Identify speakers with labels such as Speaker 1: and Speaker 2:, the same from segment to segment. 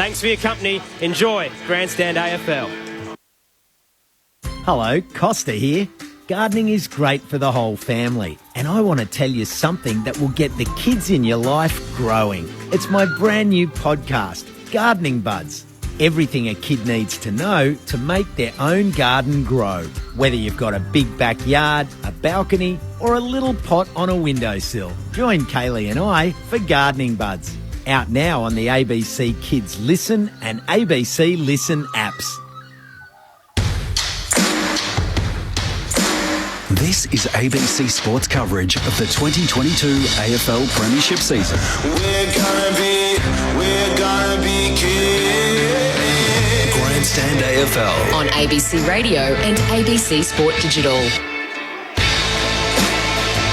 Speaker 1: Thanks for your company. Enjoy Grandstand AFL.
Speaker 2: Hello, Costa here. Gardening is great for the whole family, and I want to tell you something that will get the kids in your life growing. It's my brand new podcast, Gardening Buds. Everything a kid needs to know to make their own garden grow. Whether you've got a big backyard, a balcony, or a little pot on a windowsill. Join Kaylee and I for Gardening Buds. Out now on the ABC Kids Listen and ABC Listen apps.
Speaker 3: This is ABC Sports coverage of the 2022 AFL Premiership season. We're gonna be kids. Grandstand AFL
Speaker 4: on ABC Radio and ABC Sport Digital.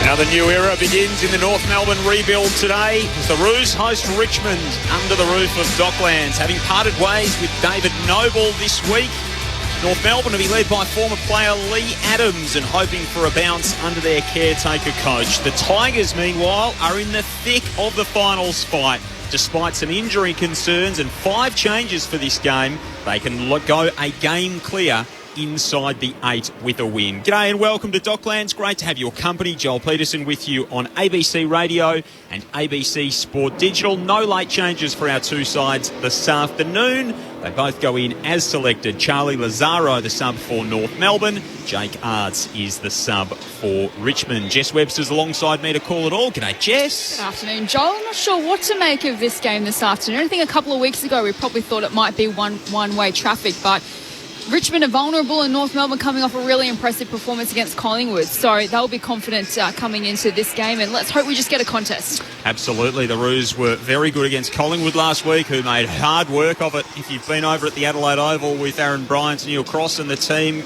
Speaker 5: Another new era begins in the North Melbourne rebuild today as the Roos host Richmond under the roof of Docklands. Having parted ways with David Noble this week, North Melbourne will be led by former player Lee Adams and hoping for a bounce under their caretaker coach. The Tigers, meanwhile, are in the thick of the finals fight. Despite some injury concerns and 5 changes for this game, they can go a game clear inside the 8 with a win. G'day and welcome to Docklands. Great to have your company. Joel Peterson with you on ABC Radio and ABC Sport Digital. No late changes for our two sides this afternoon. They both go in as selected. Charlie Lazaro, the sub for North Melbourne. Jake Arts is the sub for Richmond. Jess Webster's alongside me to call it all. G'day, Jess.
Speaker 6: Good afternoon, Joel. I'm not sure what to make of this game this afternoon. I think a couple of weeks ago we probably thought it might be one-way traffic, but Richmond are vulnerable and North Melbourne coming off a really impressive performance against Collingwood. So they'll be confident coming into this game, and let's hope we just get a contest.
Speaker 5: Absolutely. The Roos were very good against Collingwood last week, who made hard work of it. If you've been over at the Adelaide Oval with Aaron Bryant and Neil Cross and the team,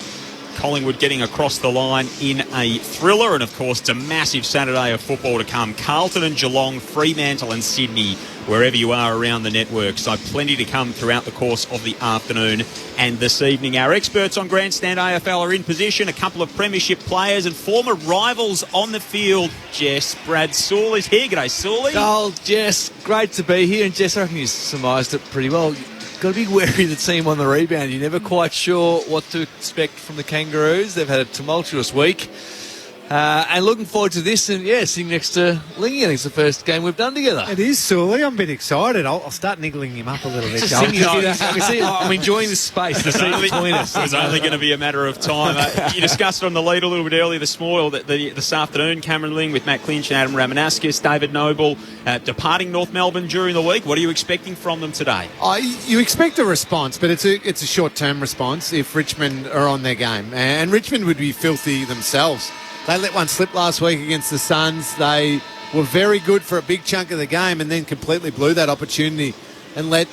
Speaker 5: Collingwood getting across the line in a thriller. And, of course, it's a massive Saturday of football to come. Carlton and Geelong, Fremantle and Sydney, wherever you are around the network. So plenty to come throughout the course of the afternoon and this evening. Our experts on Grandstand AFL are in position. A couple of premiership players and former rivals on the field. Jess, Brad Sewell is here. G'day, Sewell.
Speaker 7: Oh, Jess, great to be here. And Jess, I reckon you surmised it pretty well. Got to be wary of the team on the rebound. You're never quite sure what to expect from the Kangaroos. They've had a tumultuous week. And looking forward to this. And, yeah, sitting next to Lingy. I think it's the first game we've done together.
Speaker 8: It is, Sully. I'm a bit excited. I'll start niggling him up a little bit.
Speaker 7: I'm enjoying the space to see between us.
Speaker 5: It's only going to be a matter of time. You discussed on the lead a little bit earlier this afternoon, Cameron Ling with Matt Clinch and Adam Ramanauskas, David Noble departing North Melbourne during the week. What are you expecting from them today?
Speaker 8: You expect a response, but it's a short-term response if Richmond are on their game. And Richmond would be filthy themselves. They let one slip last week against the Suns. They were very good for a big chunk of the game and then completely blew that opportunity and let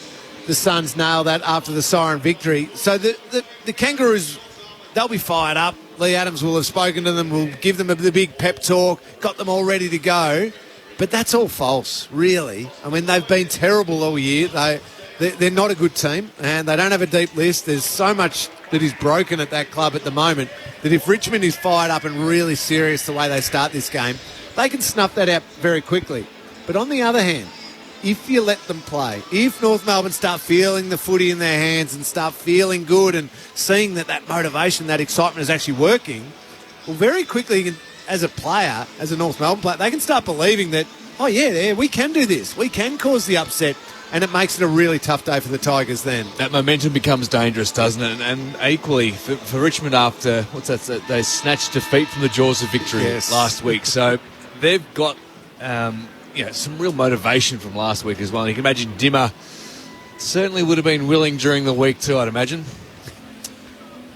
Speaker 8: the Suns nail that after the siren victory. So the Kangaroos, they'll be fired up. Lee Adams will have spoken to them, will give them the big pep talk, got them all ready to go. But that's all false, really. I mean, they've been terrible all year. They're not a good team and they don't have a deep list. There's so much that is broken at that club at the moment that if Richmond is fired up and really serious the way they start this game, they can snuff that out very quickly. But on the other hand, if you let them play, if North Melbourne start feeling the footy in their hands and start feeling good and seeing that motivation, that excitement is actually working, well, very quickly as a player, as a North Melbourne player, they can start believing that, oh yeah, we can do this. We can cause the upset. And it makes it a really tough day for the Tigers then.
Speaker 7: That momentum becomes dangerous, doesn't it? And equally for Richmond after, they snatched defeat from the jaws of victory last week. So they've got some real motivation from last week as well. And you can imagine Dimmer certainly would have been willing during the week too, I'd imagine.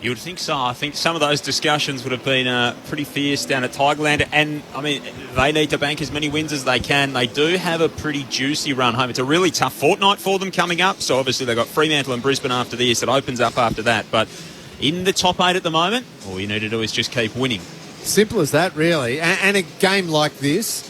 Speaker 5: You would think so. I think some of those discussions would have been pretty fierce down at Tigerland. And, I mean, they need to bank as many wins as they can. They do have a pretty juicy run home. It's a really tough fortnight for them coming up. So, obviously, they've got Fremantle and Brisbane after this. It opens up after that. But in the top 8 at the moment, all you need to do is just keep winning.
Speaker 8: Simple as that, really. And a game like this,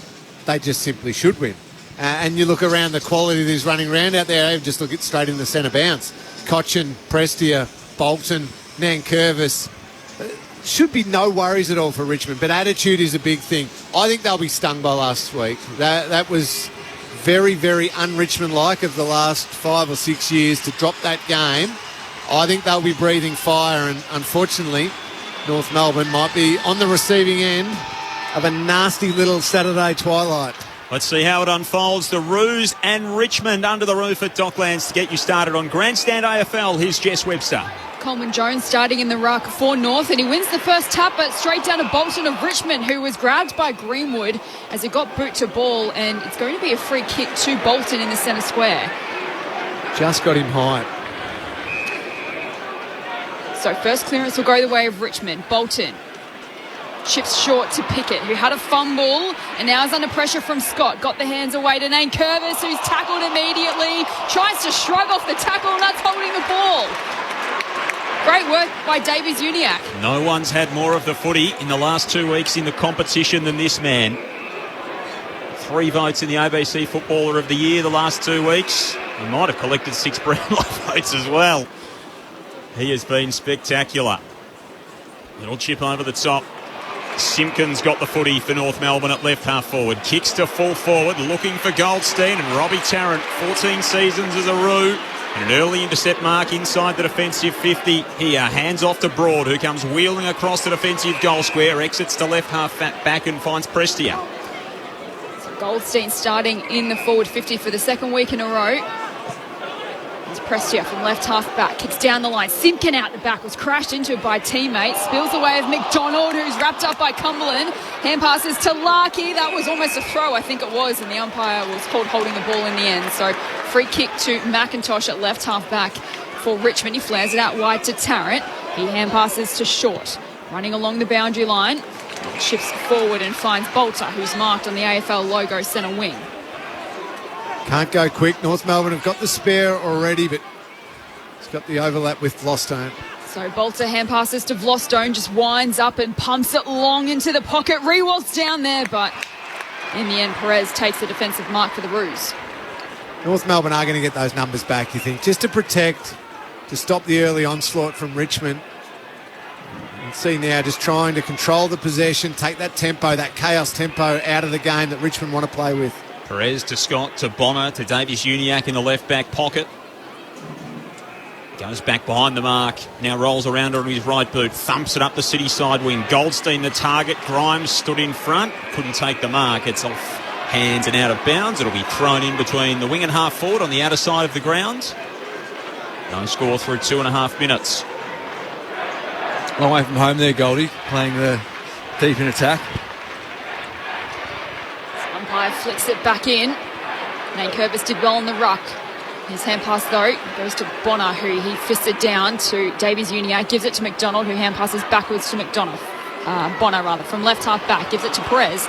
Speaker 8: they just simply should win. And you look around the quality that is running around out there, just look it straight in the centre bounce. Cochin, Prestia, Bolton, Nankervis. Should be no worries at all for Richmond, but attitude is a big thing. I think they'll be stung by last week. That was very, very un-Richmond-like of the last 5 or 6 years to drop that game. I think they'll be breathing fire, and unfortunately, North Melbourne might be on the receiving end of a nasty little Saturday twilight.
Speaker 5: Let's see how it unfolds. The Roos and Richmond under the roof at Docklands to get you started on Grandstand AFL. Here's Jess Webster.
Speaker 6: Coleman Jones starting in the ruck for North, and he wins the first tap, but straight down to Bolton of Richmond, who was grabbed by Greenwood as it got boot to ball, and it's going to be a free kick to Bolton in the centre square.
Speaker 8: Just got him high.
Speaker 6: So first clearance will go the way of Richmond. Bolton chips short to Pickett, who had a fumble and now is under pressure from Scott. Got the hands away to Nane Curvis, who's tackled immediately. Tries to shrug off the tackle, and that's holding the ball. Great work by Davies-Uniacke.
Speaker 5: No one's had more of the footy in the last 2 weeks in the competition than this man. 3 votes in the ABC Footballer of the Year the last 2 weeks. He might have collected 6 Brownlow votes as well. He has been spectacular. Little chip over the top. Simpkins got the footy for North Melbourne at left half forward. Kicks to full forward, looking for Goldstein, and Robbie Tarrant, 14 seasons as a Roo. And an early intercept mark inside the defensive 50 here. Hands off to Broad, who comes wheeling across the defensive goal square. Exits to left half back and finds Prestia.
Speaker 6: So Goldstein starting in the forward 50 for the second week in a row. It's Prestia from left half back. Kicks down the line. Simpkin out the back. Was crashed into by teammates. Spills away of McDonald, who's wrapped up by Cumberland. Hand passes to Larkey. That was almost a throw, I think it was, and the umpire was called holding the ball in the end. So free kick to McIntosh at left half back for Richmond. He flares it out wide to Tarrant. He hand passes to Short. Running along the boundary line. Shifts forward and finds Bolter, who's marked on the AFL logo centre wing.
Speaker 8: Can't go quick. North Melbourne have got the spare already, but it's got the overlap with Vlostone.
Speaker 6: So Bolter hand passes to Vlostone, just winds up and pumps it long into the pocket. Rewald's down there, but in the end, Perez takes the defensive mark for the Roos.
Speaker 8: North Melbourne are going to get those numbers back, you think, just to protect, to stop the early onslaught from Richmond. You can see now just trying to control the possession, take that tempo, that chaos tempo out of the game that Richmond want to play with.
Speaker 5: Perez to Scott, to Bonner, to Davies-Uniacke in the left back pocket. Goes back behind the mark. Now rolls around on his right boot. Thumps it up the city side wing. Goldstein the target. Grimes stood in front. Couldn't take the mark. It's off hands and out of bounds. It'll be thrown in between the wing and half forward on the outer side of the ground. No score through 2.5 minutes.
Speaker 7: Long way from home there, Goldie, playing the deep in attack.
Speaker 6: Umpire flicks it back in. Nate Curvis did well on the ruck. His hand pass, though, goes to Bonner, who he fisted down to Davies-Uniacke. Gives it to McDonald, who hand passes backwards to Bonner, from left half back. Gives it to Perez.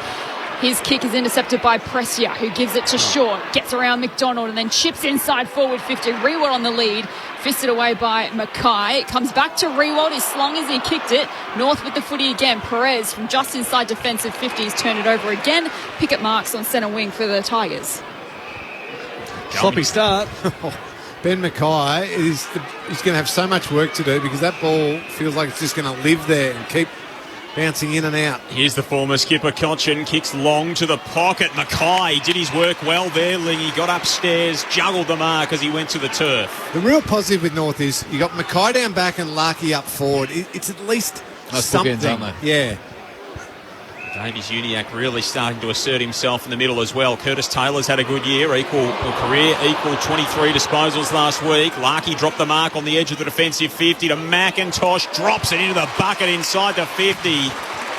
Speaker 6: His kick is intercepted by Prestia, who gives it to Short. Gets around McDonald and then chips inside forward 50. Rewald on the lead. Fisted away by Mackay. It comes back to Rewald. He's slung as he kicked it. North with the footy again. Perez from just inside defensive 50. He's turned it over again. Pickett marks on centre wing for the Tigers.
Speaker 7: Sloppy start.
Speaker 8: Ben Mackay, he's going to have so much work to do because that ball feels like it's just going to live there and keep bouncing in and out.
Speaker 5: Here's the former skipper, Cochin, kicks long to the pocket. Mackay did his work well there, Lingy. Got upstairs, juggled the mark as he went to the turf.
Speaker 8: The real positive with North is you got Mackay down back and Larkey up forward. It's at least something.
Speaker 7: Bookends, aren't they?
Speaker 8: Yeah.
Speaker 5: Davies-Uniacke really starting to assert himself in the middle as well. Curtis Taylor's had a good year, career equal 23 disposals last week. Larkey dropped the mark on the edge of the defensive 50 to McIntosh, drops it into the bucket inside the 50.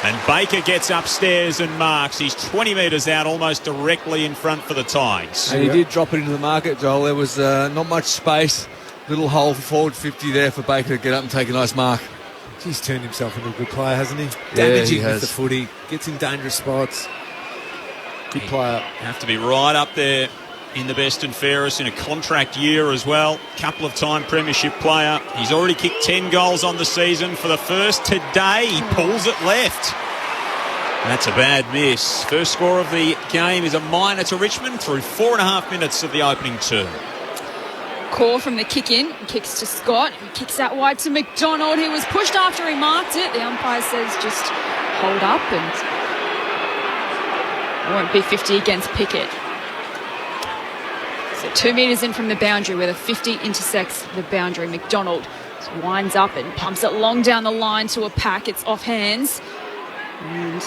Speaker 5: And Baker gets upstairs and marks. He's 20 metres out, almost directly in front for the Tigers.
Speaker 7: And he did drop it into the market, Joel. There was not much space. Little hole for forward 50 there for Baker to get up and take a nice mark.
Speaker 8: He's turned himself into a good player, hasn't he?
Speaker 7: Yeah,
Speaker 8: Damaging
Speaker 7: he has.
Speaker 8: with the footy, gets in dangerous spots. Good player.
Speaker 5: Have to be right up there in the best and fairest in a contract year as well. Couple of time premiership player. He's already kicked 10 goals on the season. For the first today, he pulls it left. That's a bad miss. First score of the game is a minor to Richmond through 4.5 minutes of the opening term.
Speaker 6: Core from the kick in, kicks to Scott, who kicks out wide to McDonald, who was pushed after he marked it. The umpire says just hold up and it won't be 50 against Pickett. So 2 metres in from the boundary where the 50 intersects the boundary. McDonald winds up and pumps it long down the line to a pack. It's off hands. And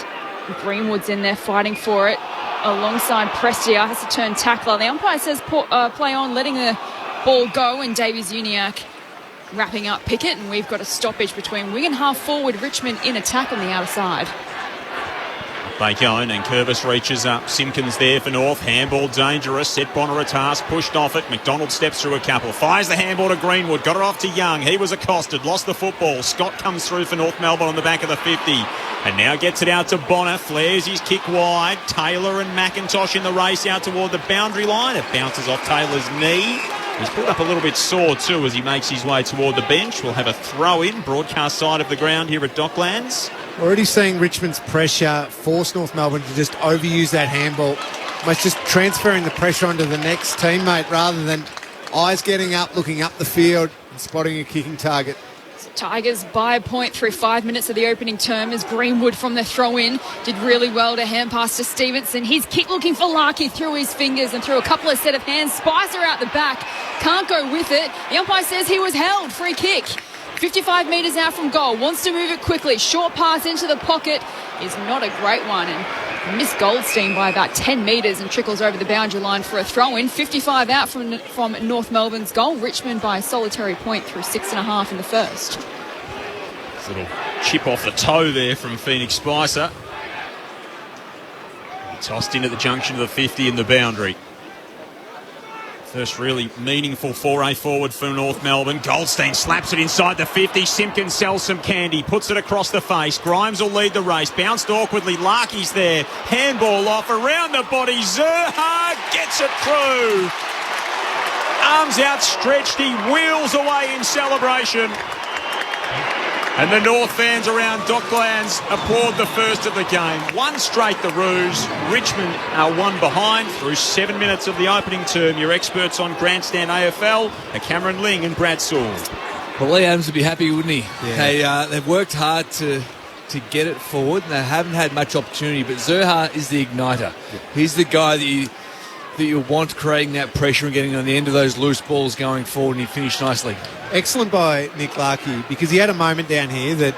Speaker 6: Greenwood's in there fighting for it alongside Prestia. Has to turn tackler. The umpire says play on, letting the ball go, and Davies Uniacke wrapping up Pickett. And we've got a stoppage between wing and half forward. Richmond in attack on the outer side.
Speaker 5: They go, and Curvis reaches up. Simpkins there for North. Handball dangerous. Set Bonner a task. Pushed off it. McDonald steps through a couple. Fires the handball to Greenwood. Got it off to Young. He was accosted. Lost the football. Scott comes through for North Melbourne on the back of the 50. And now gets it out to Bonner. Flares his kick wide. Taylor and McIntosh in the race out toward the boundary line. It bounces off Taylor's knee. He's pulled up a little bit sore too as he makes his way toward the bench. We'll have a throw in, broadcast side of the ground here at Docklands.
Speaker 8: Already seeing Richmond's pressure force North Melbourne to just overuse that handball. Almost just transferring the pressure onto the next teammate rather than eyes getting up, looking up the field and spotting a kicking target.
Speaker 6: Tigers by a point through 5 minutes of the opening term as Greenwood from the throw-in did really well to hand pass to Stevenson. His kick looking for Larkey through his fingers and through a couple of set of hands. Spicer out the back. Can't go with it. The umpire says he was held. Free kick. 55 metres out from goal. Wants to move it quickly. Short pass into the pocket is not a great one. And missed Goldstein by about 10 metres and trickles over the boundary line for a throw-in. 55 out from North Melbourne's goal. Richmond by a solitary point through 6.5 in the first.
Speaker 5: Little chip off the toe there from Phoenix Spicer. He tossed in at the junction of the 50 and the boundary. First really meaningful foray forward for North Melbourne. Goldstein slaps it inside the 50. Simpkins sells some candy, puts it across the face. Grimes will lead the race. Bounced awkwardly. Larkey's there. Handball off around the body. Zerha gets it through. Arms outstretched. He wheels away in celebration. And the North fans around Docklands applaud the first of the game. One straight the Roos. Richmond are one behind through 7 minutes of the opening term. Your experts on Grandstand AFL are Cameron Ling and Brad Sewell.
Speaker 7: Well, Lee Adams would be happy, wouldn't he?
Speaker 8: Yeah.
Speaker 7: They've worked hard to get it forward. They haven't had much opportunity, but Zerha is the igniter. Yeah. He's the guy that you want creating that pressure and getting on the end of those loose balls going forward, and he finished nicely.
Speaker 8: Excellent by Nick Larkey, because he had a moment down here that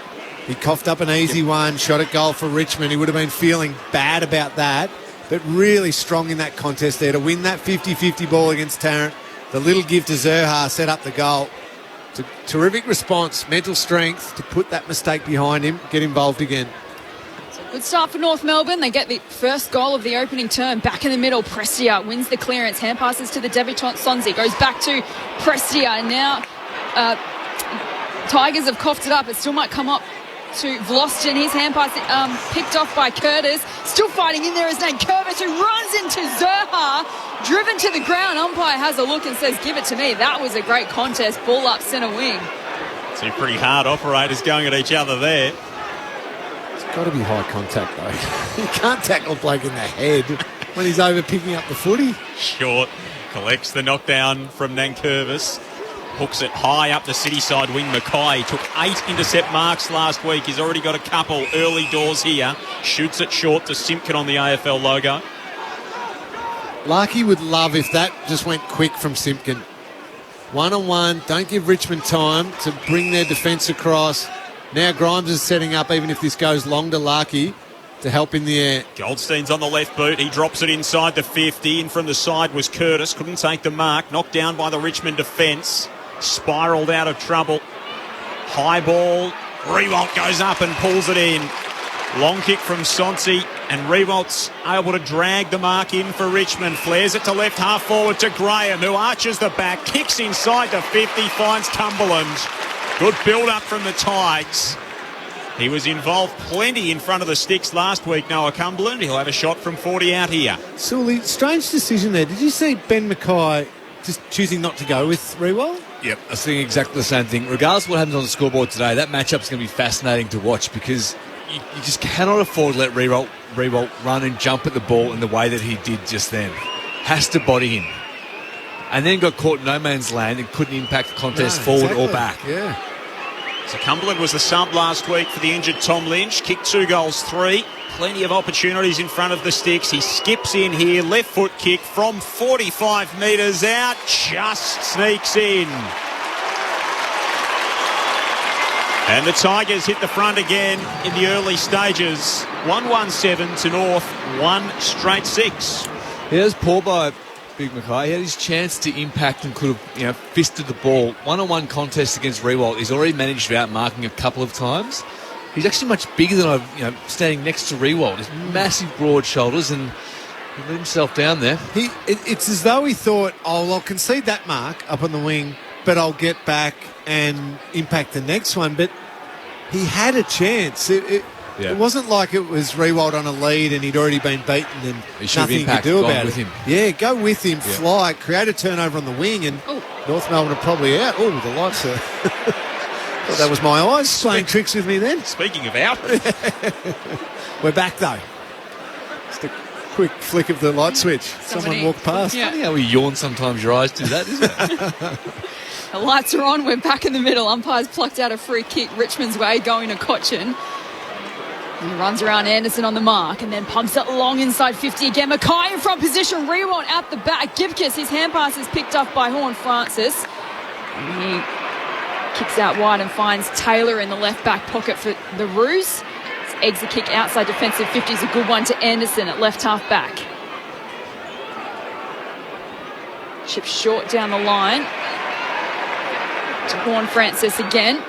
Speaker 8: he coughed up an easy one, shot at goal for Richmond. He would have been feeling bad about that, but really strong in that contest there to win that 50-50 ball against Tarrant. The little give to Zerha set up the goal. It's a terrific response, mental strength to put that mistake behind him, get involved again.
Speaker 6: Good start for North Melbourne. They get the first goal of the opening term. Back in the middle, Prestia wins the clearance. Hand passes to the debutant Sonzi. Goes back to Prestia. And now Tigers have coughed it up. It still might come up to Vlosten. His hand pass picked off by Curtis. Still fighting in there is Nate Curtis, who runs into Zerha. Driven to the ground. Umpire has a look and says, give it to me. That was a great contest. Ball up centre wing.
Speaker 5: Two pretty hard operators going at each other there.
Speaker 8: Got to be high contact though. You can't tackle a bloke in the head when he's over picking up the footy.
Speaker 5: Short, collects the knockdown from Nankervis, hooks it high up the city side wing. Mackay took 8 intercept marks last week. He's already got a couple early doors here. Shoots it short to Simpkin on the AFL logo.
Speaker 8: Larkey would love if that just went quick from Simpkin. 1-on-1, don't give Richmond time to bring their defence across. Now Grimes is setting up, even if this goes long, to Larkey to help in the air.
Speaker 5: Goldstein's on the left boot. He drops it inside the 50. In from the side was Curtis. Couldn't take the mark. Knocked down by the Richmond defence. Spiralled out of trouble. High ball. Rewalt goes up and pulls it in. Long kick from Sonsi. And Rewalt's able to drag the mark in for Richmond. Flares it to left half forward to Graham, who arches the back. Kicks inside the 50. Finds Cumberland. Good build-up from the Tigers. He was involved plenty in front of the sticks last week, Noah Cumberland. He'll have a shot from 40 out here.
Speaker 8: Sully, strange decision there. Did you see Ben Mackay just choosing not to go with Rewalt?
Speaker 7: Yep, I was thinking exactly the same thing. Regardless of what happens on the scoreboard today, that matchup's going to be fascinating to watch because you just cannot afford to let Rewalt run and jump at the ball in the way that he did just then. Has to body him. And then got caught in no man's land and couldn't impact the contest forward or back.
Speaker 8: Yeah.
Speaker 5: So Cumberland was the sub last week for the injured Tom Lynch. Kicked 2 goals, 3. Plenty of opportunities in front of the sticks. He skips in here. Left foot kick from 45 metres out. Just sneaks in. And the Tigers hit the front again in the early stages. 1-1-7 to North. 1 straight 6.
Speaker 7: Yeah, it was poor by Big Mackay. He had his chance to impact and could have, fisted the ball. One-on-one contest against Riewoldt. He's already managed to out-marking a couple of times. He's actually much bigger than I've, standing next to Riewoldt. His massive, broad shoulders, and he let himself down there.
Speaker 8: It's as though he thought, I'll concede that mark up on the wing, but I'll get back and impact the next one. But he had a chance. It wasn't like it was Riewoldt on a lead and he'd already been beaten and nothing he could do about it. Yeah, go with him, fly, create a turnover on the wing, and North Melbourne are probably out. Oh, the lights are... Thought that was my eyes playing tricks with me then.
Speaker 5: Speaking of out.
Speaker 8: We're back, though. Just a quick flick of the light switch. Someone walked past.
Speaker 7: It's funny how we yawn sometimes. Your eyes do that, isn't it?
Speaker 6: The lights are on. We're back in the middle. Umpires plucked out a free kick Richmond's way, going to Cochin. He runs around Anderson on the mark and then pumps it long inside 50 again. Mackay in front position. Riewoldt out the back. Gibcus, his hand pass is picked up by Horne-Francis. And he kicks out wide and finds Taylor in the left back pocket for the Roos. Eggs the kick outside defensive 50 is a good one to Anderson at left half back. Chip short down the line to Horne-Francis again.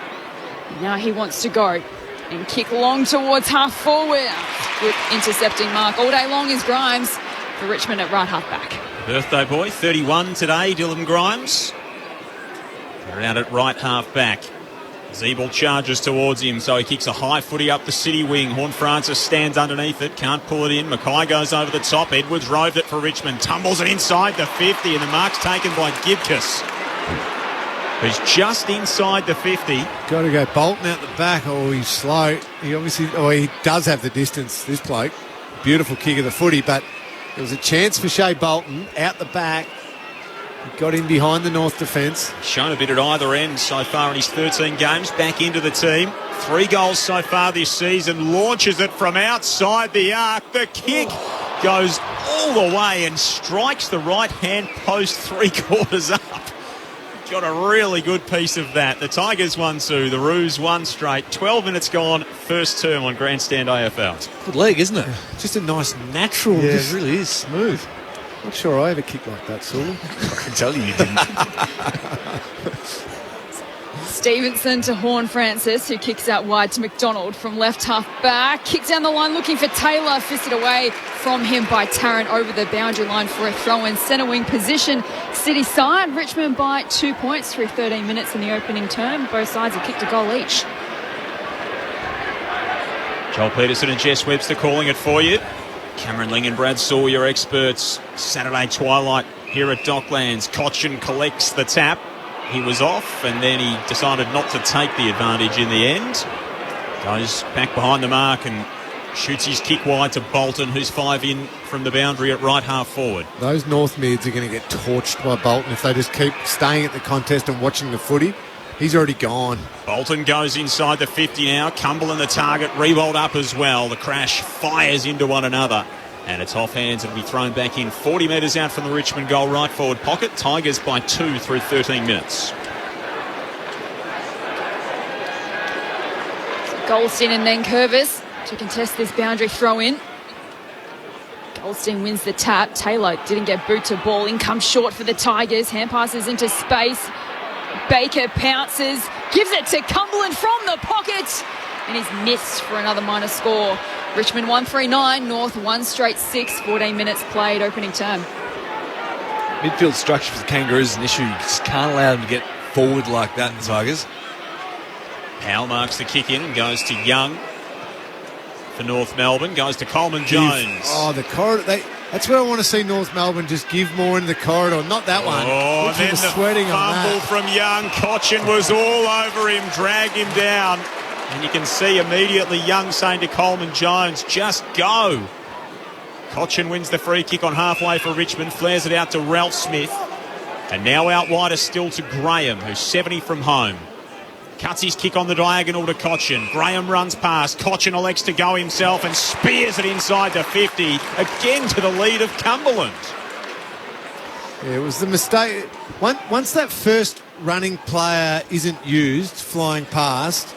Speaker 6: Now he wants to go and kick long towards half forward. Good intercepting mark all day long is Grimes for Richmond at right half back.
Speaker 5: Birthday boy, 31 today, Dylan Grimes. Around at right half back. Zeeble charges towards him, so he kicks a high footy up the city wing. Horne-Francis stands underneath it, can't pull it in. Mackay goes over the top. Edwards roved it for Richmond, tumbles it inside the 50, and the mark's taken by Gibcus. He's just inside the 50.
Speaker 8: Got to go Bolton out the back. Oh, he's slow. He does have the distance, this bloke. Beautiful kick of the footy, but there was a chance for Shea Bolton out the back. He got in behind the North defence.
Speaker 5: Shown a bit at either end so far in his 13 games. Back into the team. 3 goals so far this season. Launches it from outside the arc. The kick goes all the way and strikes the right-hand post 3/4 up. Got a really good piece of that. The Tigers 1-2. The Roos 1 straight. 12 minutes gone. First term on Grandstand AFL.
Speaker 7: Good leg, isn't it?
Speaker 8: Just a nice natural.
Speaker 7: Yeah, it really is smooth.
Speaker 8: Not sure I ever kicked like that, Saul.
Speaker 7: I can tell you didn't.
Speaker 6: Stevenson to Horne-Francis, who kicks out wide to McDonald from left half back. Kicks down the line looking for Taylor. Fisted away from him by Tarrant over the boundary line for a throw-in. Centre wing position. City side. Richmond by 2 points through 13 minutes in the opening term. Both sides have kicked a goal each.
Speaker 5: Joel Peterson and Jess Webster calling it for you. Cameron Ling and Brad Saw, your experts. Saturday twilight here at Docklands. Cochin collects the tap. He was off and then he decided not to take the advantage in the end. Goes back behind the mark and shoots his kick wide to Bolton, who's 5 in from the boundary at right half forward.
Speaker 8: Those North mids are going to get torched by Bolton if they just keep staying at the contest and watching the footy. He's already gone.
Speaker 5: Bolton goes inside the 50 now. Cumberland the target. Riewoldt up as well. The crash fires into one another. And it's off hands. It'll be thrown back in 40 metres out from the Richmond goal right forward pocket. Tigers by 2 through 13 minutes.
Speaker 6: Goldstein and then Curvis to contest this boundary throw-in. Goldstein wins the tap. Taylor didn't get boot to ball. In comes short for the Tigers. Hand passes into space. Baker pounces, gives it to Cumberland from the pocket, and he's missed for another minor score. Richmond 1-3-9, North 1 straight 6, 14 minutes played, opening term.
Speaker 7: Midfield structure for the Kangaroos is an issue. You just can't allow them to get forward like that in the Tigers.
Speaker 5: Powell marks the kick in and goes to Young for North Melbourne, goes to Coleman Jones.
Speaker 8: Oh, the corridor. That's where I want to see North Melbourne just give more in the corridor. Not that one.
Speaker 5: Oh, and then the fumble from Young. Cochin was all over him, dragged him down. And you can see immediately Young saying to Coleman Jones, just go. Cochin wins the free kick on halfway for Richmond, flares it out to Ralph Smith. And now out wider still to Graham, who's 70 from home. Cuts his kick on the diagonal to Cochin. Graham runs past. Cochin elects to go himself and spears it inside the 50. Again to the lead of Cumberland.
Speaker 8: Yeah, it was the mistake. Once that first running player isn't used, flying past,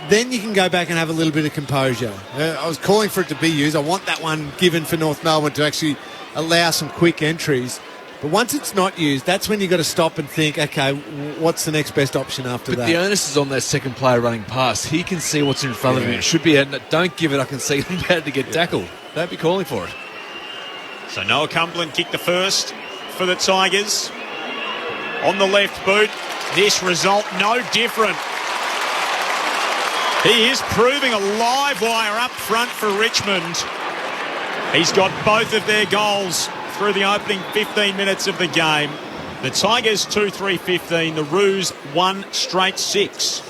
Speaker 8: then you can go back and have a little bit of composure. I was calling for it to be used. I want that one given for North Melbourne to actually allow some quick entries. But once it's not used, that's when you've got to stop and think, okay, what's the next best option after that?
Speaker 7: But the onus is on that second player running past. He can see what's in front of him. It should be don't give it, I can see I'm about to get tackled. Don't be calling for it.
Speaker 5: So Noah Cumberland kicked the first for the Tigers. On the left boot, this result no different. He is proving a live wire up front for Richmond. He's got both of their goals through the opening 15 minutes of the game. The Tigers 2-3-15, the Roos 1 straight 6.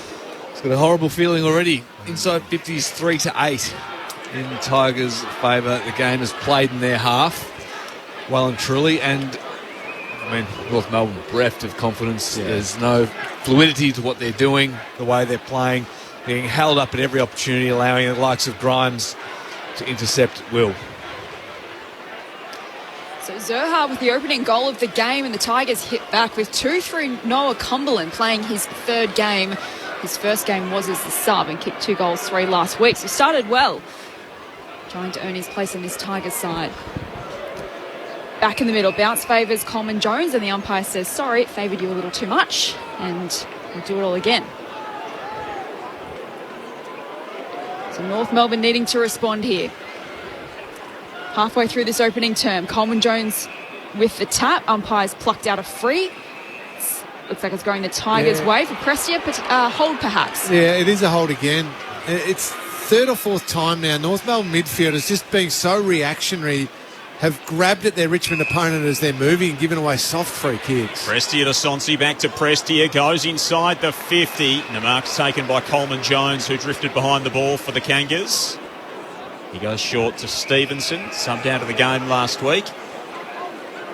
Speaker 7: It's got a horrible feeling already. Inside 50s 3-8 in the Tigers' favour. The game is played in their half, well and truly, and I mean, North Melbourne bereft of confidence. Yeah. There's no fluidity to what they're doing, the way they're playing, being held up at every opportunity, allowing the likes of Grimes to intercept at will.
Speaker 6: So Zerha with the opening goal of the game, and the Tigers hit back with 2 through Noah Cumberland playing his third game. His first game was as the sub and kicked 2 goals 3 last week, so started well, trying to earn his place in this Tigers side. Back in the middle, bounce favours Coleman Jones, and the umpire says, sorry, it favoured you a little too much, and we'll do it all again. So North Melbourne needing to respond here. Halfway through this opening term, Coleman Jones with the tap. Umpires plucked out a free. Looks like it's going the Tigers' way for Prestia. Hold perhaps.
Speaker 8: Yeah, it is a hold again. It's third or fourth time now. North Melbourne midfielders just being so reactionary have grabbed at their Richmond opponent as they're moving and given away soft free kicks.
Speaker 5: Prestia to Sonsi, back to Prestia, goes inside the 50. The mark's taken by Coleman Jones, who drifted behind the ball for the Kangas. He goes short to Stevenson, subbed out of the game last week.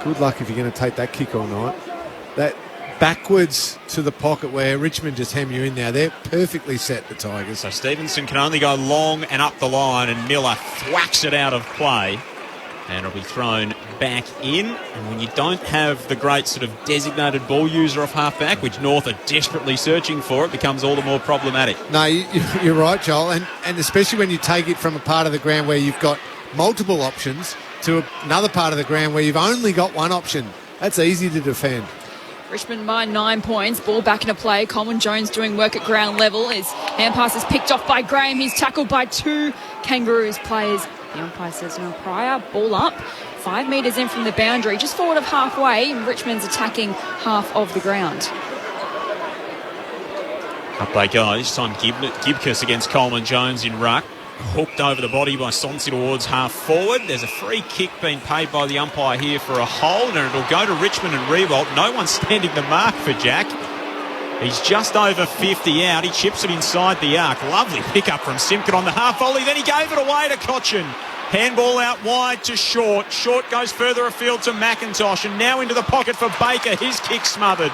Speaker 8: Good luck if you're going to take that kick all night. That backwards to the pocket where Richmond just hem you in now. They're perfectly set, the Tigers.
Speaker 5: So Stevenson can only go long and up the line, and Miller thwacks it out of play. And it'll be thrown back in. And when you don't have the great sort of designated ball user off half-back, which North are desperately searching for, it becomes all the more problematic.
Speaker 8: No, you're right, Joel. And especially when you take it from a part of the ground where you've got multiple options to another part of the ground where you've only got one option. That's easy to defend.
Speaker 6: Richmond by 9 points. Ball back into play. Coleman Jones doing work at ground level. His hand pass is picked off by Graham. He's tackled by 2 Kangaroos players. The umpire says no prior. Ball up. 5 metres in from the boundary. Just forward of halfway. Richmond's attacking half of the ground.
Speaker 5: Up they go. This time Gibcus against Coleman Jones in ruck. Hooked over the body by Sonsi towards half forward. There's a free kick being paid by the umpire here for a hold, and it'll go to Richmond and Revolt. No one standing the mark for Jack. He's just over 50 out. He chips it inside the arc. Lovely pickup from Simpkin on the half volley. Then he gave it away to Cochin. Handball out wide to Short. Short goes further afield to McIntosh, and now into the pocket for Baker. His kick smothered.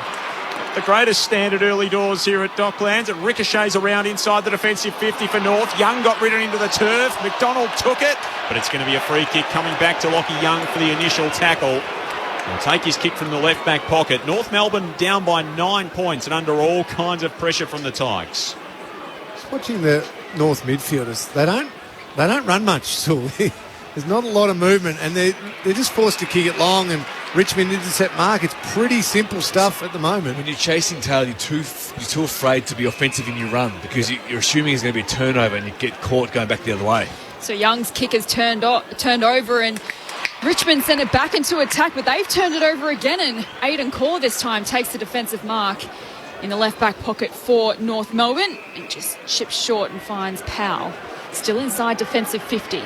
Speaker 5: The greatest standard early doors here at Docklands. It ricochets around inside the defensive 50 for North. Young got ridden into the turf. McDonald took it, but it's going to be a free kick coming back to Lockie Young for the initial tackle. He'll take his kick from the left back pocket. North Melbourne down by 9 points and under all kinds of pressure from the Tigers.
Speaker 8: Just watching the North midfielders, they don't run much at all. There's not a lot of movement, and they're just forced to kick it long, and Richmond intercept mark. It's pretty simple stuff at the moment.
Speaker 7: When you're chasing tail, you're too afraid to be offensive in your run because you're assuming it's going to be a turnover and you get caught going back the other way.
Speaker 6: So Young's kick has turned over, and Richmond sent it back into attack, but they've turned it over again, and Aidan Core this time takes the defensive mark in the left back pocket for North Melbourne and just chips short and finds Powell. Still inside defensive 50.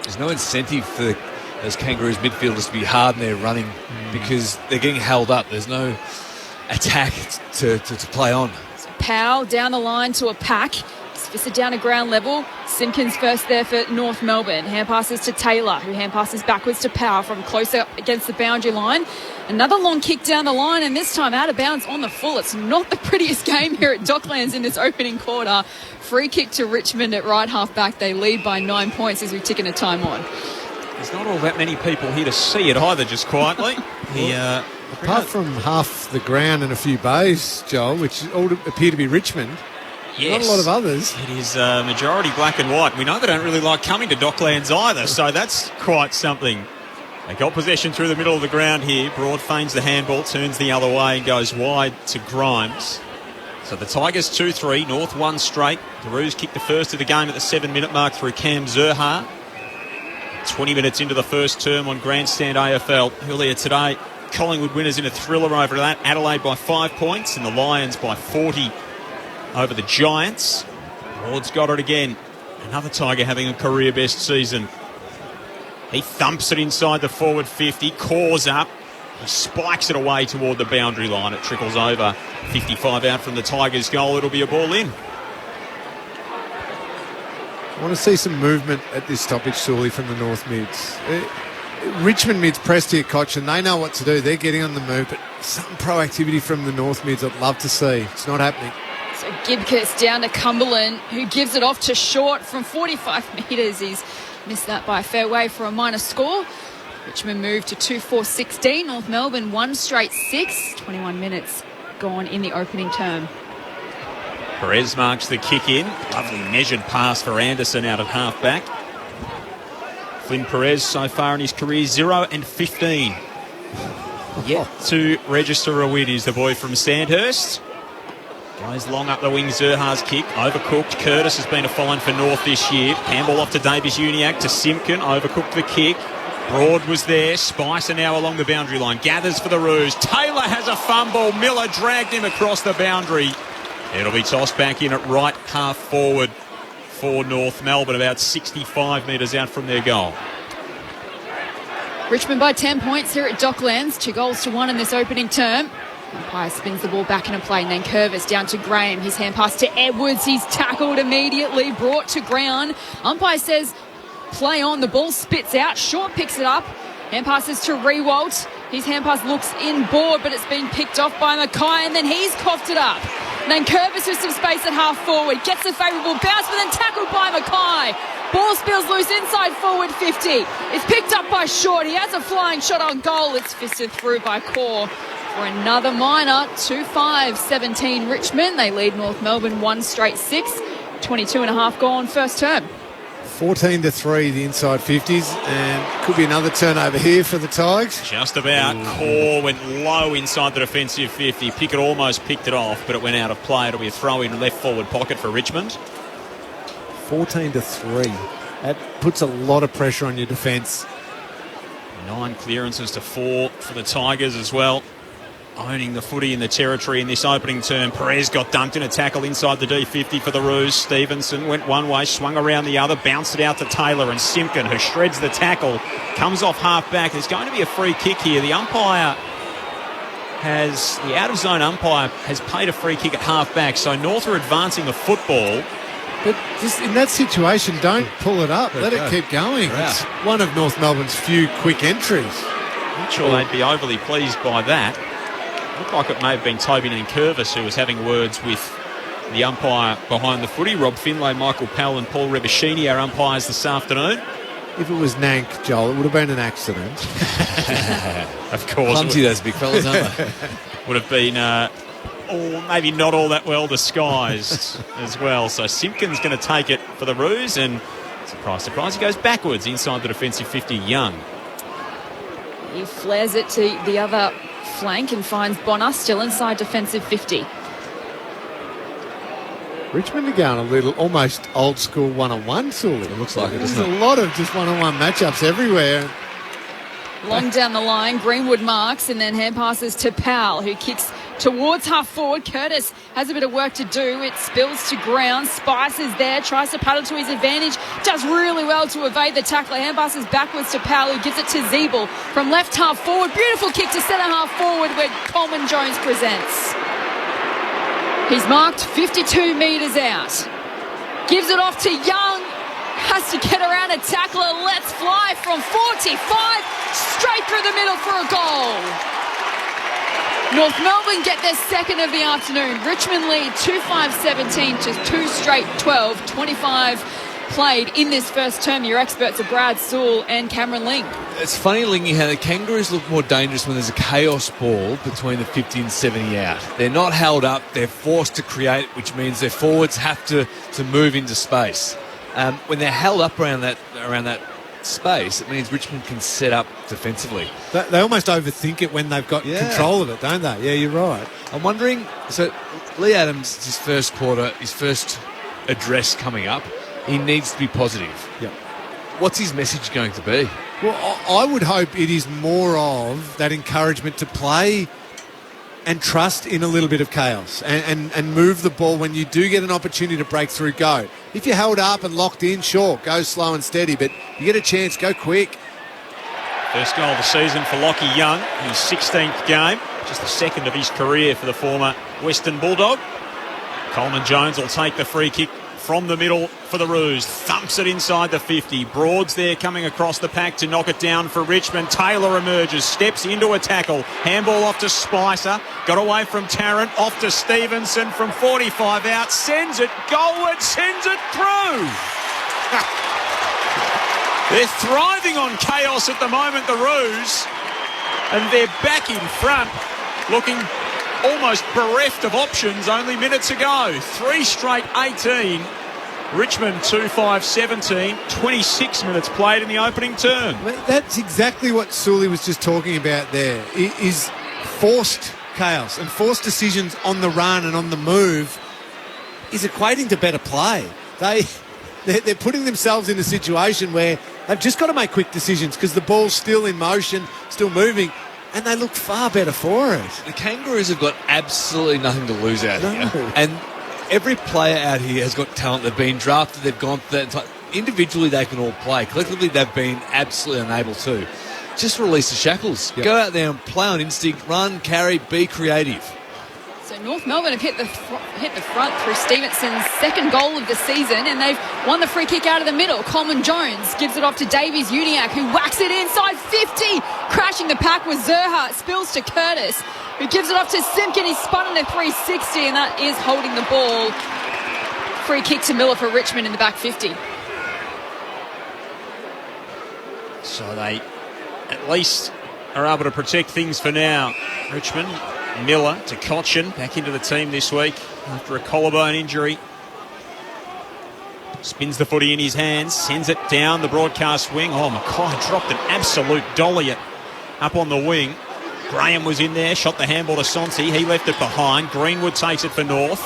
Speaker 7: There's no incentive for those Kangaroos midfielders to be hard in their running because they're getting held up. There's no attack to play on.
Speaker 6: So Powell down the line to a pack. Fisted down to ground level. Simpkins first there for North Melbourne. Hand passes to Taylor, who hand passes backwards to Power from close up against the boundary line. Another long kick down the line, and this time out of bounds on the full. It's not the prettiest game here at Docklands in this opening quarter. Free kick to Richmond at right half back. They lead by 9 points as we've taken a time on.
Speaker 5: There's not all that many people here to see it either, just quietly.
Speaker 8: Apart from half the ground and a few bays, Joel, which all appear to be Richmond,
Speaker 5: yes,
Speaker 8: not a lot of others.
Speaker 5: It is majority black and white. We know they don't really like coming to Docklands either, so that's quite something. They got possession through the middle of the ground here. Broad feigns the handball, turns the other way and goes wide to Grimes. So the Tigers 2-3, North 1 straight. The Roos kicked the first of the game at the 7-minute mark through Cam Zerha. 20 minutes into the first term on Grandstand AFL. Earlier today, Collingwood winners in a thriller over that. Adelaide by 5 points and the Lions by 40 over the Giants. Ward's got it again. Another Tiger having a career best season. He thumps it inside the forward 50, cores up. He spikes it away toward the boundary line. It trickles over. 55 out from the Tigers' goal. It'll be a ball in.
Speaker 8: I want to see some movement at this stoppage, surely, from the North mids. Richmond mids pressed here, Koch, and they know what to do. They're getting on the move, but some proactivity from the North mids I'd love to see. It's not happening.
Speaker 6: So Gibcus down to Cumberland, who gives it off to Short from 45 metres. He's missed that by a fair way for a minor score. Richmond moved to 2-4-16. North Melbourne 1 straight 6. 21 minutes gone in the opening term.
Speaker 5: Perez marks the kick in. Lovely measured pass for Anderson out of half-back. Flynn Perez so far in his career 0-15. Yet to register a win is the boy from Sandhurst. Goes long up the wing, Zerha's kick. Overcooked. Curtis has been a fine for North this year. Handball off to Davis Uniac to Simpkin. Overcooked the kick. Broad was there. Spicer now along the boundary line. Gathers for the Roos. Taylor has a fumble. Miller dragged him across the boundary. It'll be tossed back in at right half forward for North Melbourne, about 65 metres out from their goal.
Speaker 6: Richmond by 10 points here at Docklands. 2-1 in this opening term. Umpire spins the ball back into play. Nankervis down to Graham. His hand pass to Edwards. He's tackled immediately, brought to ground. Umpire says play on. The ball spits out. Short picks it up. Hand passes to Rewalt. His hand pass looks inboard, but it's been picked off by Mackay, and then he's coughed it up. Nankervis with some space at half forward. Gets a favourable bounce, but then tackled by Mackay. Ball spills loose inside forward 50. It's picked up by Short. He has a flying shot on goal. It's fisted through by Core for another minor. 2-5-17 Richmond. They lead North Melbourne 1 straight 6. 22 and a half gone first term.
Speaker 8: 14-3 the inside 50s, and could be another turnover here for the Tigers.
Speaker 5: Just about. Core went low inside the defensive 50. Pickett almost picked it off, but it went out of play. It'll be a throw in left forward pocket for Richmond.
Speaker 8: 14-3. That puts a lot of pressure on your defence.
Speaker 5: 9 clearances to 4 for the Tigers as well. Owning the footy in the territory in this opening term. Perez got dumped in a tackle inside the D50 for the Roos. Stevenson went one way, swung around the other, bounced it out to Taylor, and Simpkin, who shreds the tackle, comes off half-back. There's going to be a free kick here. The out-of-zone umpire has paid a free kick at half-back, so North are advancing the football.
Speaker 8: But just in that situation, don't pull it up. Let it keep going. It's one of North Melbourne's few quick entries.
Speaker 5: Not sure they'd be overly pleased by that. Looked like it may have been Toby Nankervis who was having words with the umpire behind the footy. Rob Finlay, Michael Powell and Paul Rebashini are umpires this afternoon.
Speaker 8: If it was Nank, Joel, it would have been an accident.
Speaker 5: Of course.
Speaker 7: Clumsy, those big fellas, aren't they?
Speaker 5: Would have been maybe not all that well disguised as well. So Simpkin's going to take it for the Roos, and surprise, surprise, he goes backwards inside the defensive 50, Young.
Speaker 6: He flares it to the other flank and finds Bonner still inside defensive 50.
Speaker 8: Richmond are going a little almost old school one-on-one, Sully.
Speaker 7: It looks like it, doesn't
Speaker 8: There's a lot of just one-on-one matchups everywhere.
Speaker 6: Long down the line, Greenwood marks and then hand passes to Powell, who kicks towards half forward. Curtis has a bit of work to do. It spills to ground. Spice is there, tries to paddle to his advantage, does really well to evade the tackler. Hand passes backwards to Powell, who gives it to Zeeble from left half forward. Beautiful kick to centre half forward where Coleman Jones presents. He's marked 52 metres out. Gives it off to Young. Has to get around a tackler. Let's fly from 45. Straight through the middle for a goal. North Melbourne get their second of the afternoon. Richmond lead 2-5-17 to 2 straight 12. 25 played in this first term. Your experts are Brad Sewell and Cameron Ling.
Speaker 7: It's funny, Lingy, how the Kangaroos look more dangerous when there's a chaos ball between the 50 and 70 out. They're not held up. They're forced to create, which means their forwards have to move into space. When they're held up around that space, it means Richmond can set up defensively.
Speaker 8: They almost overthink it when they've got control of it, don't they? Yeah, you're right.
Speaker 7: I'm wondering, so Lee Adams, his first quarter, his first address coming up, he needs to be positive.
Speaker 8: Yep.
Speaker 7: What's his message going to be?
Speaker 8: Well, I would hope it is more of that encouragement to play and trust in a little bit of chaos and move the ball when you do get an opportunity to break through, go. If you're held up and locked in, sure, go slow and steady, but you get a chance, go quick.
Speaker 5: First goal of the season for Lachie Young, his 16th game, just the second of his career for the former Western Bulldog. Coleman Jones will take the free kick from the middle for the Roos. Thumps it inside the 50. Broad's there coming across the pack to knock it down for Richmond. Taylor emerges, steps into a tackle. Handball off to Spicer. Got away from Tarrant. Off to Stevenson from 45 out. Sends it goalward. Sends it through. They're thriving on chaos at the moment, the Roos. And they're back in front, looking almost bereft of options only minutes ago. 3 straight 18. Richmond 2-5-17. 26 minutes played in the opening term.
Speaker 8: That's exactly what Sully was just talking about there. It is forced chaos and forced decisions on the run and on the move is equating to better play. They're putting themselves in a situation where they've just got to make quick decisions because the ball's still in motion, still moving, and they look far better for it.
Speaker 7: The Kangaroos have got absolutely nothing to lose out here. And every player out here has got talent. They've been drafted, they've gone through that. Individually, they can all play. Collectively, they've been absolutely unable to. Just release the shackles. Yep. Go out there and play on instinct, run, carry, be creative.
Speaker 6: So North Melbourne have hit the front through Stevenson's second goal of the season, and they've won the free kick out of the middle. Coleman Jones gives it off to Davies Uniacke, who whacks it inside 50, crashing the pack with Zerha. Spills to Curtis, who gives it off to Simpkin. He's spun into 360, and that is holding the ball. Free kick to Miller for Richmond in the back 50.
Speaker 5: So they at least are able to protect things for now. Richmond. Miller to Cochin, back into the team this week after a collarbone injury. Spins the footy in his hands, sends it down the broadcast wing. Oh, Mackay dropped an absolute dolly up on the wing. Graham was in there, shot the handball to Sonsi. He left it behind. Greenwood takes it for North.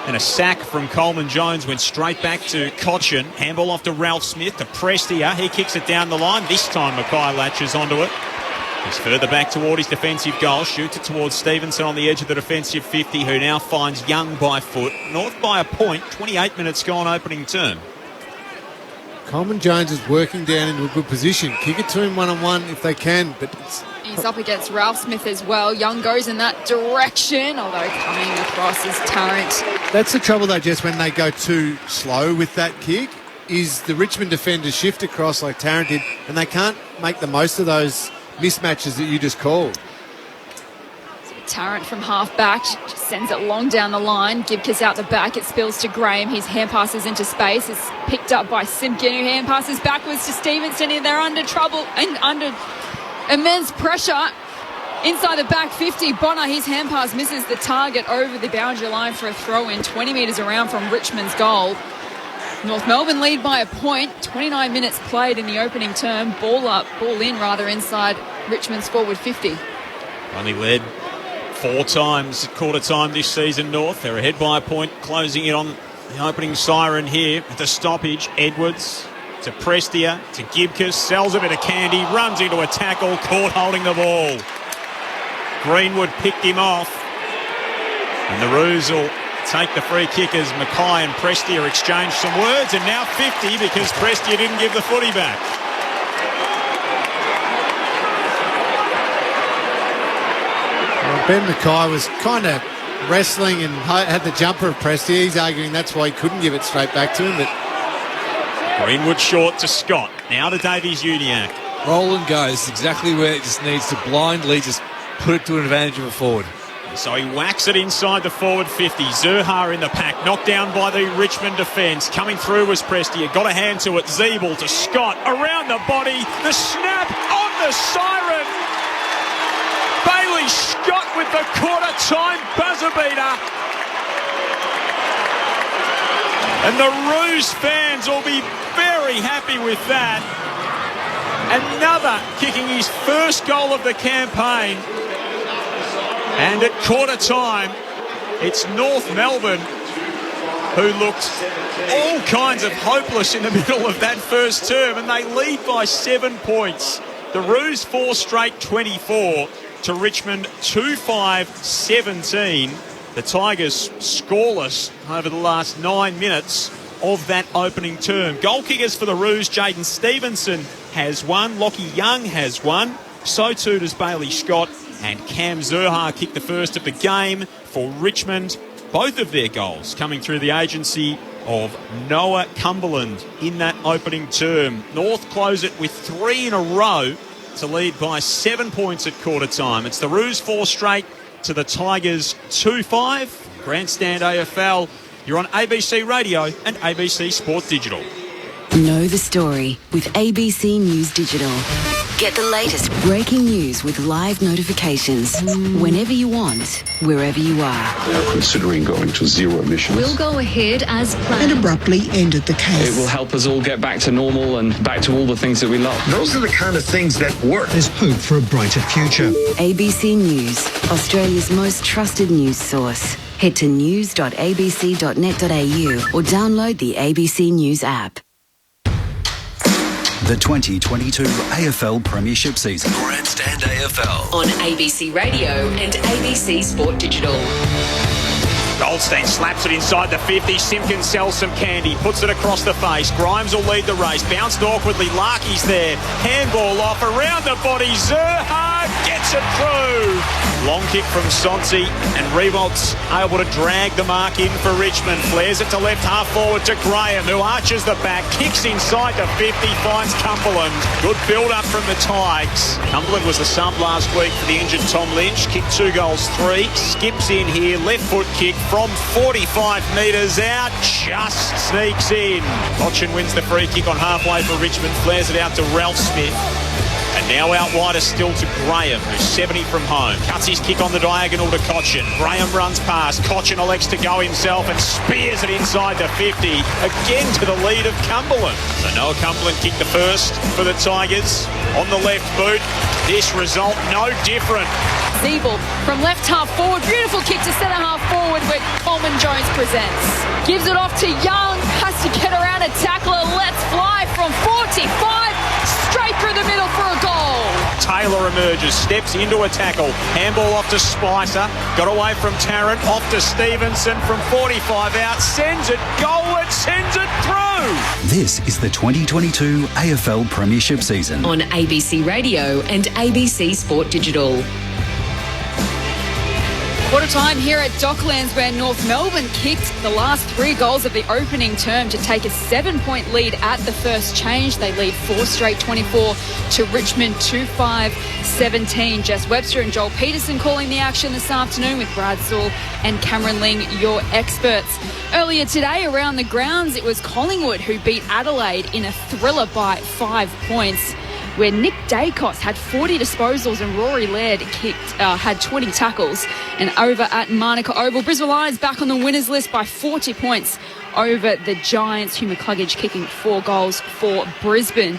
Speaker 5: And a sack from Coleman Jones went straight back to Cochin. Handball off to Ralph Smith to Prestia. He kicks it down the line. This time Mackay latches onto it. He's further back toward his defensive goal. Shoots it towards Stevenson on the edge of the defensive 50, who now finds Young by foot. North by a point. 28 minutes gone opening term.
Speaker 8: Coleman Jones is working down into a good position. Kick it to him one-on-one if they can. But
Speaker 6: he's up against Ralph Smith as well. Young goes in that direction, although coming across is Tarrant.
Speaker 8: That's the trouble, though, Jess, when they go too slow with that kick, is the Richmond defenders shift across like Tarrant did, and they can't make the most of those mismatches that you just called.
Speaker 6: So Tarrant from half back just sends it long down the line. Gibcus out the back. It spills to Graham. His hand passes into space. It's picked up by Simpkin, who hand passes backwards to Stevenson. And they're under trouble and under immense pressure. Inside the back 50, Bonner, his hand pass misses the target over the boundary line for a throw-in 20 metres around from Richmond's goal. North Melbourne lead by a point. 29 minutes played in the opening term. Ball in inside Richmond's forward 50.
Speaker 5: Only led 4 times at quarter time this season, North. They're ahead by a point, closing it on the opening siren here at the stoppage. Edwards to Prestia to Gibcus, sells a bit of candy, runs into a tackle, caught holding the ball. Greenwood picked him off, and the Roos will take the free kick as Mackay and Prestia exchange some words, and now 50 because Prestia didn't give the footy back.
Speaker 8: Well, Ben Mackay was kind of wrestling and had the jumper of Presti. He's arguing that's why he couldn't give it straight back to him. But
Speaker 5: Greenwood short to Scott. Now to Davies-Uniacke.
Speaker 7: Roll and go. This is exactly where it just needs to blindly just put it to an advantage of a forward.
Speaker 5: So he whacks it inside the forward 50. Zurhaar in the pack, knocked down by the Richmond defence. Coming through was Presti. Got a hand to it. Zeeble to Scott. Around the body. The snap on the siren. Bailey Scott with the quarter-time buzzer beater. And the Roos fans will be very happy with that. Another kicking his first goal of the campaign. And at quarter time, it's North Melbourne who looked all kinds of hopeless in the middle of that first term, and they lead by 7 points. The Roos 4 straight 24 to Richmond 2-5-17. The Tigers scoreless over the last 9 minutes of that opening term. Goal kickers for the Roos, Jaden Stevenson has one, Lockie Young has one, so too does Bailey Scott, and Cam Zurhaar kicked the first of the game for Richmond. Both of their goals coming through the agency of Noah Cumberland in that opening term. North close it with 3 in a row to lead by 7 points at quarter time. It's the Roos 4 straight to the Tigers 2-5. Grandstand AFL. You're on ABC Radio and ABC Sport Digital.
Speaker 4: Know the story with ABC News Digital. Get the latest breaking news with live notifications whenever you want, wherever you are.
Speaker 9: They're considering going to zero emissions.
Speaker 10: We'll go ahead as planned.
Speaker 11: And abruptly ended the case.
Speaker 12: It will help us all get back to normal and back to all the things that we love.
Speaker 13: Those are the kind of things that work.
Speaker 11: There's hope for a brighter future.
Speaker 4: ABC News, Australia's most trusted news source. Head to news.abc.net.au or download the ABC News app.
Speaker 3: The 2022 AFL Premiership season.
Speaker 14: Grandstand AFL.
Speaker 4: On ABC Radio and ABC Sport Digital.
Speaker 5: Goldstein slaps it inside the 50. Simpkins sells some candy, puts it across the face. Grimes will lead the race. Bounced awkwardly. Larkey's there. Handball off. Around the body. Zurhaar gets it through. Long kick from Sonsi, and Revolt's able to drag the mark in for Richmond. Flares it to left half forward to Graham, who arches the back, kicks inside the 50, finds Cumberland. Good build-up from the Tigers. Cumberland was the sub last week for the injured Tom Lynch. Kicked 2 goals, 3. Skips in here, left foot kick from 45 metres out. Just sneaks in. Cochin wins the free kick on halfway for Richmond. Flares it out to Ralph Smith. And now out wider still to Graham, who's 70 from home. Cuts his kick on the diagonal to Cochin. Graham runs past. Cochin elects to go himself and spears it inside the 50. Again to the lead of Cumberland. So Noah Cumberland kicked the first for the Tigers on the left boot. This result no different.
Speaker 6: Zeeble from left half forward. Beautiful kick to centre half forward where Coleman Jones presents. Gives it off to Young. Has to get around a tackler. Let's fly from 45. Straight through the middle for a goal.
Speaker 5: Taylor emerges, steps into a tackle. Handball off to Spicer. Got away from Tarrant. Off to Stevenson from 45 out. Sends it. Goal. It sends it through.
Speaker 3: This is the 2022 AFL Premiership season.
Speaker 4: On ABC Radio and ABC Sport Digital.
Speaker 6: Quarter time here at Docklands, where North Melbourne kicked the last 3 goals of the opening term to take a 7-point lead at the first change. They lead 4 straight 24 to Richmond 2-5-17. Jess Webster and Joel Peterson calling the action this afternoon, with Brad Sewell and Cameron Ling your experts. Earlier today around the grounds, it was Collingwood who beat Adelaide in a thriller by 5 points, where Nick Dacos had 40 disposals and Rory Laird had 20 tackles. And over at Manuka Oval, Brisbane Lions back on the winners list by 40 points over the Giants. Hugh McCluggage kicking 4 goals for Brisbane.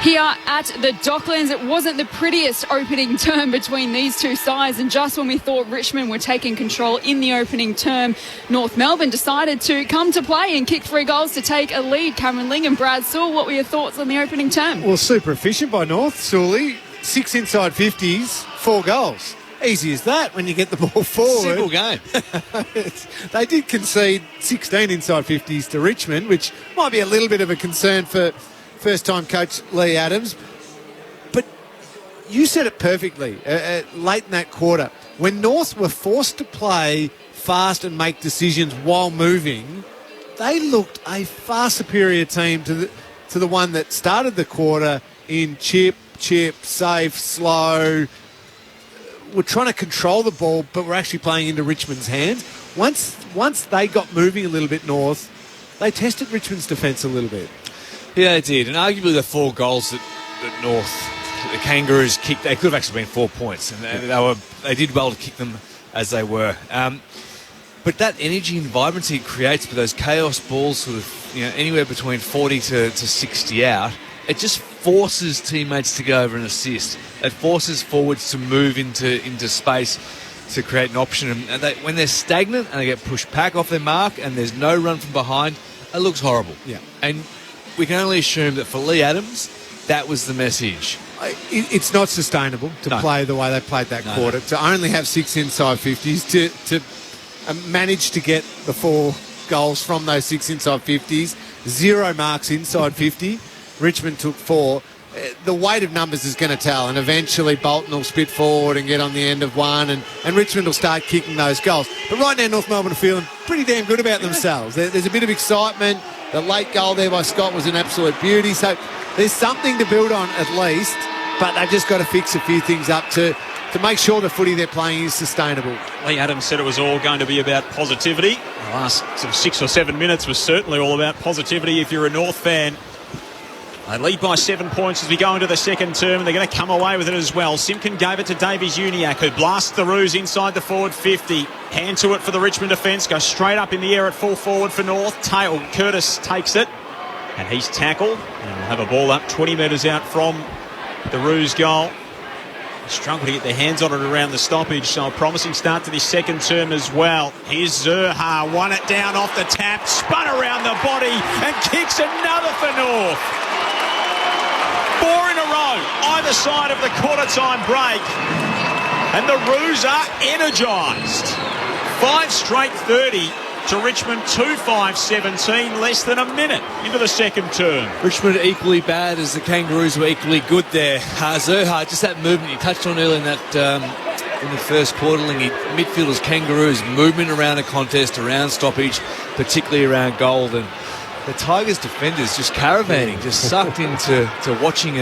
Speaker 6: Here at the Docklands, it wasn't the prettiest opening term between these two sides, and just when we thought Richmond were taking control in the opening term, North Melbourne decided to come to play and kick 3 goals to take a lead. Cameron Ling and Brad Sewell, what were your thoughts on the opening term?
Speaker 8: Well, super efficient by North. Sewell, 6 inside 50s, 4 goals. Easy as that when you get the ball forward.
Speaker 7: Simple game.
Speaker 8: They did concede 16 inside 50s to Richmond, which might be a little bit of a concern for first-time coach Lee Adams. But you said it perfectly late in that quarter. When North were forced to play fast and make decisions while moving, they looked a far superior team to the one that started the quarter in chip, safe, slow. We're trying to control the ball, but we're actually playing into Richmond's hands. Once they got moving a little bit north, they tested Richmond's defence a little bit.
Speaker 7: Yeah, they did. And arguably the 4 goals that North, the Kangaroos kicked, they could have actually been 4 points. And they did well to kick them as they were. But that energy and vibrancy it creates with those chaos balls, sort of, anywhere between 40 to 60 out, it just forces teammates to go over and assist. It forces forwards to move into space to create an option. And when they're stagnant and they get pushed back off their mark and there's no run from behind, it looks horrible.
Speaker 8: Yeah.
Speaker 7: And we can only assume that for Lee Adams, that was the message.
Speaker 8: It's not sustainable to play the way they played that quarter. To only have 6 inside 50s, to manage to get the 4 goals from those 6 inside 50s, 0 marks inside 50. Richmond took 4. The weight of numbers is going to tell, and eventually Bolton will spit forward and get on the end of one, and Richmond will start kicking those goals. But right now, North Melbourne are feeling pretty damn good about themselves. There's a bit of excitement. The late goal there by Scott was an absolute beauty. So there's something to build on at least, but they've just got to fix a few things up to make sure the footy they're playing is sustainable.
Speaker 5: Lee Adams said it was all going to be about positivity. The last sort of 6 or 7 minutes was certainly all about positivity if you're a North fan. They lead by 7 points as we go into the second term, and they're going to come away with it as well. Simpkin gave it to Davies-Uniacke, who blasts the Roos inside the forward 50. Hand to it for the Richmond defence. Goes straight up in the air at full forward for North. Curtis takes it, and he's tackled. And we'll have a ball up 20 metres out from the Roos goal. Struggled to get their hands on it around the stoppage, so a promising start to this second term as well. Here's Zurhaar, won it down off the tap, spun around the body and kicks another for North. 4 in a row, either side of the quarter-time break. And the Roos are energised. 5 straight 30 to Richmond 2-5-17, less than a minute into the second term.
Speaker 7: Richmond are equally bad as the Kangaroos were equally good there. Zurhaar, just that movement you touched on earlier in that in the first quarter, midfielders, Kangaroos, movement around a contest, around stoppage, particularly around goal. And the Tigers defenders just caravanning, just sucked into watching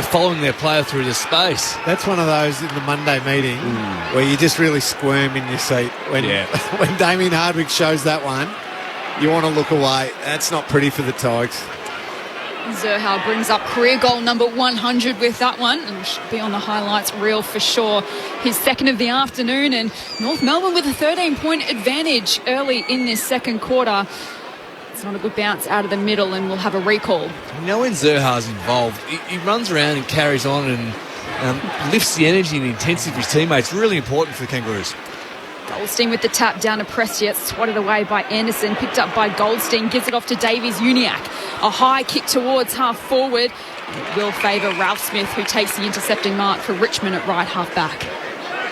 Speaker 7: following their player through the space.
Speaker 8: That's one of those in the Monday meeting where you just really squirm in your seat. When Damien Hardwick shows that one, you want to look away. That's not pretty for the Tigers.
Speaker 6: Zurhaar brings up career goal number 100 with that one, and should be on the highlights reel for sure. His second of the afternoon, and North Melbourne with a 13-point advantage early in this second quarter. It's not a good bounce out of the middle, and we'll have a recall.
Speaker 7: When Zurhaar's involved, he runs around and carries on and lifts the energy and intensity of his teammates. Really important for the Kangaroos.
Speaker 6: Goldstein with the tap down to Prestia, swatted away by Anderson, picked up by Goldstein, gives it off to Davies-Uniacke. A high kick towards half forward. It will favour Ralph Smith, who takes the intercepting mark for Richmond at right half back.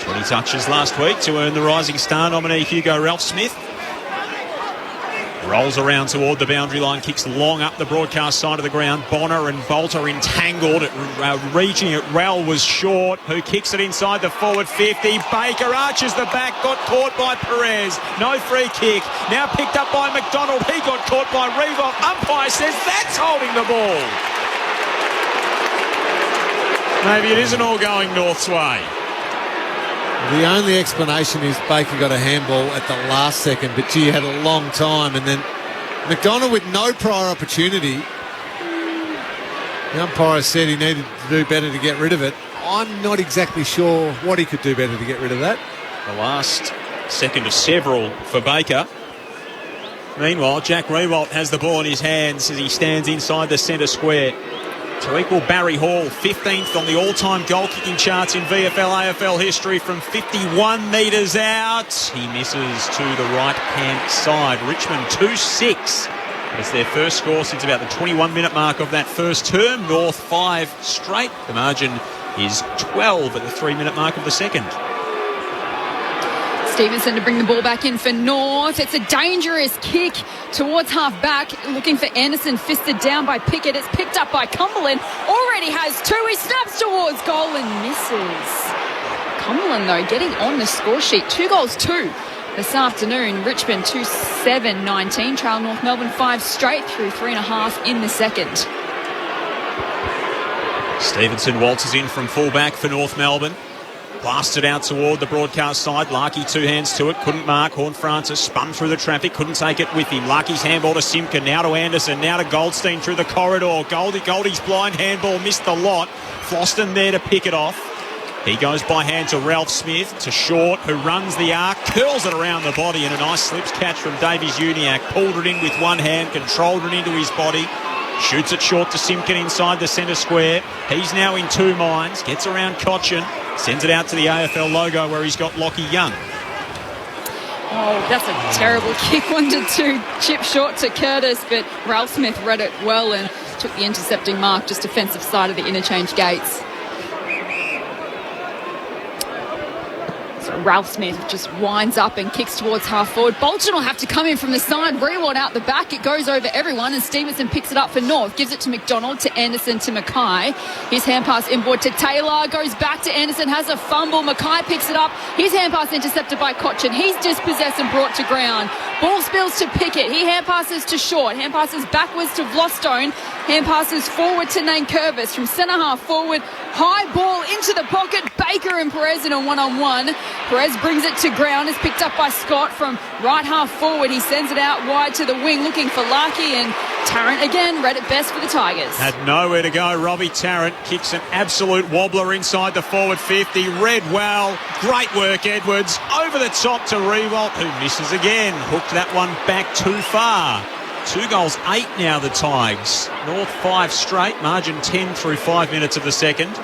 Speaker 5: 20 touches last week to earn the Rising Star nominee Hugo Ralph Smith. Rolls around toward the boundary line, kicks long up the broadcast side of the ground. Bonner and Bolter entangled, reaching it. Rell was short, who kicks it inside the forward 50. Baker arches the back, got caught by Perez. No free kick. Now picked up by McDonald. He got caught by Reebok. Umpire says that's holding the ball. Maybe it isn't all going North's way.
Speaker 8: The only explanation is Baker got a handball at the last second, but gee, had a long time. And then McDonald with no prior opportunity. The umpire said he needed to do better to get rid of it. I'm not exactly sure what he could do better to get rid of that.
Speaker 5: The last second of several for Baker. Meanwhile, Jack Riewoldt has the ball in his hands as he stands inside the centre square to equal Barry Hall, 15th on the all-time goal-kicking charts in VFL-AFL history from 51 metres out. He misses to the right-hand side. Richmond 2-6. It's their first score since about the 21-minute mark of that first term. North 5 straight. The margin is 12 at the 3-minute mark of the second.
Speaker 6: Stevenson to bring the ball back in for North. It's a dangerous kick towards half back, looking for Anderson, fisted down by Pickett. It's picked up by Cumberland. Already has 2. He snaps towards goal and misses. Cumberland, though, getting on the score sheet. 2 goals, 2 this afternoon. Richmond 2-7-19. Trail North Melbourne 5 straight through 3.5 in the second.
Speaker 5: Stevenson waltzes in from fullback for North Melbourne. Blasted out toward the broadcast side. Larkey 2 hands to it. Couldn't mark. Horne-Francis spun through the traffic. Couldn't take it with him. Larkey's handball to Simkin. Now to Anderson. Now to Goldstein through the corridor. Goldie's blind handball missed the lot. Floston there to pick it off. He goes by hand to Ralph Smith. To Short, who runs the arc. Curls it around the body. And a nice slips catch from Davies-Uniacke. Pulled it in with one hand. Controlled it into his body. Shoots it short to Simkin inside the centre square. He's now in 2 minds. Gets around Cochin. Sends it out to the AFL logo where he's got Lockie Young.
Speaker 6: Oh, that's a terrible kick. 1-2. Chip short to Curtis, but Ralph Smith read it well and took the intercepting mark, just defensive side of the interchange gates. So Ralph Smith just winds up and kicks towards half forward. Bolton will have to come in from the side. Reward out the back. It goes over everyone, and Stevenson picks it up for North. Gives it to McDonald, to Anderson, to Mackay. His hand pass inboard to Taylor. Goes back to Anderson. Has a fumble. Mackay picks it up. His hand pass intercepted by Cochin. He's dispossessed and brought to ground. Ball spills to Pickett. He hand passes to Short. Hand passes backwards to Vlostone. Hand passes forward to Nankervis. From centre half forward. High ball into the pocket. Baker and Perez in a one-on-one. Perez brings it to ground. Is picked up by Scott from right half forward. He sends it out wide to the wing looking for Larkey, and Tarrant again read it best for the Tigers.
Speaker 5: Had nowhere to go. Robbie Tarrant kicks an absolute wobbler inside the forward 50. Read well. Great work, Edwards. Over the top to Rewalt, who misses again. Hooked that one back too far. 2 goals, 8 now the Tigers. North 5 straight. Margin 10 through 5 minutes of the second.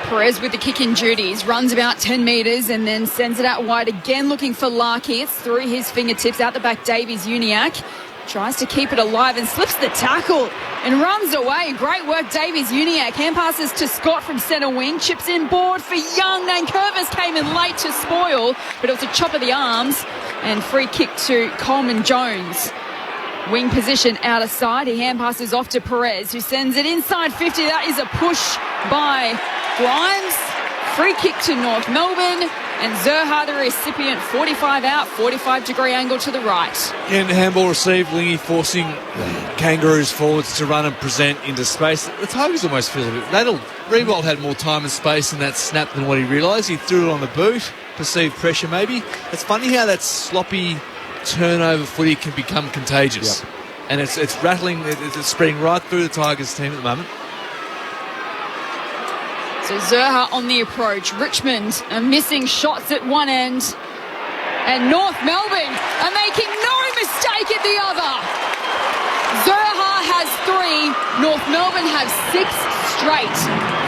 Speaker 6: Perez with the kick in duties, runs about 10 metres and then sends it out wide again looking for Larkey. It's through his fingertips, out the back Davies-Uniacke. Tries to keep it alive and slips the tackle and runs away. Great work, Davies-Uniacke. Hand passes to Scott from centre wing. Chips in board for Young. Nankervis came in late to spoil, but it was a chop of the arms. And free kick to Coleman Jones. Wing position out of side. He hand passes off to Perez, who sends it inside 50. That is a push by Grimes. Free kick to North Melbourne. And Zerha, the recipient, 45 out, 45-degree angle to the right.
Speaker 7: And handball received, Lingy forcing Kangaroos forwards to run and present into space. The Tigers almost feel a bit... Rewald had more time and space in that snap than what he realised. He threw it on the boot, perceived pressure maybe. It's funny how that sloppy turnover footy can become contagious. Yep. And it's rattling, it's spreading right through the Tigers team at the moment.
Speaker 6: So Zerha on the approach. Richmond are missing shots at one end. And North Melbourne are making no mistake at the other. Zerha has 3. North Melbourne have 6 straight.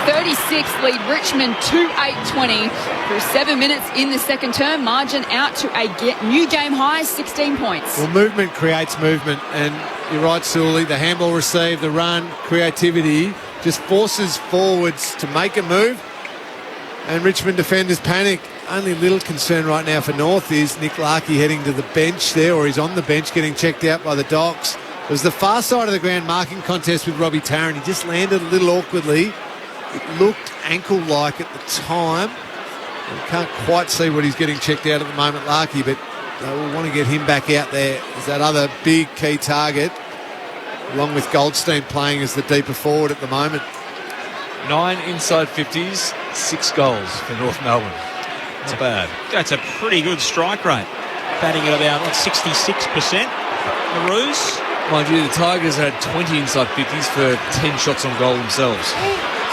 Speaker 6: 36 lead Richmond 2-8-20 through 7 minutes in the second term. Margin out to a new game high, 16 points.
Speaker 8: Well, movement creates movement. And you're right, Sully. The handball receive, the run, creativity just forces forwards to make a move, and Richmond defenders panic. Only little concern right now for North is Nick Larkey heading to the bench there, or he's on the bench getting checked out by the Docs. It was the far side of the ground marking contest with Robbie Tarrant. He just landed a little awkwardly. It looked ankle-like at the time. You can't quite see what he's getting checked out at the moment, Larkey, but they will want to get him back out there as that other big key target, along with Goldstein playing as the deeper forward at the moment.
Speaker 7: 9 inside 50s, 6 goals for North Melbourne.
Speaker 5: Not bad. That's a pretty good strike rate. Batting at about 66%. The Roos.
Speaker 7: Mind you, the Tigers had 20 inside 50s for 10 shots on goal themselves.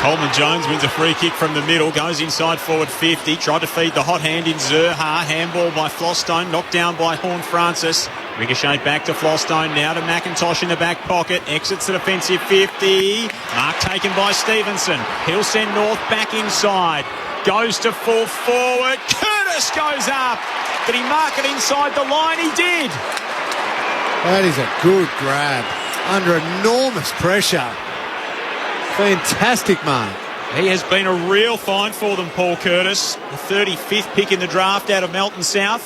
Speaker 5: Coleman Jones wins a free kick from the middle, goes inside forward 50, tried to feed the hot hand in Zerha, handball by Flostone, knocked down by Horne-Francis. Ricochet back to Flostone, now to McIntosh in the back pocket, exits the defensive 50. Mark taken by Stevenson. He'll send North back inside. Goes to full forward. Curtis goes up. Did he mark it inside the line? He did.
Speaker 8: That is a good grab. Under enormous pressure. Fantastic mark.
Speaker 5: He has been a real find for them, Paul Curtis. The 35th pick in the draft out of Melton South.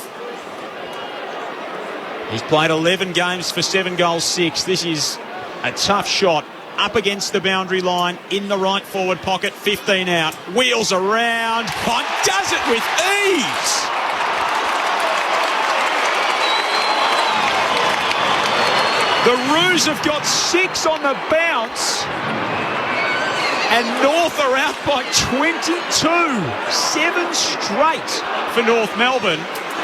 Speaker 5: He's played 11 games for 7 goals, 6. This is a tough shot up against the boundary line in the right forward pocket, 15 out, wheels around, does it with ease. The Roos have got 6 on the bounce, and North are out by 22. 7 straight for North Melbourne.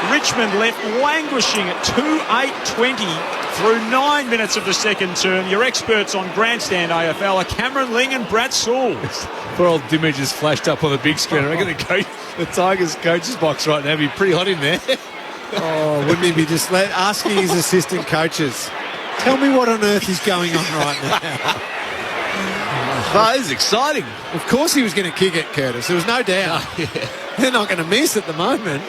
Speaker 5: Richmond left languishing at 2:8:20 through 9 minutes of the second term. Your experts on Grandstand AFL are Cameron Ling and Brad Sewell.
Speaker 7: Poor old Dimage has flashed up on the big screen. I reckon the Tigers coach's box right now would be pretty hot in there.
Speaker 8: Oh, wouldn't he be just asking his assistant coaches, tell me what on earth is going on right now?
Speaker 7: That is exciting.
Speaker 8: Of course he was going to kick it, Curtis. There was no doubt.
Speaker 7: Oh, yeah.
Speaker 8: They're not going to miss at the moment.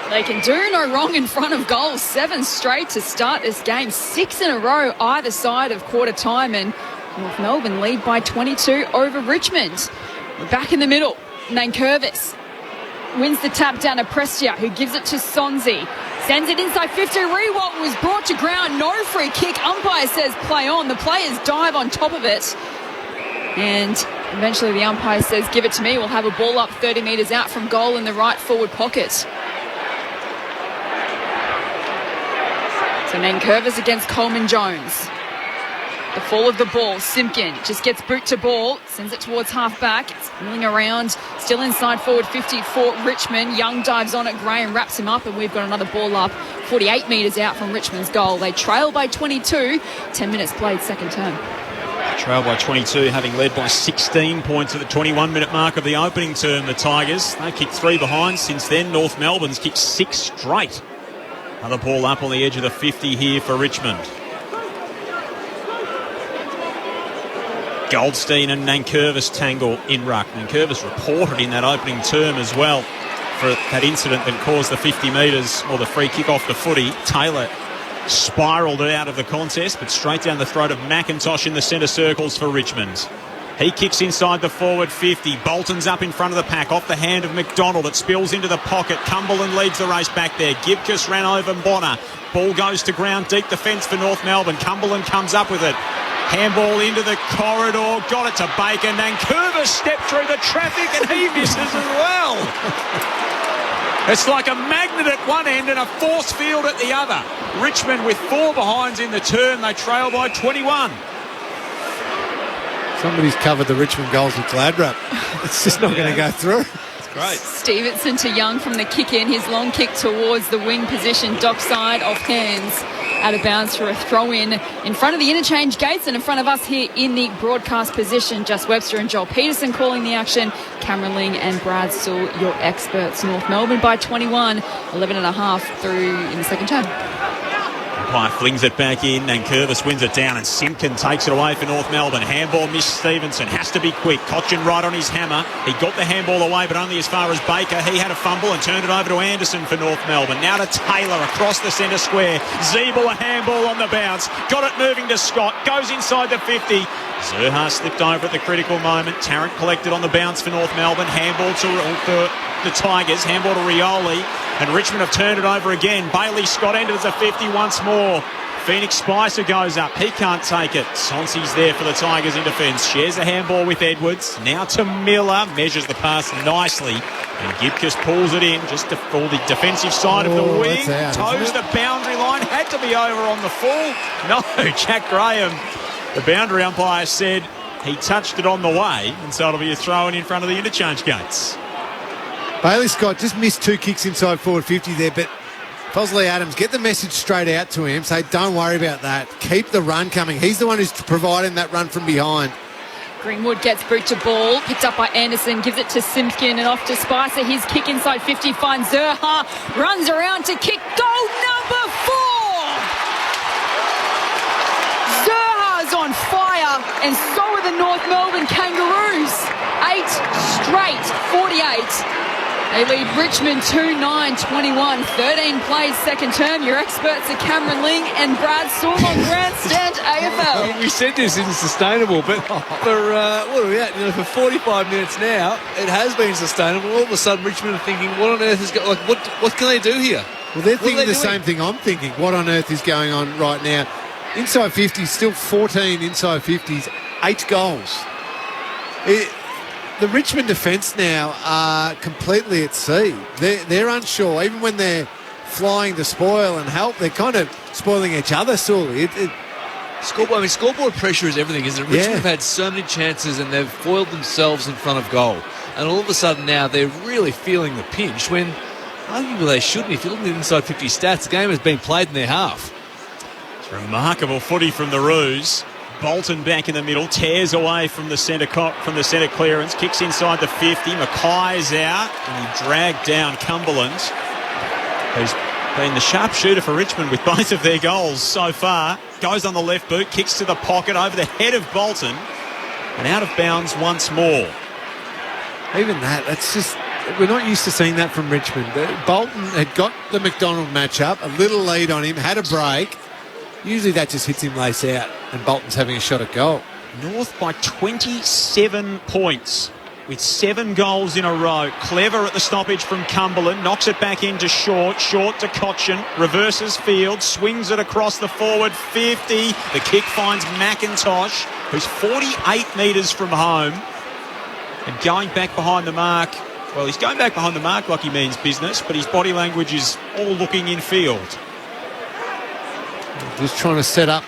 Speaker 6: They can do no wrong in front of goals. 7 straight to start this game. 6 in a row either side of quarter time, and North Melbourne lead by 22 over Richmond. We're back in the middle. Nankervis wins the tap down to Prestia, who gives it to Sonzi. Sends it inside 50. Rewalt was brought to ground. No free kick. Umpire says play on. The players dive on top of it. And eventually the umpire says give it to me. We'll have a ball up 30 metres out from goal in the right forward pocket. So Nankervis against Coleman Jones. The fall of the ball. Simpkin just gets boot to ball. Sends it towards half back. It's milling around. Still inside forward 50 for Richmond. Young dives on it. Graham wraps him up, and we've got another ball up 48 metres out from Richmond's goal. They trail by 22. 10 minutes played second term.
Speaker 5: Trail by 22, having led by 16 points at the 21-minute mark of the opening term, the Tigers. They kicked 3 behind. Since then, North Melbourne's kicked 6 straight. Another ball up on the edge of the 50 here for Richmond. Goldstein and Nankervis tangle in ruck. Nankervis reported in that opening term as well for that incident that caused the 50 metres, or the free kick off the footy. Taylor spiralled it out of the contest, but straight down the throat of McIntosh in the centre circles for Richmond. He kicks inside the forward 50. Bolton's up in front of the pack, off the hand of McDonald. It spills into the pocket. Cumberland leads the race back there. Gibcus ran over Bonner. Ball goes to ground, deep defence for North Melbourne. Cumberland comes up with it. Handball into the corridor. Got it to Baker. Nankervis stepped through the traffic, and he misses as well. It's like a magnet at one end and a force field at the other. Richmond with 4 behinds in the turn. They trail by 21.
Speaker 8: Somebody's covered the Richmond goals with glad wrap. It's just not going to go through.
Speaker 7: It's great.
Speaker 6: Stevenson to Young from the kick in. His long kick towards the wing position, dockside, off hands, out of bounds for a throw in front of the interchange gates and in front of us here in the broadcast position. Just Webster and Joel Peterson calling the action. Cameron Ling and Brad Sewell, your experts. North Melbourne by 21, 11 and a half through in the second term.
Speaker 5: Umpire flings it back in, Nankervis wins it down, and Simpkin takes it away for North Melbourne. Handball missed Stevenson, has to be quick. Cotchin right on his hammer. He got the handball away, but only as far as Baker. He had a fumble and turned it over to Anderson for North Melbourne. Now to Taylor across the centre square. Zeeble a handball on the bounce. Got it moving to Scott. Goes inside the 50. Zerha slipped over at the critical moment. Tarrant collected on the bounce for North Melbourne. Handball to the Tigers. Handball to Rioli. And Richmond have turned it over again. Bailey Scott enters the 50 once more. Phoenix Spicer goes up. He can't take it. Sonsi's there for the Tigers in defence. Shares a handball with Edwards. Now to Miller. Measures the pass nicely. And Gibcus pulls it in just for the defensive side of the wing. Toes the boundary line. Had to be over on the full. No, Jack Graham. The boundary umpire said he touched it on the way, and so it'll be a throw-in in front of the interchange gates.
Speaker 8: Bailey Scott just missed 2 kicks inside forward 50 there, but Fosley Adams, get the message straight out to him. Say, don't worry about that. Keep the run coming. He's the one who's providing that run from behind.
Speaker 6: Greenwood gets boot to ball, picked up by Anderson, gives it to Simpkin and off to Spicer. His kick inside 50 finds Zerha, runs around to kick goal number 4. Zerha's on fire, and so are the North Melbourne Kangaroos. 8 straight, 48. They lead Richmond 2-9-21, 13 plays second term. Your experts are Cameron Ling and Brad Sewell on Grandstand AFL.
Speaker 7: We said this isn't sustainable, but for what are we at? For 45 minutes now, it has been sustainable. All of a sudden, Richmond are thinking, what on earth is going? Like, what can they do here?
Speaker 8: Well, they're thinking the same thing I'm thinking. What on earth is going on right now? Inside 50s, still 14 inside 50s. 8 goals. The Richmond defence now are completely at sea. They're unsure. Even when they're flying to spoil and help, they're kind of spoiling each other sorely.
Speaker 7: Scoreboard pressure is everything, isn't it? Richmond have had so many chances and they've foiled themselves in front of goal. And all of a sudden now they're really feeling the pinch when arguably they shouldn't. If you look at the inside 50 stats, the game has been played in their half.
Speaker 5: It's remarkable footy from the Roos. Bolton back in the middle, tears away from the centre clearance, kicks inside the 50. Mackay's out, and he dragged down Cumberland, who's been the sharpshooter for Richmond with both of their goals so far. Goes on the left boot, kicks to the pocket over the head of Bolton, and out of bounds once more.
Speaker 8: Even that's just... We're not used to seeing that from Richmond. Bolton had got the McDonald matchup, a little lead on him, had a break. Usually that just hits him lace out, and Bolton's having a shot at goal.
Speaker 5: North by 27 points with 7 goals in a row. Clever at the stoppage from Cumberland, knocks it back into Short to Cochin, reverses field, swings it across the forward 50. The kick finds McIntosh, who's 48 metres from home, and going back behind the mark. Well, he's going back behind the mark like he means business, but his body language is all looking in field.
Speaker 8: Just trying to set up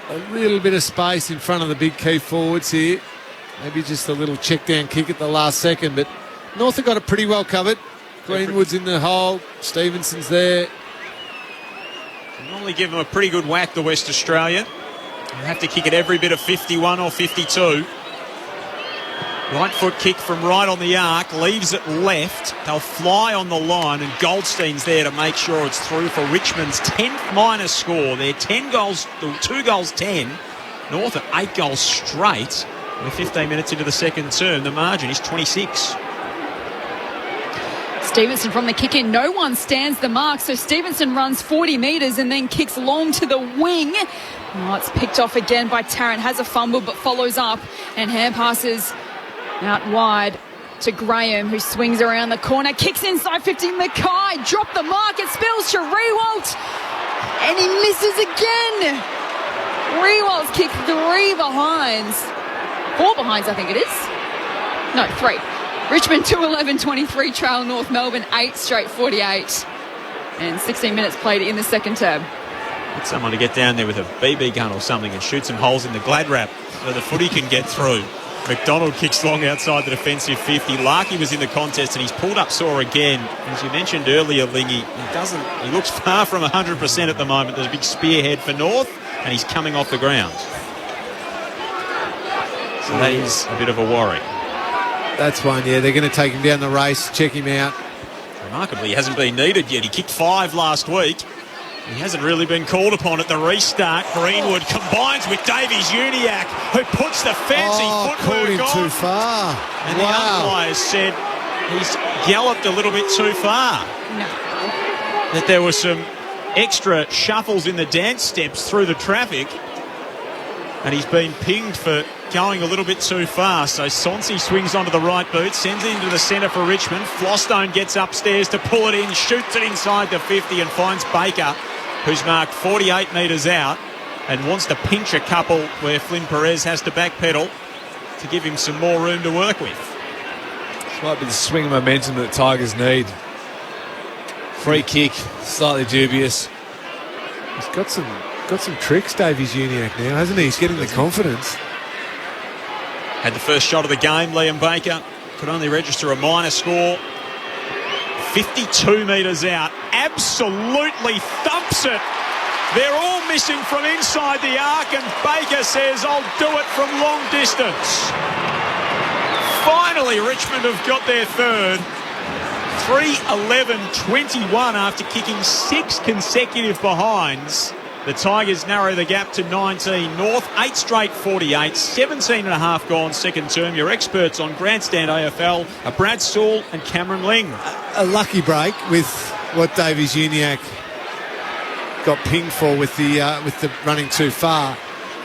Speaker 8: a little bit of space in front of the big key forwards here. Maybe just a little check down kick at the last second, but North have got it pretty well covered. Greenwood's in the hole, Stevenson's there.
Speaker 5: Normally give them a pretty good whack, the West Australian. You have to kick it every bit of 51 or 52. Right foot kick from right on the arc, leaves it left. They'll fly on the line, and Goldstein's there to make sure it's through for Richmond's 10th minus score. They're 10 goals, 2 goals 10. North at 8 goals straight. We're 15 minutes into the second term. The margin is 26.
Speaker 6: Stevenson from the kick in. No one stands the mark, so Stevenson runs 40 metres and then kicks long to the wing. Oh, it's picked off again by Tarrant. Has a fumble but follows up, and hand passes out wide to Graham, who swings around the corner, kicks inside 50. Mackay dropped the mark. It spills to Rewalt, and he misses again. Rewalt's kicked 3 behinds. 4 behinds, I think it is. No, 3. Richmond 2-11-23 trail North Melbourne 8 straight 48. And 16 minutes played in the second term.
Speaker 5: Get someone to get down there with a BB gun or something and shoot some holes in the glad wrap so the footy can get through. McDonald kicks long outside the defensive 50. Larkey was in the contest and he's pulled up sore again. As you mentioned earlier, Lingy, he looks far from 100% at the moment. There's a big spearhead for North and he's coming off the ground. So that is a bit of a worry.
Speaker 8: That's one, yeah. They're going to take him down the race, check him out.
Speaker 5: Remarkably, he hasn't been needed yet. He kicked 5 last week. He hasn't really been called upon at the restart. Greenwood combines with Davies Uniacke, who puts the fancy footwork on.
Speaker 8: Too far.
Speaker 5: And the umpire said he's galloped a little bit too far.
Speaker 6: No.
Speaker 5: That there were some extra shuffles in the dance steps through the traffic. And he's been pinged for going a little bit too far. So Sonsi swings onto the right boot, sends it into the centre for Richmond. Flostone gets upstairs to pull it in, shoots it inside the 50 and finds Baker, who's marked 48 metres out and wants to pinch a couple where Flynn Perez has to backpedal to give him some more room to work with.
Speaker 7: This might be the swing of momentum that Tigers need. Free kick, slightly dubious.
Speaker 8: He's got some tricks, Davies Uniacke, now, hasn't he? He's getting the confidence.
Speaker 5: Had the first shot of the game, Liam Baker. Could only register a minor score. 52 metres out. Absolutely thumps it. They're all missing from inside the arc, and Baker says, I'll do it from long distance. Finally, Richmond have got their third. 3-11-21 after kicking 6 consecutive behinds. The Tigers narrow the gap to 19. North, 8 straight 48, 17 and a half gone second term. Your experts on Grandstand AFL are Brad Sewell and Cameron Ling.
Speaker 8: A lucky break with what Davies Uniacke got pinged for with the running too far.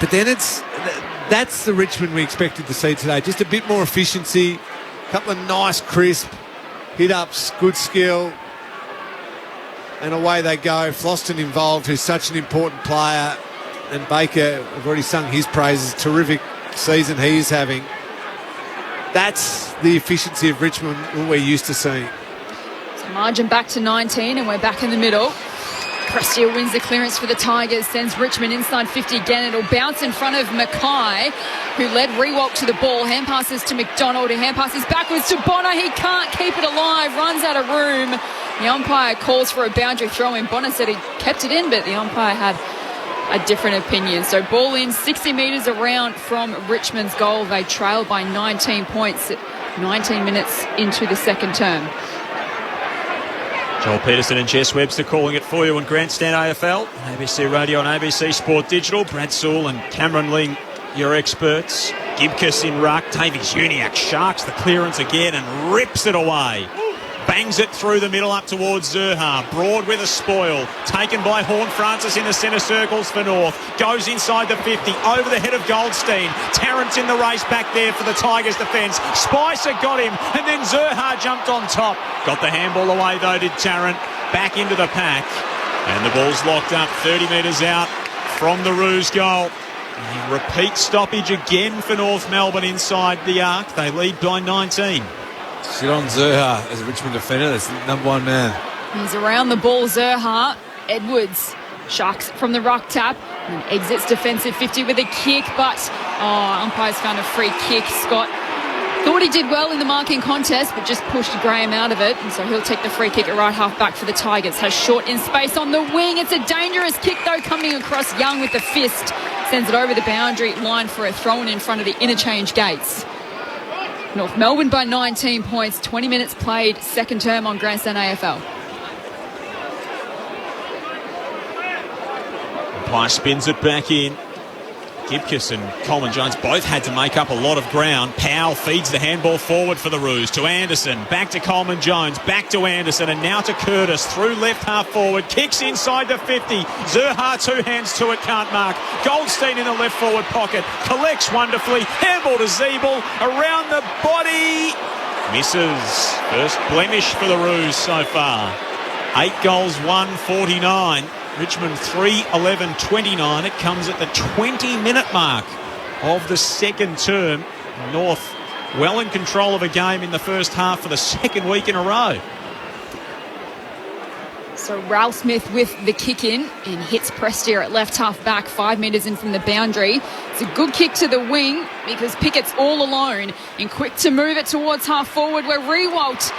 Speaker 8: But then that's the Richmond we expected to see today. Just a bit more efficiency, a couple of nice crisp hit-ups, good skill. And away they go. Floston involved, who's such an important player. And Baker, I've already sung his praises. Terrific season he is having, that's the efficiency of Richmond we're used to seeing.
Speaker 6: So margin back to 19, and we're back in the middle. Prestia wins the clearance for the Tigers, sends Richmond inside 50 again. It'll bounce in front of Mackay, who led Rewalk to the ball. Hand passes to McDonald, who hand passes backwards to Bonner. He can't keep it alive, runs out of room. The umpire calls for a boundary throw in. Bonner said he kept it in, but the umpire had a different opinion. So ball in 60 metres around from Richmond's goal. They trail by 19 points at 19 minutes into the second term.
Speaker 5: Joel Peterson and Jess Webster calling it for you on Grandstand AFL, ABC Radio and ABC Sport Digital. Brad Sewell and Cameron Ling, your experts. Gibcus in ruck. Davies Uniacke sharks the clearance again and rips it away. Bangs it through the middle up towards Zerha. Broad with a spoil. Taken by Horn Francis in the centre circles for North. Goes inside the 50. Over the head of Goldstein. Tarrant's in the race back there for the Tigers defence. Spicer got him. And then Zerha jumped on top. Got the handball away though, did Tarrant. Back into the pack. And the ball's locked up 30 metres out from the Roos goal. And repeat stoppage again for North Melbourne inside the arc. They lead by 19.
Speaker 7: Sit on Zerha as a Richmond defender. That's the number one man.
Speaker 6: He's around the ball, Zerha. Edwards, Sharks from the ruck tap and exits defensive 50 with a kick, but umpire's found a free kick. Scott thought he did well in the marking contest, but just pushed Graham out of it, and so he'll take the free kick at right half back for the Tigers. Has Short in space on the wing. It's a dangerous kick though, coming across. Young with the fist sends it over the boundary line for a throw in front of the interchange gates. North Melbourne by 19 points, 20 minutes played, second term on Grandstand AFL.
Speaker 5: Umpire spins it back in. Gibcus and Coleman Jones both had to make up a lot of ground. Powell feeds the handball forward for the Roos to Anderson. Back to Coleman Jones. Back to Anderson. And now to Curtis. Through left half forward. Kicks inside the 50. Zerha two hands to it. Can't mark. Goldstein in the left forward pocket. Collects wonderfully. Handball to Zeeble. Around the body. Misses. First blemish for the Roos so far. 8 goals, 149. Richmond 3-11-29. It comes at the 20-minute mark of the second term. North well in control of a game in the first half for the second week in a row.
Speaker 6: So Ralph Smith with the kick in and hits Prestia at left half back, 5 metres in from the boundary. It's a good kick to the wing because Pickett's all alone and quick to move it towards half forward where Rewalt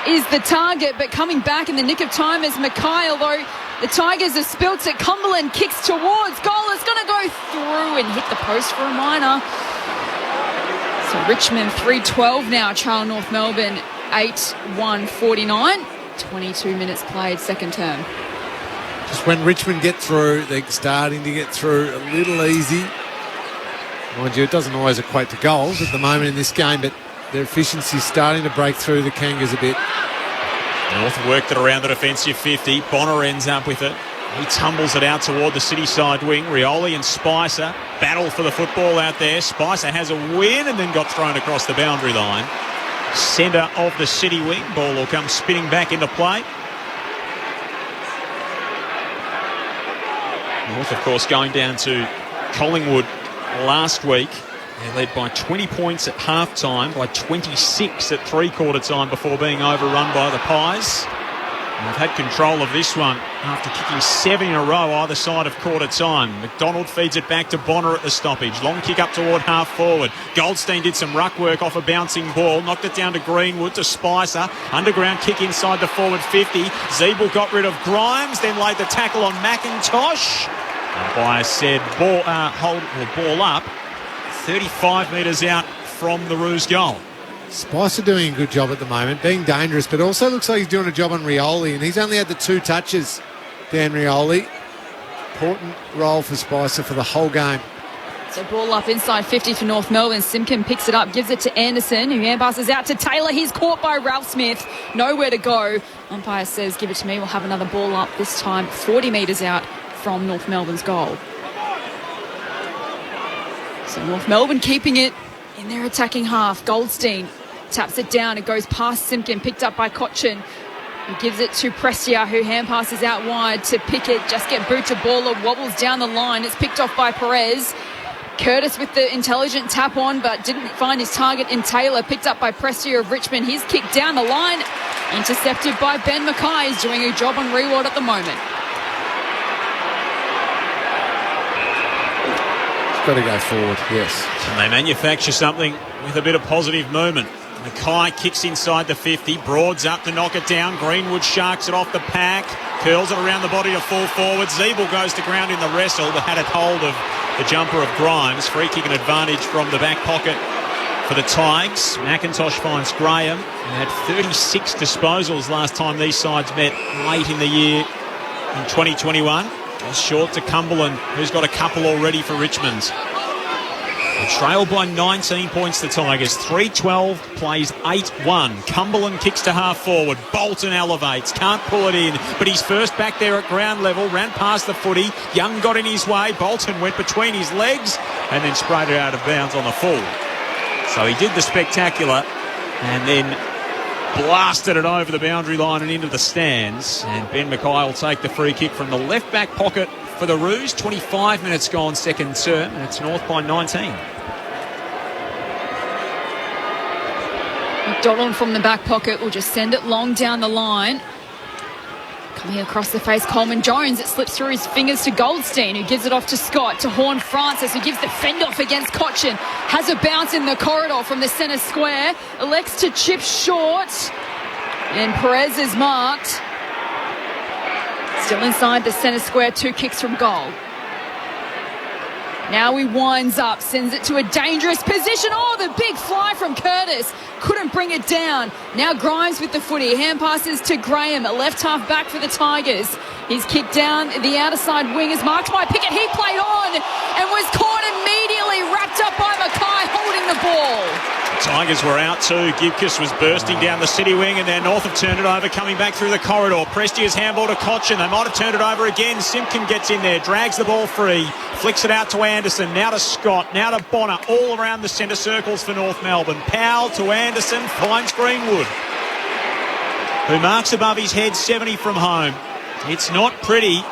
Speaker 6: is the target, but coming back in the nick of time is Mackay, although the Tigers have spilt it. Cumberland kicks towards goal. It's going to go through and hit the post for a minor. So Richmond 3-12 now, trail North Melbourne 8-1-49. 22 minutes played, second term.
Speaker 8: Just when Richmond get through, they're starting to get through a little easy. Mind you, it doesn't always equate to goals at the moment in this game, but their efficiency is starting to break through the Kangas a bit.
Speaker 5: North worked it around the defensive 50. Bonner ends up with it. He tumbles it out toward the city side wing. Rioli and Spicer battle for the football out there. Spicer has a win and then got thrown across the boundary line. Centre of the city wing. Ball will come spinning back into play. North, of course, going down to Collingwood last week. They led by 20 points at half-time, by 26 at three-quarter time before being overrun by the Pies. And they've had control of this one after kicking 7 in a row either side of quarter time. McDonald feeds it back to Bonner at the stoppage. Long kick up toward half-forward. Goldstein did some ruck work off a bouncing ball. Knocked it down to Greenwood, to Spicer. Underground kick inside the forward 50. Zeeble got rid of Grimes, then laid the tackle on McIntosh. Umpire said ball up. 35 metres out from the Roos goal.
Speaker 8: Spicer doing a good job at the moment, being dangerous, but also looks like he's doing a job on Rioli, and he's only had the 2 touches, Dan Rioli. Important role for Spicer for the whole game.
Speaker 6: So ball up inside 50 for North Melbourne. Simkin picks it up, gives it to Anderson, who hand passes out to Taylor. He's caught by Ralph Smith. Nowhere to go. Umpire says, give it to me. We'll have another ball up, this time 40 metres out from North Melbourne's goal. So North Melbourne keeping it in their attacking half. Goldstein taps it down. It goes past Simpkin, picked up by Cochin. He gives it to Prestia, who hand passes out wide to Pickett. Just get boot to ball, or wobbles down the line. It's picked off by Perez. Curtis with the intelligent tap on, but didn't find his target in Taylor. Picked up by Prestia of Richmond. His kick down the line, intercepted by Ben Mackay. He's doing a job on reward at the moment.
Speaker 8: Got to go forward, yes.
Speaker 5: And they manufacture something with a bit of positive movement. Mackay kicks inside the 50, Broad's up to knock it down. Greenwood sharks it off the pack, curls it around the body to full forward. Zeeble goes to ground in the wrestle, but had it hold of the jumper of Grimes. Free kick and advantage from the back pocket for the Tigers. McIntosh finds Graham, who had 36 disposals last time these sides met late in the year in 2021. Goes short to Cumberland, who's got a couple already for Richmond. Trail by 19 points, the Tigers. 3-12, plays 8-1. Cumberland kicks to half forward. Bolton elevates, can't pull it in, but he's first back there at ground level. Ran past the footy. Young got in his way. Bolton went between his legs and then sprayed it out of bounds on the full. So he did the spectacular and then blasted it over the boundary line and into the stands. And Ben Mackay will take the free kick from the left back pocket for the Roos. 25 minutes gone, second term, and it's North by 19.
Speaker 6: McDonald from the back pocket will just send it long down the line. Coming across the face, Coleman Jones. It slips through his fingers to Goldstein, who gives it off to Scott, to Horn Francis, who gives the fend off against Cochin. Has a bounce in the corridor from the centre square. Elects to chip short. And Perez is marked. Still inside the centre square, 2 kicks from goal. Now he winds up, sends it to a dangerous position. Oh, the big fly from Curtis. Couldn't bring it down. Now Grimes with the footy. Hand passes to Graham, a left half back for the Tigers. He's kicked down the outer side wing is marked by Pickett. He played on and was caught immediately, wrapped up by Mackay holding the ball.
Speaker 5: Tigers were out too. Gibcus was bursting down the city wing, and then North have turned it over, coming back through the corridor. Prestia's handball to Cochin. They might have turned it over again. Simpkin gets in there, drags the ball free, flicks it out to Anderson, now to Scott, now to Bonner, all around the centre circles for North Melbourne. Powell to Anderson, finds Greenwood, who marks above his head, 70 from home. It's not pretty.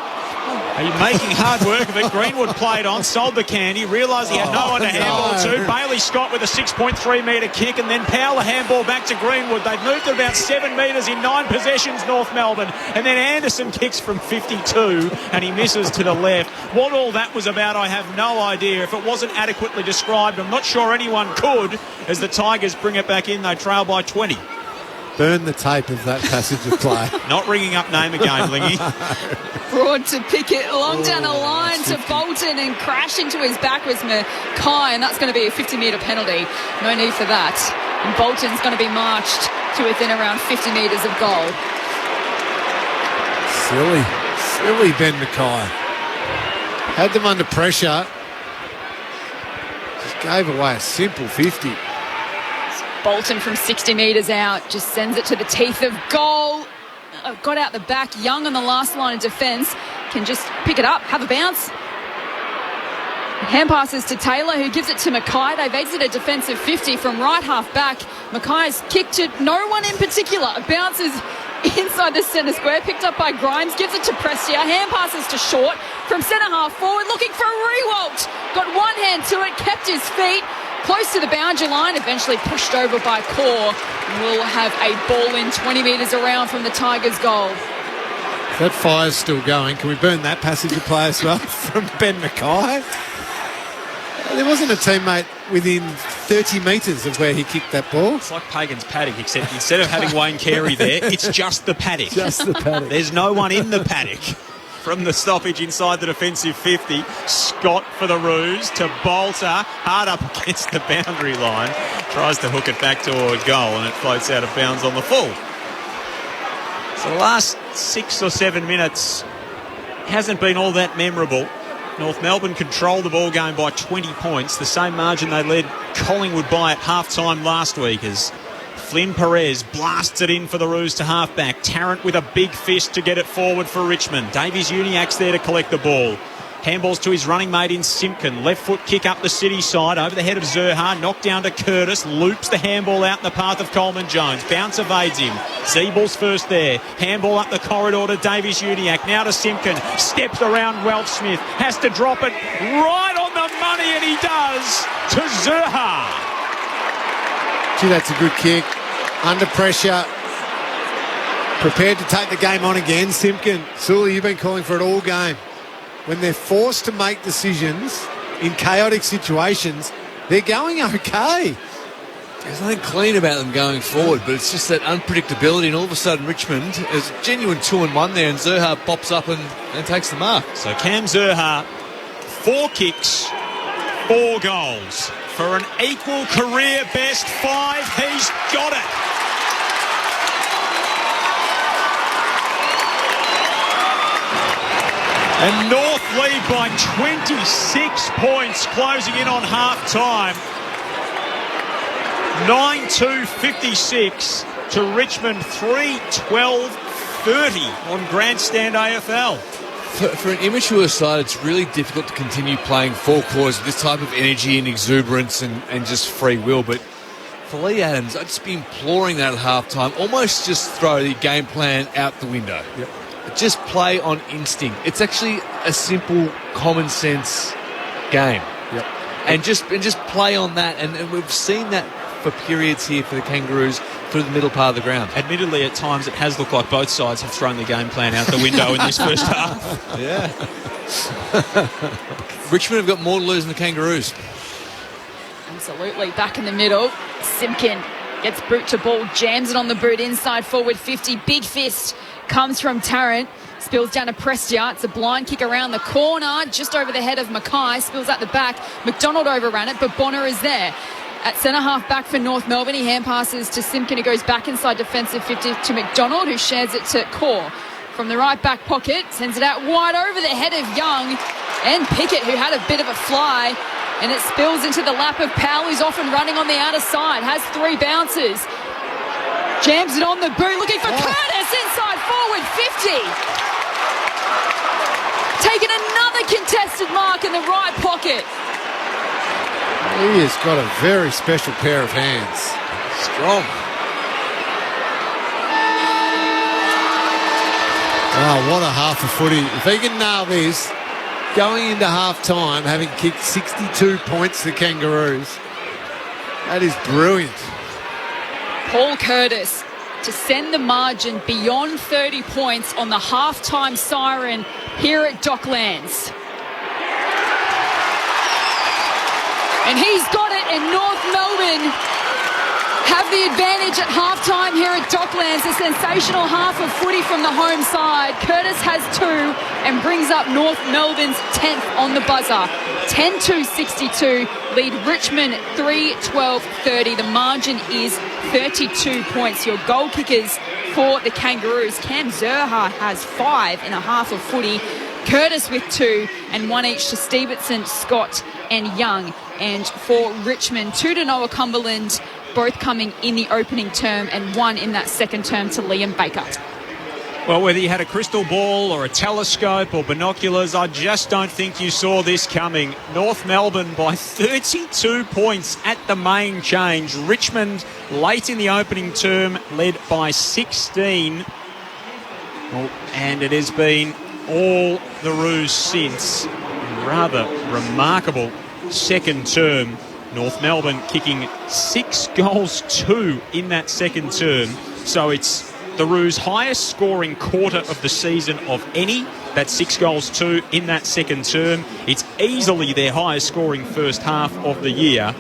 Speaker 5: He's making hard work of it. Greenwood played on, sold the candy, realised he had no one to handball to. Bailey Scott with a 6.3 metre kick, and then Powell a handball back to Greenwood. They've moved it about 7 metres in 9 possessions, North Melbourne. And then Anderson kicks from 52, and he misses to the left. What all that was about, I have no idea. If it wasn't adequately described, I'm not sure anyone could. As the Tigers bring it back in, they trail by 20.
Speaker 8: Burn the tape of that passage of play.
Speaker 5: Not ringing up name again, Lingy.
Speaker 6: Broad to Pickett, long down the line to Bolton, and crash into his back was Mackay, and that's going to be a 50-metre penalty. No need for that. And Bolton's going to be marched to within around 50 metres of goal.
Speaker 8: Silly Ben Mackay. Had them under pressure. Just gave away a simple 50.
Speaker 6: Bolton from 60 metres out just sends it to the teeth of goal. Got out the back. Young on the last line of defence can just pick it up, have a bounce. Hand passes to Taylor, who gives it to Mackay. They've exited defensive 50 from right half back. Mackay's kick to no one in particular. Bounces inside the centre square, picked up by Grimes, gives it to Prestia. Hand passes to Short from centre half forward, looking for a Riewoldt. Got one hand to it, kept his feet close to the boundary line, eventually pushed over by Core. We'll have a ball in 20 metres around from the Tigers' goal.
Speaker 8: That fire's still going. Can we burn that passage of play as well from Ben Mackay? There wasn't a teammate within 30 metres of where he kicked that ball.
Speaker 5: It's like Pagan's paddock, except instead of having Wayne Carey there, it's just the paddock.
Speaker 8: Just the paddock.
Speaker 5: There's no one in the paddock. From the stoppage inside the defensive 50, Scott for the Roos to Bolter, hard up against the boundary line, tries to hook it back toward goal, and it floats out of bounds on the full. So the last 6 or 7 minutes hasn't been all that memorable. North Melbourne controlled the ball game by 20 points, the same margin they led Collingwood by at half-time last week, as Flynn Perez blasts it in for the Roos to half-back. Tarrant with a big fist to get it forward for Richmond. Davies Uniacke's there to collect the ball. Handballs to his running mate in Simpkin. Left foot kick up the city side over the head of Zerha. Knocked down to Curtis. Loops the handball out in the path of Coleman Jones. Bounce evades him. Zeebel's first there. Handball up the corridor to Davies Uniacke. Now to Simpkin. Steps around Welch Smith. Has to drop it right on the money. money, and he does, to Zurha.
Speaker 8: Gee, that's a good kick. Under pressure. Prepared to take the game on again. Simpkin, Sully, you've been calling for it all game. When they're forced to make decisions in chaotic situations, they're going okay.
Speaker 7: There's nothing clean about them going forward, but it's just that unpredictability, and all of a sudden Richmond is a genuine 2-1 there, and Zurha pops up and takes the mark.
Speaker 5: So Cam Zurha, 4 kicks, 4 goals. For an equal career best 5, he's got it. And North lead by 26 points, closing in on half-time. 9-2-56 to Richmond, 3-12-30 on Grandstand AFL.
Speaker 7: For an immature side, it's really difficult to continue playing 4 quarters with this type of energy and exuberance and just free will. But for Lee Adams, I'd just be imploring that at half-time. Almost just throw the game plan out the window.
Speaker 8: Yep.
Speaker 7: Just play on instinct. It's actually a simple, common-sense game.
Speaker 8: Yep.
Speaker 7: And just play on that. And we've seen that for periods here for the Kangaroos through the middle part of the ground.
Speaker 5: Admittedly, at times it has looked like both sides have thrown the game plan out the window in this first half.
Speaker 7: Yeah. Richmond have got more to lose than the Kangaroos.
Speaker 6: Absolutely. Back in the middle. Simpkin gets boot to ball, jams it on the boot inside forward 50. Big fist comes from Tarrant. Spills down to Prestia. It's a blind kick around the corner, just over the head of Mackay. Spills out the back. McDonald overran it, but Bonner is there. At centre-half back for North Melbourne, he hand passes to Simpkin, who goes back inside defensive 50 to McDonald, who shares it to Core. From the right back pocket, sends it out wide over the head of Young and Pickett, who had a bit of a fly. And it spills into the lap of Powell, who's off and running on the outer side. Has 3 bounces. Jams it on the boot, looking for Curtis inside forward 50. Taking another contested mark in the right pocket.
Speaker 8: He has got a very special pair of hands.
Speaker 7: Strong.
Speaker 8: Oh, what a half of footy. If he can nail this, going into half-time, having kicked 62 points to the Kangaroos, that is brilliant.
Speaker 6: Paul Curtis to send the margin beyond 30 points on the half-time siren here at Docklands. And he's got it, and North Melbourne have the advantage at halftime here at Docklands. A sensational half of footy from the home side. Curtis has 2 and brings up North Melbourne's 10th on the buzzer. 10-2-62, lead Richmond 3-12-30. The margin is 32 points. Your goal kickers for the Kangaroos. Cam Zurha has 5 in a half of footy. Curtis with 2 and 1 each to Stevenson, Scott and Young. And for Richmond, 2 to Noah Cumberland, both coming in the opening term, and 1 in that second term to Liam Baker.
Speaker 5: Well, whether you had a crystal ball or a telescope or binoculars, I just don't think you saw this coming. North Melbourne by 32 points at the main change. Richmond late in the opening term led by 16. Well, and it has been all the ruse since. Rather remarkable second term. North Melbourne kicking 6 goals 2 in that second term. So it's the Roos' highest scoring quarter of the season of any. That's 6 goals 2 in that second term. It's easily their highest scoring first half of the year.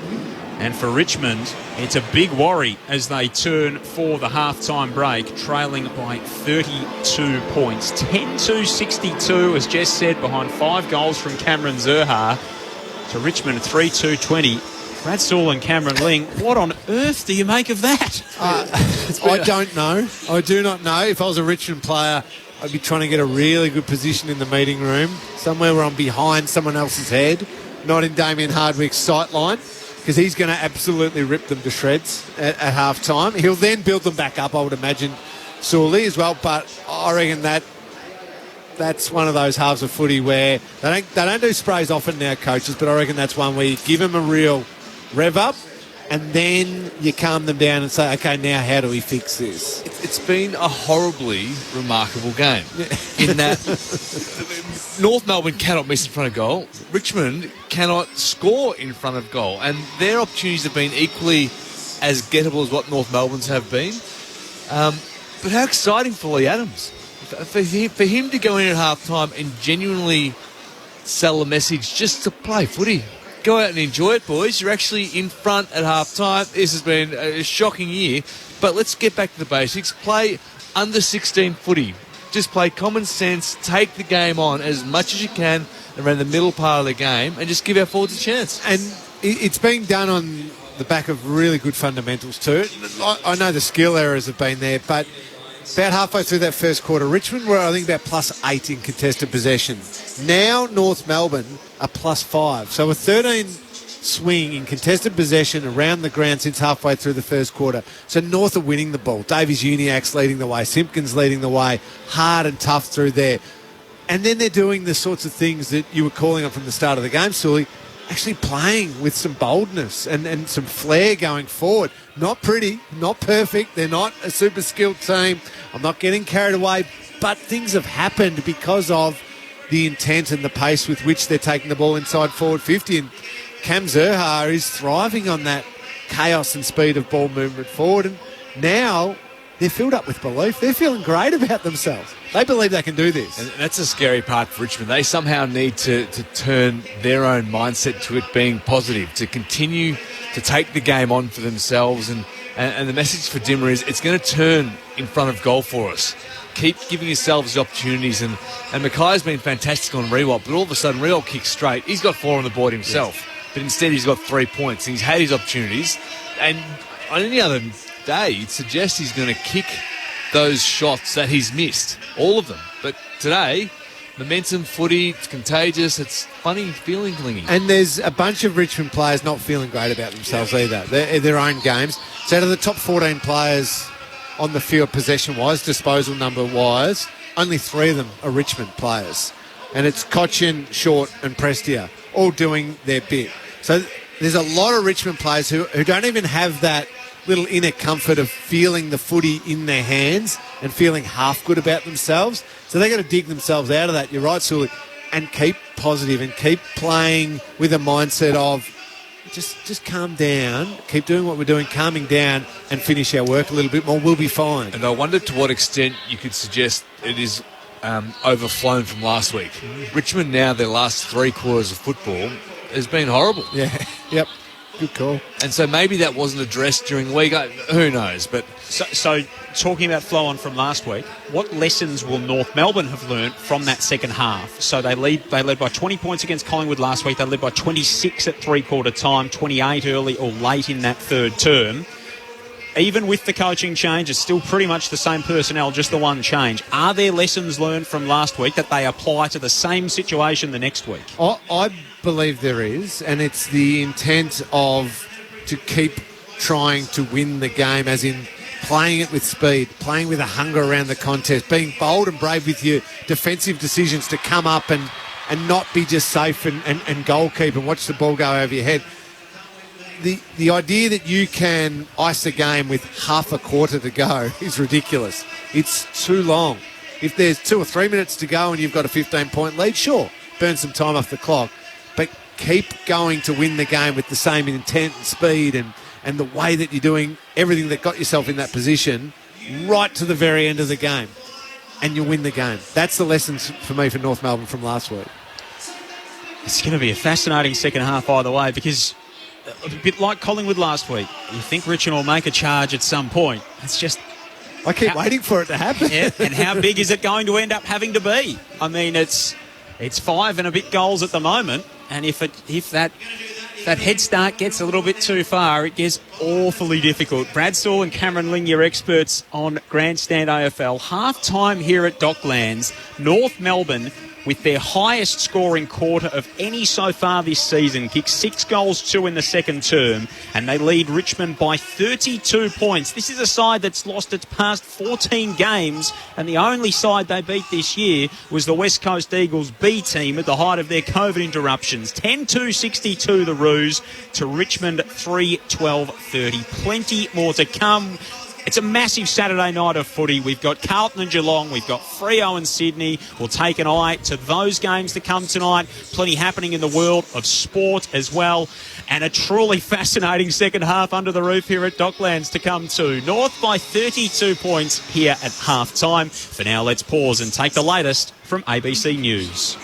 Speaker 5: And for Richmond, it's a big worry as they turn for the halftime break, trailing by 32 points. 10-2-62, as Jess said, behind 5 goals from Cameron Zurha. To Richmond, 3-2-20. Brad Sewell and Cameron Ling, what on earth do you make of that?
Speaker 8: I don't know. I do not know. If I was a Richmond player, I'd be trying to get a really good position in the meeting room, somewhere where I'm behind someone else's head, not in Damien Hardwick's sight line, because he's going to absolutely rip them to shreds at half-time. He'll then build them back up, I would imagine, Sewell as well, but I reckon that's one of those halves of footy where they don't do sprays often now, coaches, but I reckon that's one where you give them a real rev up and then you calm them down and say, okay, now how do we fix this?
Speaker 7: It's been a horribly remarkable game in that North Melbourne cannot miss in front of goal. Richmond cannot score in front of goal. And their opportunities have been equally as gettable as what North Melbourne's have been. But how exciting for Lee Adams. For him to go in at half-time and genuinely sell a message just to play footy. Go out and enjoy it, boys. You're actually in front at half-time. This has been a shocking year. But let's get back to the basics. Play under 16 footy. Just play common sense. Take the game on as much as you can around the middle part of the game and just give our forwards a chance.
Speaker 8: And it's being done on the back of really good fundamentals too. I know the skill errors have been there, but about halfway through that first quarter, Richmond were, I think, about +8 in contested possession. Now North Melbourne are +5. So a 13 swing in contested possession around the ground since halfway through the first quarter. So North are winning the ball. Davies-Uniacke's leading the way. Simpkins leading the way. Hard and tough through there. And then they're doing the sorts of things that you were calling on from the start of the game, Sully. Actually playing with some boldness and some flair going forward. Not pretty, not perfect. They're not a super skilled team. I'm not getting carried away. But things have happened because of the intent and the pace with which they're taking the ball inside forward 50. And Cam Zurhaar is thriving on that chaos and speed of ball movement forward. And now they're filled up with belief. They're feeling great about themselves. They believe they can do this.
Speaker 7: And that's a scary part for Richmond. They somehow need to turn their own mindset to it being positive, to continue to take the game on for themselves. And the message for Dimmer is it's going to turn in front of goal for us. Keep giving yourselves the opportunities. And Mackay's been fantastic on Rewalt, but all of a sudden Rewalt kicks straight. He's got 4 on the board himself. Yes. But instead he's got 3 points. And he's had his opportunities. And on any other day, you'd suggest he's going to kick those shots that he's missed, all of them. But today, momentum footy, it's contagious, it's funny feeling clinging.
Speaker 8: And there's a bunch of Richmond players not feeling great about themselves either. They're their own games. So out of the top 14 players on the field possession-wise, disposal number-wise, only 3 of them are Richmond players. And it's Cochin, Short and Prestia all doing their bit. So there's a lot of Richmond players who don't even have that little inner comfort of feeling the footy in their hands and feeling half good about themselves. So they've got to dig themselves out of that. You're right, Sully. And keep positive and keep playing with a mindset of just calm down, keep doing what we're doing, calming down and finish our work a little bit more. We'll be fine.
Speaker 7: And I wonder to what extent you could suggest it is overflown from last week. Richmond now, their last 3 quarters of football has been horrible.
Speaker 8: Yeah, yep. Good call.
Speaker 7: And so maybe that wasn't addressed during the week. Who knows? But
Speaker 5: so talking about flow on from last week, what lessons will North Melbourne have learnt from that second half? So they led by 20 points against Collingwood last week. They led by 26 at three-quarter time, 28 early or late in that third term. Even with the coaching change, it's still pretty much the same personnel, just the one change. Are there lessons learned from last week that they apply to the same situation the next week?
Speaker 8: I believe there is, and it's the intent to keep trying to win the game, as in playing it with speed, playing with a hunger around the contest, being bold and brave with your defensive decisions to come up and not be just safe and goal keep and watch the ball go over your head. The idea that you can ice a game with half a quarter to go is ridiculous. It's too long. If there's 2 or 3 minutes to go and you've got a 15-point lead, sure, burn some time off the clock. But keep going to win the game with the same intent and speed and the way that you're doing everything that got yourself in that position right to the very end of the game. And you'll win the game. That's the lessons for me for North Melbourne from last week.
Speaker 5: It's going to be a fascinating second half either way, because a bit like Collingwood last week, you think Richmond will make a charge at some point. It's just...
Speaker 8: I keep waiting for it to happen.
Speaker 5: Yeah, and how big is it going to end up having to be? I mean, it's 5 and a bit goals at the moment, and if that head start gets a little bit too far, it gets awfully difficult. Brad Saul and Cameron Ling, your experts on Grandstand AFL. Half-time here at Docklands. North Melbourne, with their highest scoring quarter of any so far this season, kicked 6 goals, 2 in the second term, and they lead Richmond by 32 points. This is a side that's lost its past 14 games, and the only side they beat this year was the West Coast Eagles B team at the height of their COVID interruptions. 10-2-62 the Roos to Richmond 3-12-30. Plenty more to come. It's a massive Saturday night of footy. We've got Carlton and Geelong. We've got Freo and Sydney. We'll take an eye to those games to come tonight. Plenty happening in the world of sport as well. And a truly fascinating second half under the roof here at Docklands to come too. North by 32 points here at half-time. For now, let's pause and take the latest from ABC News.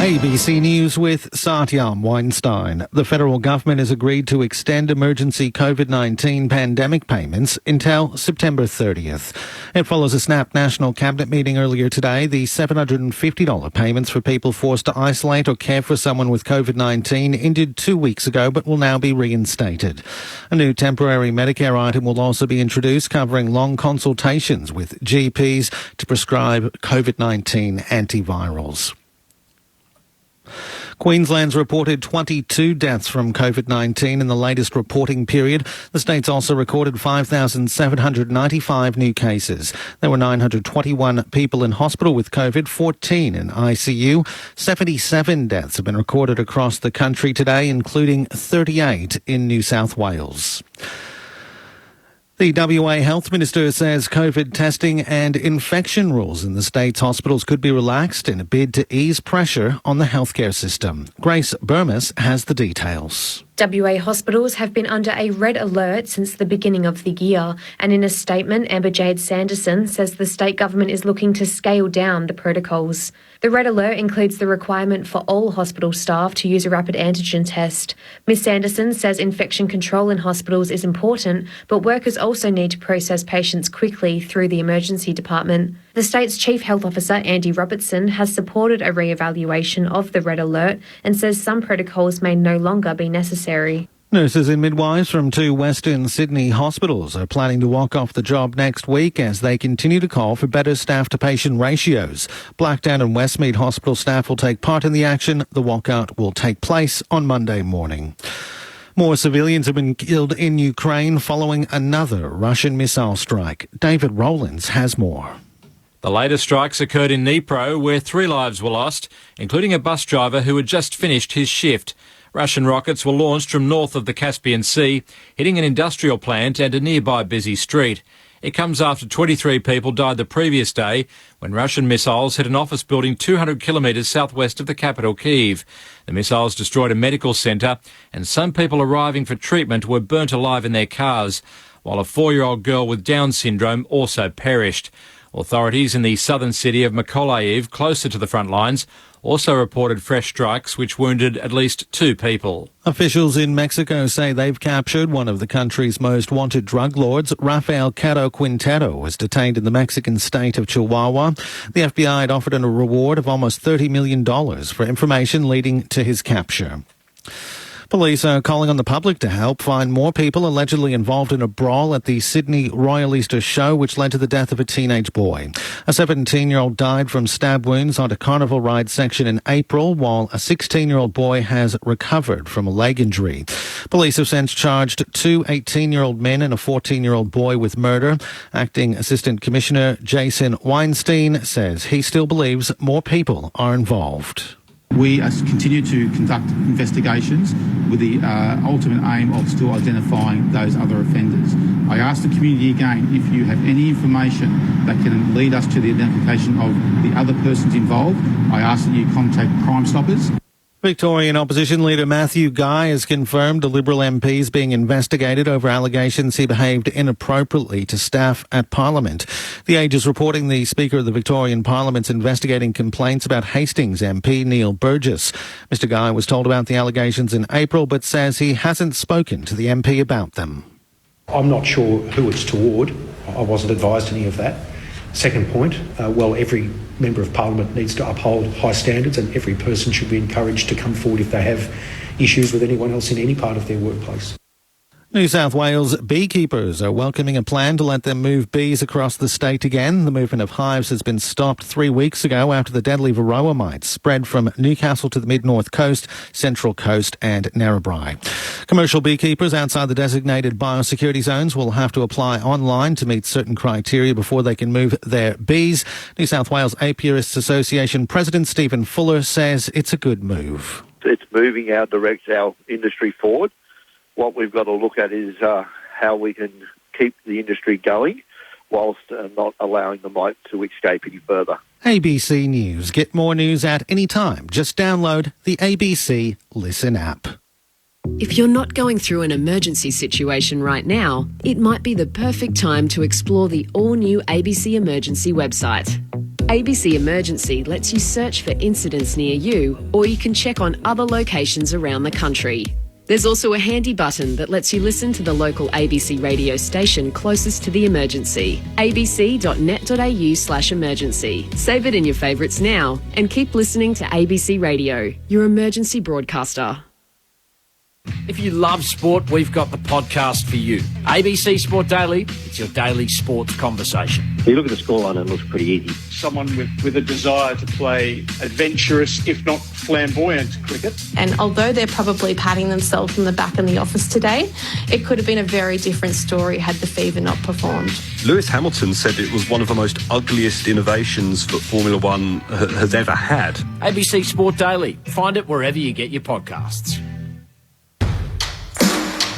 Speaker 14: ABC News with Satyam Weinstein. The federal government has agreed to extend emergency COVID-19 pandemic payments until September 30th. It follows a snap National Cabinet meeting earlier today. The $750 payments for people forced to isolate or care for someone with COVID-19 ended 2 weeks ago but will now be reinstated. A new temporary Medicare item will also be introduced covering long consultations with GPs to prescribe COVID-19 antivirals. Queensland's reported 22 deaths from COVID-19 in the latest reporting period. The state's also recorded 5,795 new cases. There were 921 people in hospital with COVID, 14 in ICU. 77 deaths have been recorded across the country today, including 38 in New South Wales. The WA Health Minister says COVID testing and infection rules in the state's hospitals could be relaxed in a bid to ease pressure on the healthcare system. Grace Burmis has the details.
Speaker 15: WA hospitals have been under a red alert since the beginning of the year, and in a statement, Amber Jade Sanderson says the state government is looking to scale down the protocols. The red alert includes the requirement for all hospital staff to use a rapid antigen test. Ms Sanderson says infection control in hospitals is important, but workers also need to process patients quickly through the emergency department. The state's Chief Health Officer, Andy Robertson, has supported a re-evaluation of the red alert and says some protocols may no longer be necessary.
Speaker 14: Nurses and midwives from 2 Western Sydney hospitals are planning to walk off the job next week as they continue to call for better staff-to-patient ratios. Blackdown and Westmead hospital staff will take part in the action. The walkout will take place on Monday morning. More civilians have been killed in Ukraine following another Russian missile strike. David Rowlands has more.
Speaker 16: The latest strikes occurred in Dnipro, where 3 lives were lost, including a bus driver who had just finished his shift. Russian rockets were launched from north of the Caspian Sea, hitting an industrial plant and a nearby busy street. It comes after 23 people died the previous day when Russian missiles hit an office building 200 kilometres southwest of the capital, Kyiv. The missiles destroyed a medical centre, and some people arriving for treatment were burnt alive in their cars, while a 4-year-old girl with Down syndrome also perished. Authorities in the southern city of Mykolaiv, closer to the front lines, also reported fresh strikes which wounded at least 2 people.
Speaker 14: Officials in Mexico say they've captured one of the country's most wanted drug lords. Rafael Caro Quintero was detained in the Mexican state of Chihuahua. The FBI had offered him a reward of almost $30 million for information leading to his capture. Police are calling on the public to help find more people allegedly involved in a brawl at the Sydney Royal Easter Show, which led to the death of a teenage boy. A 17-year-old died from stab wounds on a carnival ride section in April, while a 16-year-old boy has recovered from a leg injury. Police have since charged 2 18-year-old men and a 14-year-old boy with murder. Acting Assistant Commissioner Jason Weinstein says he still believes more people are involved.
Speaker 17: We continue to conduct investigations with the ultimate aim of still identifying those other offenders. I ask the community again, if you have any information that can lead us to the identification of the other persons involved, I ask that you contact Crime Stoppers.
Speaker 14: Victorian opposition leader Matthew Guy has confirmed a Liberal MP is being investigated over allegations he behaved inappropriately to staff at Parliament. The Age is reporting the Speaker of the Victorian Parliament's investigating complaints about Hastings MP Neil Burgess. Mr Guy was told about the allegations in April but says he hasn't spoken to the MP about them.
Speaker 18: I'm not sure who it's toward. I wasn't advised any of that. Second point, every member of Parliament needs to uphold high standards, and every person should be encouraged to come forward if they have issues with anyone else in any part of their workplace.
Speaker 14: New South Wales beekeepers are welcoming a plan to let them move bees across the state again. The movement of hives has been stopped 3 weeks ago after the deadly varroa mites spread from Newcastle to the mid-north coast, Central Coast and Narrabri. Commercial beekeepers outside the designated biosecurity zones will have to apply online to meet certain criteria before they can move their bees. New South Wales Apiarists Association President Stephen Fuller says it's a good move.
Speaker 19: It's moving our industry forward. What we've got to look at is how we can keep the industry going whilst not allowing the mite to escape any further.
Speaker 14: ABC News. Get more news at any time. Just download the ABC Listen app.
Speaker 20: If you're not going through an emergency situation right now, it might be the perfect time to explore the all-new ABC Emergency website. ABC Emergency lets you search for incidents near you, or you can check on other locations around the country. There's also a handy button that lets you listen to the local ABC radio station closest to the emergency. abc.net.au/emergency. Save it in your favourites now and keep listening to ABC Radio, your emergency broadcaster.
Speaker 21: If you love sport, we've got the podcast for you. ABC Sport Daily, it's your daily sports conversation.
Speaker 22: You look at the scoreline and it looks pretty easy.
Speaker 23: Someone with a desire to play adventurous, if not flamboyant cricket.
Speaker 24: And although they're probably patting themselves on the back in the office today, it could have been a very different story had the Fever not performed.
Speaker 25: Lewis Hamilton said it was one of the most ugliest innovations that Formula One has ever had.
Speaker 21: ABC Sport Daily. Find it wherever you get your podcasts.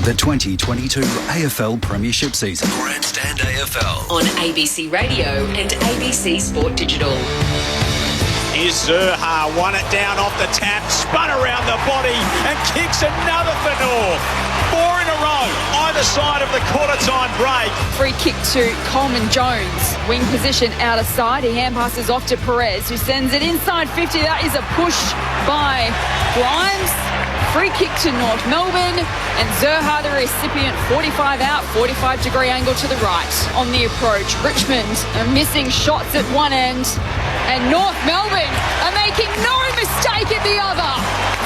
Speaker 3: The 2022 AFL Premiership season.
Speaker 4: Grandstand AFL. On ABC Radio and ABC Sport Digital.
Speaker 5: Here's Zerha, won it down off the tap, spun around the body and kicks another for North. 4 in a row, either side of the quarter-time break.
Speaker 6: Free kick to Coleman Jones. Wing position out of side. He hand passes off to Perez, who sends it inside 50. That is a push by Grimes. Free kick to North Melbourne, and Zerha, the recipient, 45 out, 45-degree angle to the right. On the approach, Richmond are missing shots at one end, and North Melbourne are making no mistake at the other.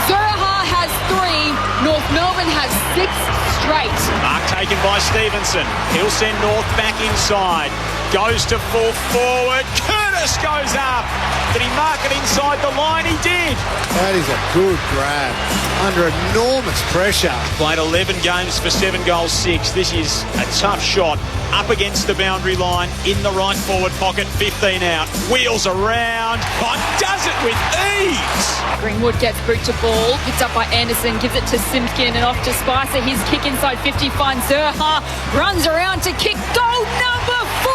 Speaker 6: Zerha has 3, North Melbourne has 6 straight.
Speaker 5: Mark taken by Stevenson. He'll send North back inside. Goes to full forward. Curtis goes up. Did he mark it inside the line? He did.
Speaker 8: That is a good grab. Under enormous pressure.
Speaker 5: Played 11 games for 7 goals, 6. This is a tough shot. Up against the boundary line. In the right forward pocket. 15 out. Wheels around. But does it with ease.
Speaker 6: Greenwood gets boot to ball. Picked up by Anderson. Gives it to Simpkin and off to Spicer. His kick inside 50 finds Zerha. Runs around to kick. Goal number 4.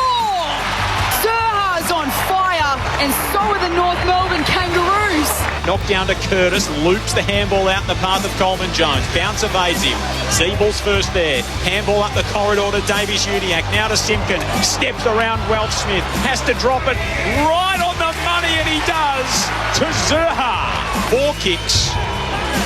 Speaker 6: Zerha's on fire, and so are the North Melbourne Kangaroos.
Speaker 5: Knocked down to Curtis, loops the handball out in the path of Coleman Jones. Bounce evades him. Zeebel's first there. Handball up the corridor to Davies Uniacke. Now to Simpkin. Steps around Welch Smith. Has to drop it right on the money, and he does. To Zerha. 4 kicks,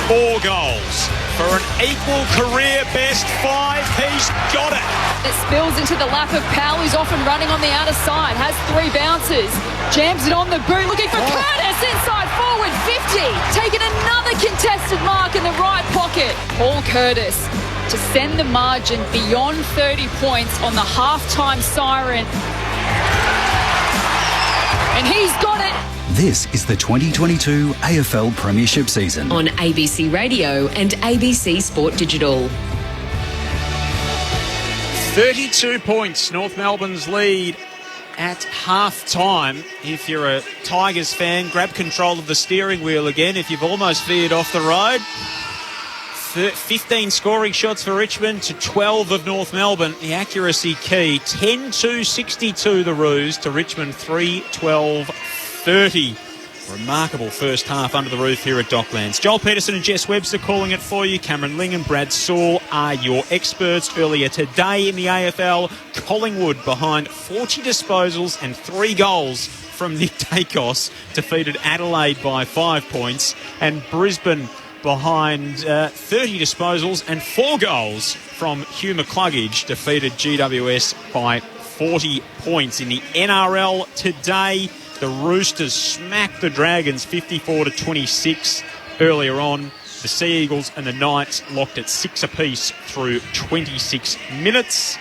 Speaker 5: 4 goals. For an equal career best 5, he's got it.
Speaker 6: It spills into the lap of Powell, who's off and running on the outer side. Has 3 bounces. Jams it on the boot, looking for Curtis inside forward 50. Taking another contested mark in the right pocket. Paul Curtis to send the margin beyond 30 points on the halftime siren. And he's got it.
Speaker 3: This is the 2022 AFL Premiership season.
Speaker 4: On ABC Radio and ABC Sport Digital.
Speaker 5: 32 points, North Melbourne's lead at half-time. If you're a Tigers fan, grab control of the steering wheel again if you've almost veered off the road. 15 scoring shots for Richmond to 12 of North Melbourne. The accuracy key, 10-62 the Roos to Richmond 3-12-30. Remarkable first half under the roof here at Docklands. Joel Peterson and Jess Webster calling it for you. Cameron Ling and Brad Saul are your experts. Earlier today in the AFL, Collingwood behind 40 disposals and 3 goals from Nick Dacos defeated Adelaide by 5 points, and Brisbane behind 30 disposals and 4 goals from Hugh McCluggage defeated GWS by 40 points. In the NRL today, the Roosters smacked the Dragons 54-26 earlier on. The Sea Eagles and the Knights locked at 6 apiece through 26 minutes.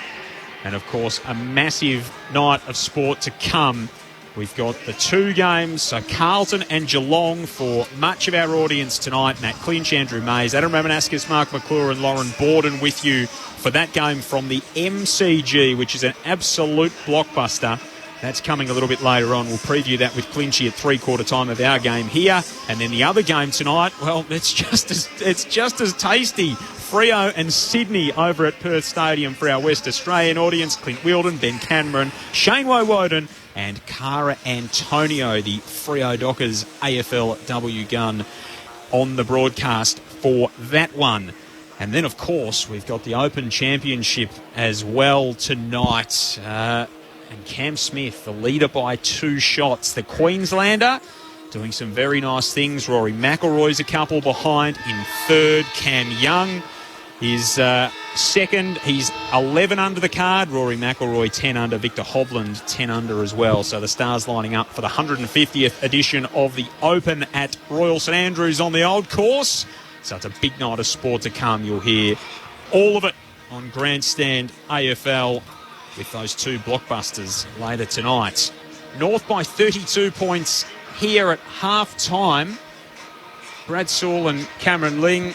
Speaker 5: And, of course, a massive night of sport to come. We've got the 2 games, so Carlton and Geelong for much of our audience tonight. Matt Clinch, Andrew Mays, Adam Ramanaskis, Mark McClure and Lauren Borden with you for that game from the MCG, which is an absolute blockbuster. That's coming a little bit later on. We'll preview that with Clinchy at 3/4 time of our game here. And then the other game tonight, well, it's just as tasty. Freo and Sydney over at Perth Stadium for our West Australian audience. Clint Wheeldon, Ben Cameron, Shane Woden and Cara Antonio, the Freo Dockers AFLW gun, on the broadcast for that one. And then, of course, we've got the Open Championship as well tonight. And Cam Smith, the leader by 2 shots. The Queenslander doing some very nice things. Rory McIlroy's a couple behind in third. Cam Young is second. He's 11 under the card. Rory McIlroy 10 under. Victor Hovland 10 under as well. So the stars lining up for the 150th edition of the Open at Royal St Andrews on the old course. So it's a big night of sport to come. You'll hear all of it on Grandstand AFL with those 2 blockbusters later tonight. North by 32 points here at half-time. Brad Sewell and Cameron Ling,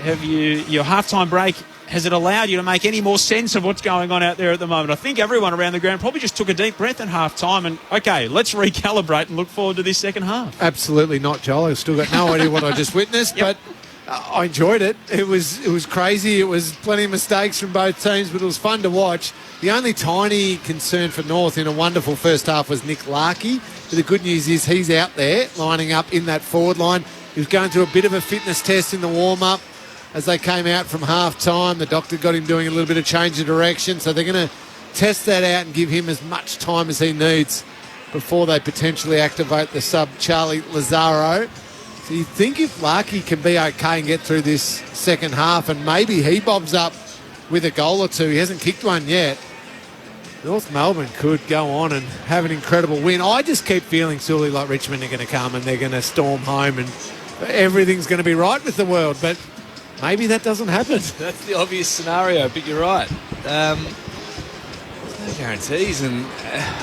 Speaker 5: have your half-time break, has it allowed you to make any more sense of what's going on out there at the moment? I think everyone around the ground probably just took a deep breath at half-time and, okay, let's recalibrate and look forward to this second half.
Speaker 8: Absolutely not, Joel. I've still got no idea what I just witnessed, but I enjoyed it. It was crazy. It was plenty of mistakes from both teams, but it was fun to watch. The only tiny concern for North in a wonderful first half was Nick Larkey. But the good news is he's out there lining up in that forward line. He was going through a bit of a fitness test in the warm-up as they came out from half-time. The doctor got him doing a little bit of change of direction, so they're going to test that out and give him as much time as he needs before they potentially activate the sub Charlie Lazaro. So you think if Larkey can be okay and get through this second half and maybe he bobs up with a goal or 2, he hasn't kicked one yet, North Melbourne could go on and have an incredible win. I just keep feeling silly like Richmond are going to come and they're going to storm home and everything's going to be right with the world, but maybe that doesn't happen.
Speaker 7: That's the obvious scenario, but you're right. No guarantees, and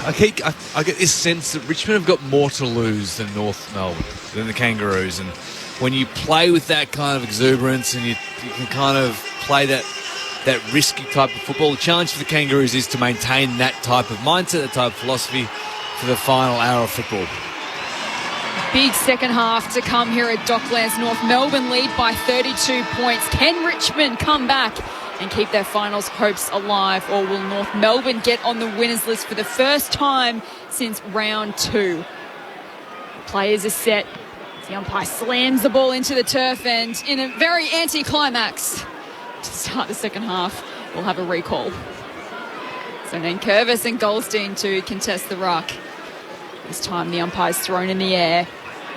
Speaker 7: I get this sense that Richmond have got more to lose than North Melbourne, than the Kangaroos, and when you play with that kind of exuberance and you can kind of play that risky type of football, the challenge for the Kangaroos is to maintain that type of mindset, that type of philosophy for the final hour of football.
Speaker 6: Big second half to come here at Docklands. North Melbourne lead by 32 points. Can Richmond come back and keep their finals hopes alive, or will North Melbourne get on the winners list for the first time since round 2? The players are set. The umpire slams the ball into the turf, and in a very anti-climax to start the second half, we'll have a recall. So then Curvis and Goldstein to contest the ruck. This time the umpire's thrown in the air.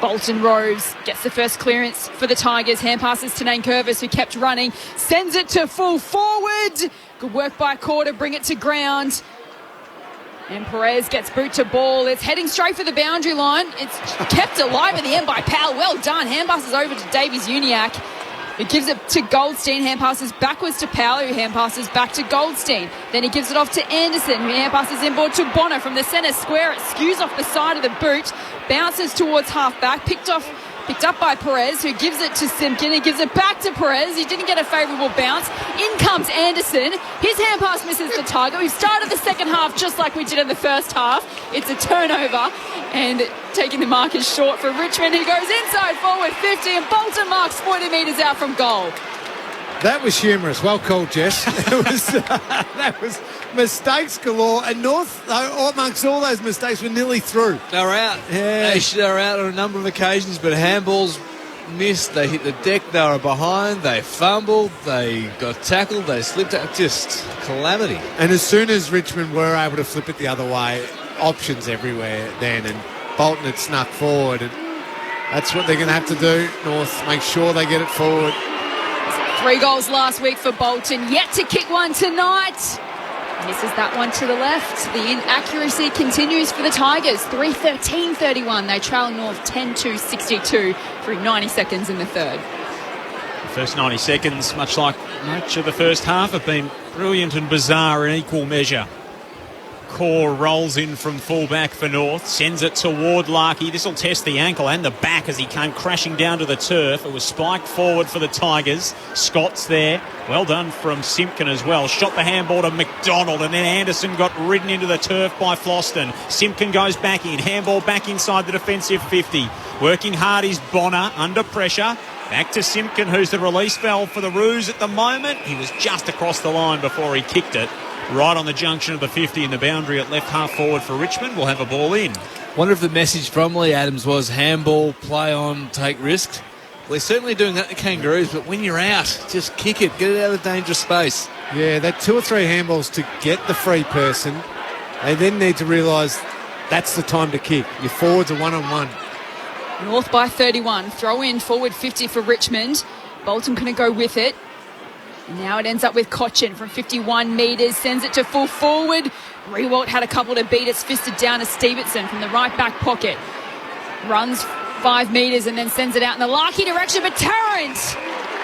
Speaker 6: Bolton Rose gets the first clearance for the Tigers. Hand passes to Nane Curvis, who kept running. Sends it to full forward. Good work by Core to bring it to ground. And Perez gets boot to ball. It's heading straight for the boundary line. It's kept alive at the end by Powell. Well done. Hand passes over to Davies Uniacke. He gives it to Goldstein. Hand passes backwards to Powell, who hand passes back to Goldstein. Then he gives it off to Anderson, who hand passes inboard to Bonner from the centre square. It skews off the side of the boot. Bounces towards half-back. Picked up by Perez, who gives it to Simpkin. He gives it back to Perez. He didn't get a favourable bounce. In comes Anderson. His hand pass misses the target. We've started the second half just like we did in the first half. It's a turnover, and taking the mark is short for Richmond, who goes inside forward 50, and Bolton marks 40 metres out from goal.
Speaker 8: That was humorous. Well called, Jess. That was mistakes galore. And North, amongst all those mistakes, were nearly through.
Speaker 7: They were out.
Speaker 8: Yeah.
Speaker 7: They were out on a number of occasions, but handballs missed. They hit the deck. They were behind. They fumbled. They got tackled. They slipped out. Just calamity.
Speaker 8: And as soon as Richmond were able to flip it the other way, options everywhere then. And Bolton had snuck forward. And that's what they're going to have to do, North. Make sure they get it forward.
Speaker 6: 3 goals last week for Bolton. Yet to kick one tonight. Misses that one to the left. The inaccuracy continues for the Tigers. 3:13.31. They trail North 10-2-62 through 90 seconds in the third.
Speaker 5: The first 90 seconds, much like much of the first half, have been brilliant and bizarre in equal measure. Core rolls in from fullback for North, sends it toward Larkey. This will test the ankle and the back as he came crashing down to the turf. It was spiked forward for the Tigers. Scott's there. Well done from Simpkin as well. Shot the handball to McDonald, and then Anderson got ridden into the turf by Floston. Simpkin goes back in. Handball back inside the defensive 50. Working hard is Bonner under pressure. Back to Simpkin, who's the release valve for the Roos at the moment. He was just across the line before he kicked it. Right on the junction of the 50 and the boundary at left half forward for Richmond. We'll have a ball in.
Speaker 7: Wonder if the message from Lee Adams was handball, play on, take risks. We're certainly doing that to Kangaroos, but when you're out, just kick it, get it out of dangerous space.
Speaker 8: Yeah, that 2 or 3 handballs to get the free person. They then need to realise that's the time to kick. Your forwards are one-on-one.
Speaker 6: North by 31. Throw in forward 50 for Richmond. Bolton couldn't go with it. Now it ends up with Cochin from 51 metres, sends it to full forward. Rewalt had a couple to beat. It's fisted down to Stevenson from the right back pocket. Runs 5 metres and then sends it out in the Larkey direction, but Tarrant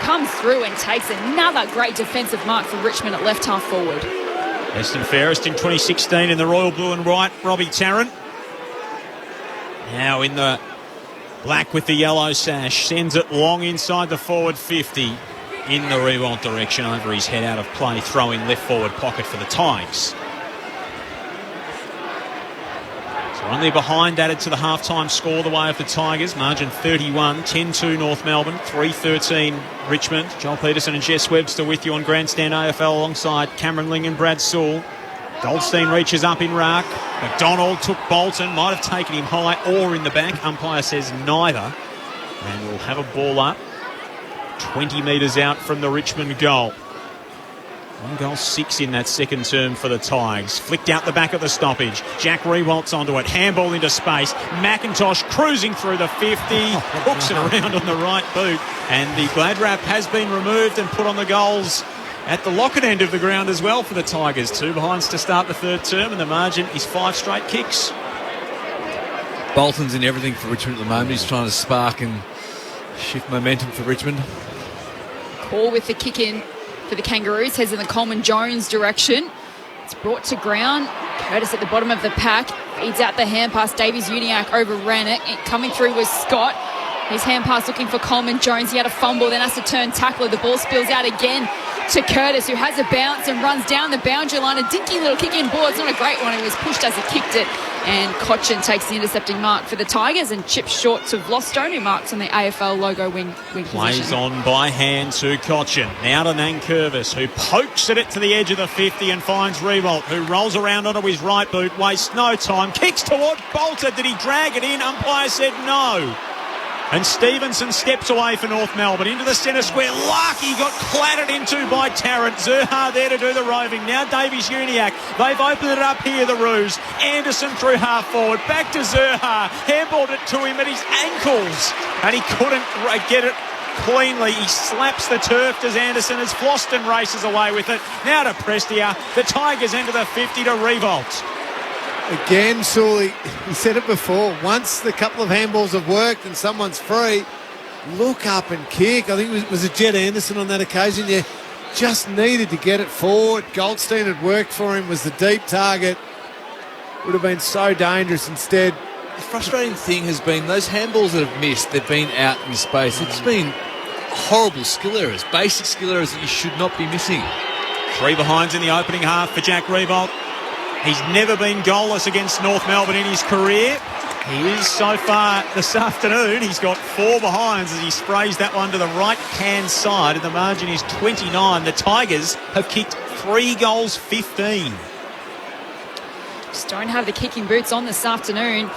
Speaker 6: comes through and takes another great defensive mark for Richmond at left half forward.
Speaker 5: Best and fairest in 2016 in the Royal Blue and White, Robbie Tarrant. Now in the black with the yellow sash, sends it long inside the forward 50. In the Rewalt direction, over his head, out of play, throwing left forward pocket for the Tigers. So only behind, added to the half-time score, the way of the Tigers. Margin 31, 10-2 North Melbourne, 3-13 Richmond. Joel Peterson and Jess Webster with you on Grandstand AFL alongside Cameron Ling and Brad Sewell. Goldstein reaches up in ruck. McDonald took Bolton, might have taken him high or in the back. Umpire says neither. And we'll have a ball up. 20 metres out from the Richmond goal. 1 goal, 6 in that second term for the Tigers. Flicked out the back of the stoppage. Jack Rewalt's onto it. Handball into space. McIntosh cruising through the 50. Hooks it around on the right boot. And the glad wrap has been removed and put on the goals at the Lockett end of the ground as well for the Tigers. 2 behinds to start the third term, and the margin is 5 straight kicks.
Speaker 7: Bolton's in everything for Richmond at the moment. He's trying to spark and shift momentum for Richmond.
Speaker 6: Call with the kick in for the Kangaroos, heads in the Coleman-Jones direction. It's brought to ground. Curtis at the bottom of the pack. Feeds out the hand pass. Davies-Uniacke overran it. Coming through was Scott. His hand pass looking for Coleman-Jones. He had a fumble, then has to turn tackler. The ball spills out again to Curtis, who has a bounce and runs down the boundary line. A dinky little kick in ball. It's not a great one. It was pushed as he kicked it. And Cochin takes the intercepting mark for the Tigers and chips short to Vlostone, who marks on the AFL logo wing position.
Speaker 5: Plays on by hand to Cochin. Now to Nankervis, who pokes at it to the edge of the 50 and finds Rewalt, who rolls around onto his right boot, wastes no time, kicks toward Bolter. Did he drag it in? Umpire said no. And Stevenson steps away for North Melbourne into the centre square. Larkey got clattered into by Tarrant. Zerha there to do the roving. Now Davies-Uniacke. They've opened it up here, the Roos. Anderson through half forward. Back to Zerha. Handballed it to him at his ankles. And he couldn't get it cleanly. He slaps the turf as Anderson as Floston races away with it. Now to Prestia. The Tigers into the 50 to Revolt.
Speaker 8: Again, Sully, he said it before, once the couple of handballs have worked and someone's free, look up and kick. I think it was a Jed Anderson on that occasion. You just needed to get it forward. Goldstein had worked for him, was the deep target. Would have been so dangerous instead.
Speaker 7: The frustrating thing has been those handballs that have missed, they've been out in space. It's been horrible skill errors, basic skill errors that you should not be missing.
Speaker 5: 3 behinds in the opening half for Jack Rewalt. He's never been goalless against North Melbourne in his career. He is so far this afternoon. He's got 4 behinds as he sprays that one to the right-hand side, and the margin is 29. The Tigers have kicked 3 goals, 15.
Speaker 6: Just don't have the kicking boots on this afternoon.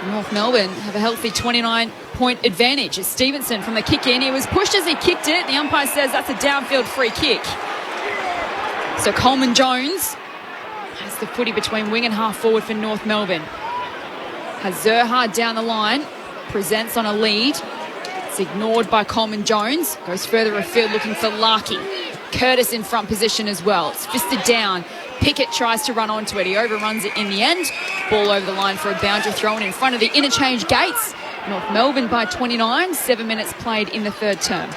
Speaker 6: North Melbourne have a healthy 29-point advantage. It's Stevenson from the kick in. He was pushed as he kicked it. The umpire says that's a downfield free kick. So Coleman-Jones has the footy between wing and half forward for North Melbourne. Has Zerha down the line, presents on a lead. It's ignored by Coleman-Jones. Goes further afield looking for Larkey. Curtis in front position as well. It's fisted down. Pickett tries to run onto it. He overruns it in the end. Ball over the line for a boundary thrown in front of the interchange gates. North Melbourne by 29, 7 minutes played in the third term.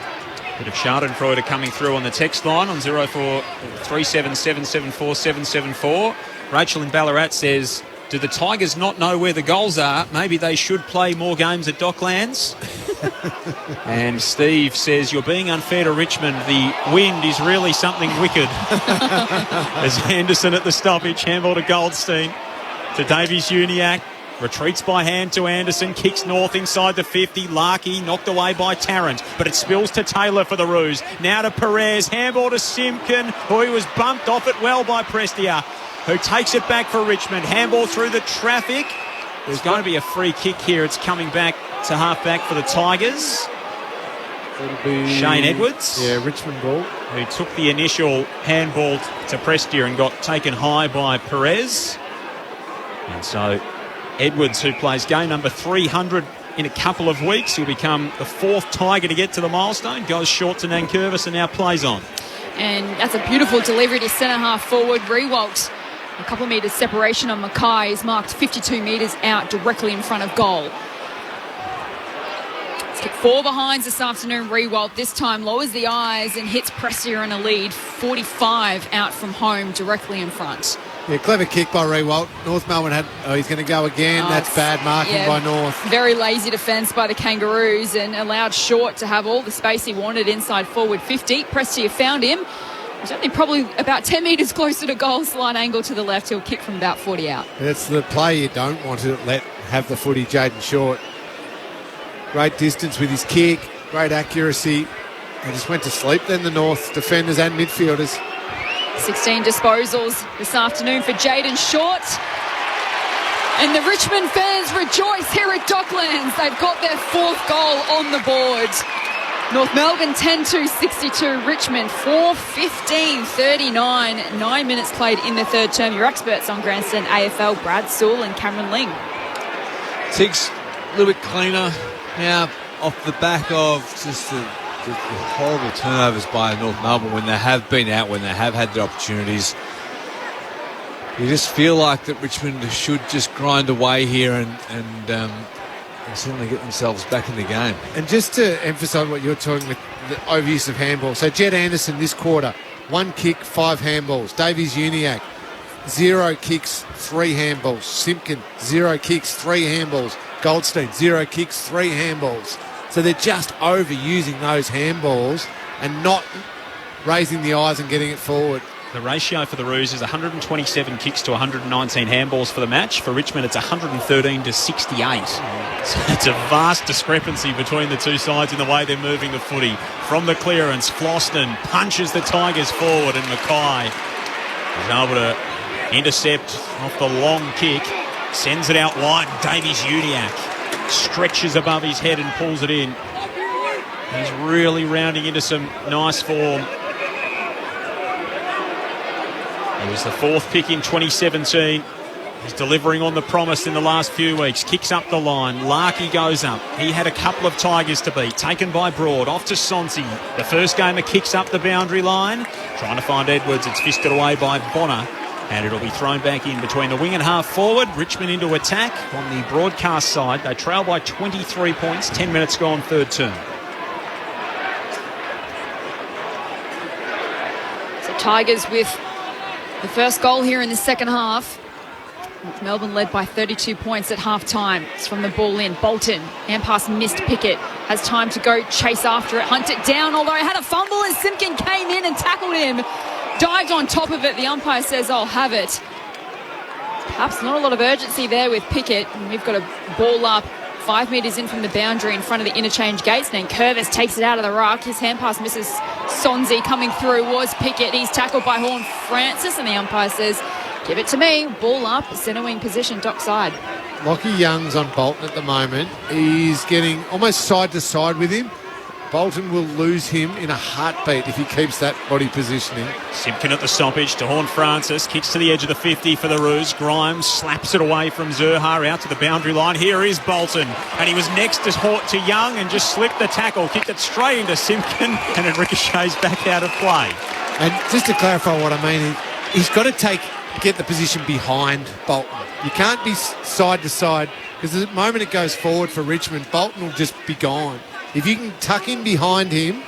Speaker 5: Bit of Schadenfreude coming through on the text line on 0437774774. Rachel in Ballarat says, do the Tigers not know where the goals are? Maybe they should play more games at Docklands. And Steve says, you're being unfair to Richmond. The wind is really something wicked. As Anderson at the stoppage, handball to Goldstein, to Davies-Uniacke. Retreats by hand to Anderson, kicks north inside the 50. Larkey knocked away by Tarrant, but it spills to Taylor for the Roos. Now to Perez, handball to Simpkin, who he was bumped off it well by Prestia, who takes it back for Richmond. Handball through the traffic. There's going to be a free kick here. It's coming back to half-back for the Tigers.
Speaker 8: It'll be
Speaker 5: Shane Edwards.
Speaker 8: Yeah, Richmond ball.
Speaker 5: Who took the initial handball to Prestia and got taken high by Perez. And so Edwards, who plays game number 300 in a couple of weeks, he'll become the fourth Tiger to get to the milestone, goes short to Nankervis and now plays on.
Speaker 6: And that's a beautiful delivery to centre-half forward. Rewalt, a couple of metres separation on Mackay, is marked 52 metres out directly in front of goal. Let's kick 4 behinds this afternoon. Rewalt this time lowers the eyes and hits Prestia in a lead. 45 out from home directly in front.
Speaker 8: Yeah, clever kick by Rewalt. North Melbourne had... Oh, he's going to go again. That's bad marking by North.
Speaker 6: Very lazy defence by the Kangaroos and allowed Short to have all the space he wanted inside forward 50. Prestia found him. He's only probably about 10 metres closer to goal, slight angle to the left. He'll kick from about 40 out.
Speaker 8: That's the play you don't want to let have the footy, Jaden Short. Great distance with his kick, great accuracy. They just went to sleep then, the North defenders and midfielders.
Speaker 6: 16 disposals this afternoon for Jaden Short. And the Richmond fans rejoice here at Docklands. They've got their 4th goal on the board. North Melbourne 10-2-62. Richmond 4-15-39. 9 minutes played in the third term. Your experts on grandstand AFL, Brad Sewell and Cameron Ling.
Speaker 7: Tiggs a little bit cleaner now off the back of just the horrible turnovers by North Melbourne when they have been out, when they have had the opportunities. You just feel like that Richmond should just grind away here and certainly get themselves back in the game.
Speaker 8: And just to emphasise what you're talking with the overuse of handballs. So Jed Anderson this quarter, 1 kick, 5 handballs. Davies-Uniacke, 0 kicks, 3 handballs. Simpkin, 0 kicks, 3 handballs. Goldstein, 0 kicks, 3 handballs. So they're just overusing those handballs and not raising the eyes and getting it forward.
Speaker 5: The ratio for the Roos is 127 kicks to 119 handballs for the match. For Richmond, it's 113 to 68. So it's a vast discrepancy between the two sides in the way they're moving the footy. From the clearance, Floston punches the Tigers forward and Mackay is able to intercept off the long kick, sends it out wide. Davies-Uniacke stretches above his head and pulls it in. He's really rounding into some nice form. He was the 4th pick in 2017. He's delivering on the promise in the last few weeks. Kicks up the line. Larkey goes up. He had a couple of Tigers to beat. Taken by Broad. Off to Sonsi. The first gamer kicks up the boundary line. Trying to find Edwards. It's fisted away by Bonner. And it'll be thrown back in between the wing and half forward. Richmond into attack on the broadcast side. They trail by 23 points. 10 minutes gone, third term.
Speaker 6: So Tigers with the first goal here in the second half. Melbourne led by 32 points at half-time. It's from the ball in. Bolton, hand pass missed. Pickett has time to go chase after it, hunt it down, although he had a fumble as Simpkin came in and tackled him. Dived on top of it. The umpire says, I'll have it. Perhaps not a lot of urgency there with Pickett. And we've got a ball up 5 metres in from the boundary in front of the interchange gates. Then Curvis takes it out of the ruck. His hand pass misses. Sonsi coming through was Pickett. He's tackled by Horn Francis and the umpire says, give it to me. Ball up, centre wing position, dock side.
Speaker 8: Lockie Young's on Bolton at the moment. He's getting almost side to side with him. Bolton will lose him in a heartbeat if he keeps that body positioning.
Speaker 5: Simpkin at the stoppage to Horn Francis. Kicks to the edge of the 50 for the Roos. Grimes slaps it away from Zurhar out to the boundary line. Here is Bolton. And he was next to Young and just slipped the tackle. Kicked it straight into Simpkin and it ricochets back out of play.
Speaker 8: And just to clarify what I mean, he's got to get the position behind Bolton. You can't be side to side, because the moment it goes forward for Richmond, Bolton will just be gone. If you can tuck in behind him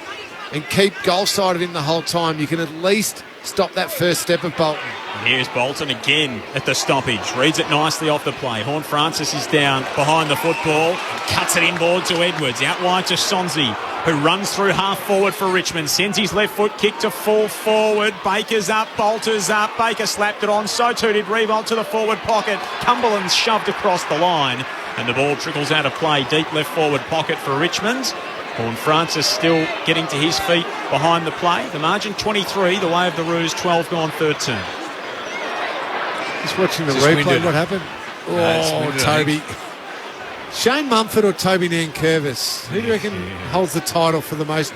Speaker 8: and keep goal side of him the whole time, you can at least stop that first step of Bolton.
Speaker 5: And here's Bolton again at the stoppage. Reads it nicely off the play. Horn Francis is down behind the football. Cuts it inboard to Edwards. Out wide to Sonzi, who runs through half forward for Richmond. Sends his left foot kick to full forward. Baker's up, Bolter's up. Baker slapped it on. So too did Revolt to the forward pocket. Cumberland's shoved across the line. And the ball trickles out of play. Deep left forward pocket for Richmond. Horn Francis still getting to his feet behind the play. The margin 23, the way of the Roos 12 gone 13.
Speaker 8: Just watching the replay, what happened? Oh, Toby. Shane Mumford or Toby Nankervis? Who do you reckon holds the title for the most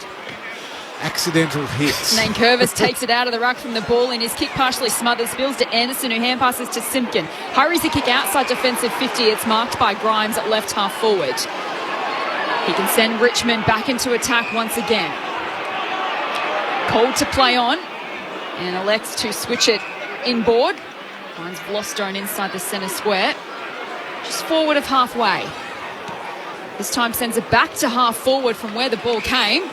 Speaker 8: accidental hits?
Speaker 6: Nankervis takes it out of the ruck from the ball in. His kick partially smothers, spills to Anderson, who hand passes to Simpkin. Hurries the kick outside defensive 50. It's marked by Grimes at left half forward. He can send Richmond back into attack once again. Called to play on and elects to switch it inboard. Finds Vlostone inside the centre square. Just forward of halfway. This time sends it back to half forward from where the ball came.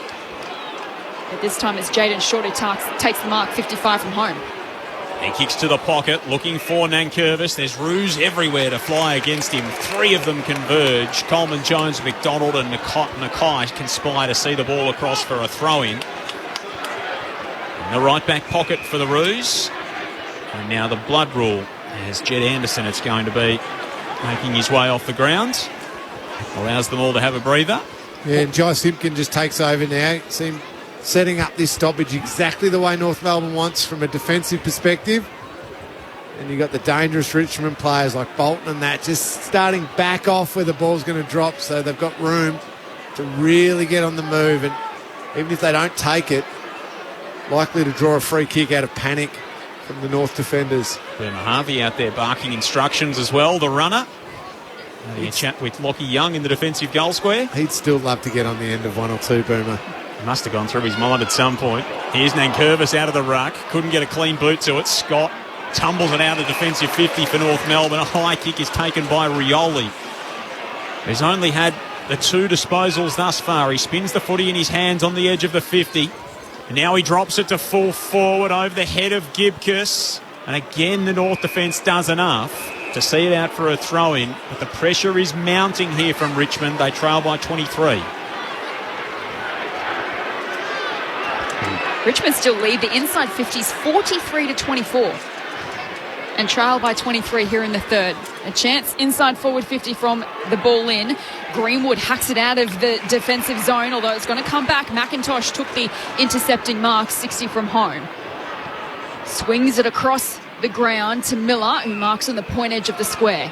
Speaker 6: But this time it's Jaden Short who takes the mark 55 from home.
Speaker 5: He kicks to the pocket, looking for Nankervis. There's Roos everywhere to fly against him. Three of them converge. Coleman, Jones, McDonald and Nakai conspire to see the ball across for a throw-in. In the right back pocket for the Roos. And now the blood rule, as Jed Anderson it's going to be making his way off the ground. Allows them all to have a breather.
Speaker 8: Yeah, and Jai Simpkin just takes over now. See him setting up this stoppage exactly the way North Melbourne wants from a defensive perspective. And you've got the dangerous Richmond players like Bolton and that just starting back off where the ball's going to drop, so they've got room to really get on the move. And even if they don't take it, likely to draw a free kick out of panic from the North defenders.
Speaker 5: Ben Harvey out there barking instructions as well, the runner. Having a chat with Lockie Young in the defensive goal square.
Speaker 8: He'd still love to get on the end of one or two, Boomer.
Speaker 5: Must have gone through his mind at some point. Here's Nankervis out of the ruck. Couldn't get a clean boot to it. Scott tumbles it out of defensive 50 for North Melbourne. A high kick is taken by Rioli. He's only had the two disposals thus far. He spins the footy in his hands on the edge of the 50. And now he drops it to full forward over the head of Gibcus. And again, the North defence does enough to see it out for a throw-in. But the pressure is mounting here from Richmond. They trail by 23.
Speaker 6: Richmond still lead the inside 50s 43-24 and trail by 23 here in the third. A chance inside forward 50 from the ball in. Greenwood hacks it out of the defensive zone, although it's going to come back. McIntosh took the intercepting mark, 60 from home. Swings it across the ground to Miller, who marks on the point edge of the square.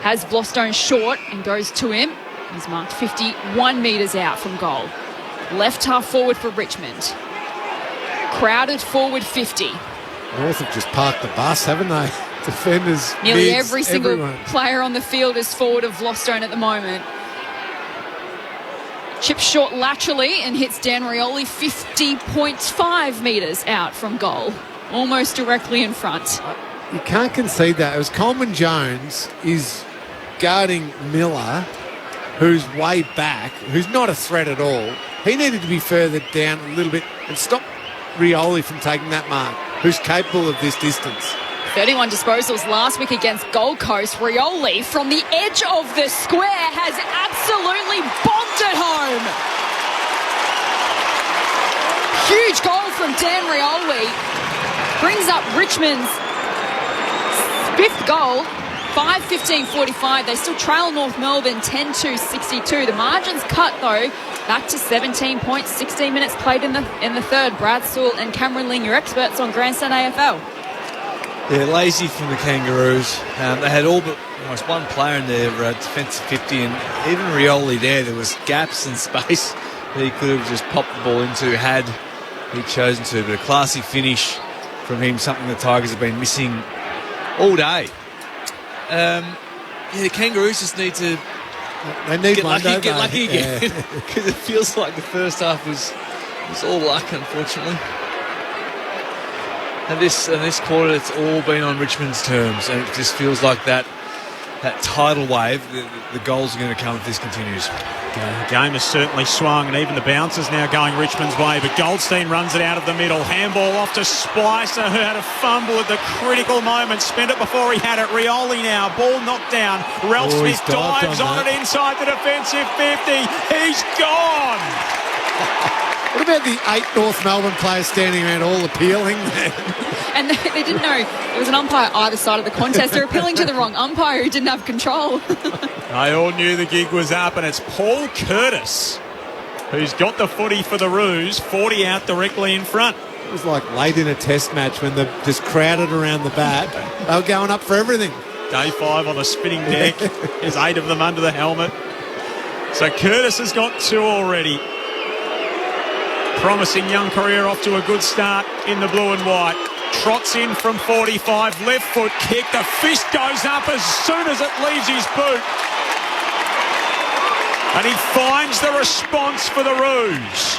Speaker 6: Has Vlostone short and goes to him. He's marked 51 metres out from goal. Left half forward for Richmond. Crowded forward 50.
Speaker 8: North have just parked the bus, haven't they? Defenders,
Speaker 6: nearly
Speaker 8: mids,
Speaker 6: every single
Speaker 8: everyone.
Speaker 6: player on the field is forward of Vlostone at the moment. Chips short laterally and hits Dan Rioli 50.5 metres out from goal. Almost directly in front.
Speaker 8: You can't concede that. It was Coleman Jones is guarding Miller, who's way back, who's not a threat at all. He needed to be further down a little bit and stop Rioli from taking that mark, who's capable of this distance.
Speaker 6: 31 disposals last week against Gold Coast. Rioli from the edge of the square has absolutely bombed it home. Huge goal from Dan Rioli. Brings up Richmond's fifth goal. 5:15:45. They still trail North Melbourne 10-62. The margin's cut though. Back to 17 points, 16 minutes played in the third. Brad Sewell and Cameron Ling, your experts on Grandstand AFL.
Speaker 7: Yeah, lazy from the Kangaroos. They had all but almost one player in their defensive 50, and even Rioli there was gaps in space that he could have just popped the ball into had he chosen to. But a classy finish from him, something the Tigers have been missing all day. The Kangaroos just need to get lucky again, because it feels like the first half was all luck, unfortunately. And this quarter, it's all been on Richmond's terms, and it just feels like that tidal wave, the goals are going to come if this continues.
Speaker 5: The game has certainly swung, and even the bounce is now going Richmond's way, but Goldstein runs it out of the middle. Handball off to Spicer, who had a fumble at the critical moment. Spent it before he had it. Rioli now, ball knocked down. Ralph Smith dives on it inside the defensive 50. He's gone!
Speaker 8: What about the 8 North Melbourne players standing around all appealing there?
Speaker 6: And they didn't know there was an umpire either side of the contest. They're appealing to the wrong umpire who didn't have control.
Speaker 5: They all knew the gig was up, and it's Paul Curtis who's got the footy for the Roos, 40 out directly in front.
Speaker 8: It was like late in a test match when they're just crowded around the bat. They were going up for everything.
Speaker 5: Day 5 on the spinning deck. There's 8 of them under the helmet. So Curtis has got 2 already. Promising young career, off to a good start in the blue and white. Trots in from 45, left foot kick. The fist goes up as soon as it leaves his boot. And he finds the response for the Roos.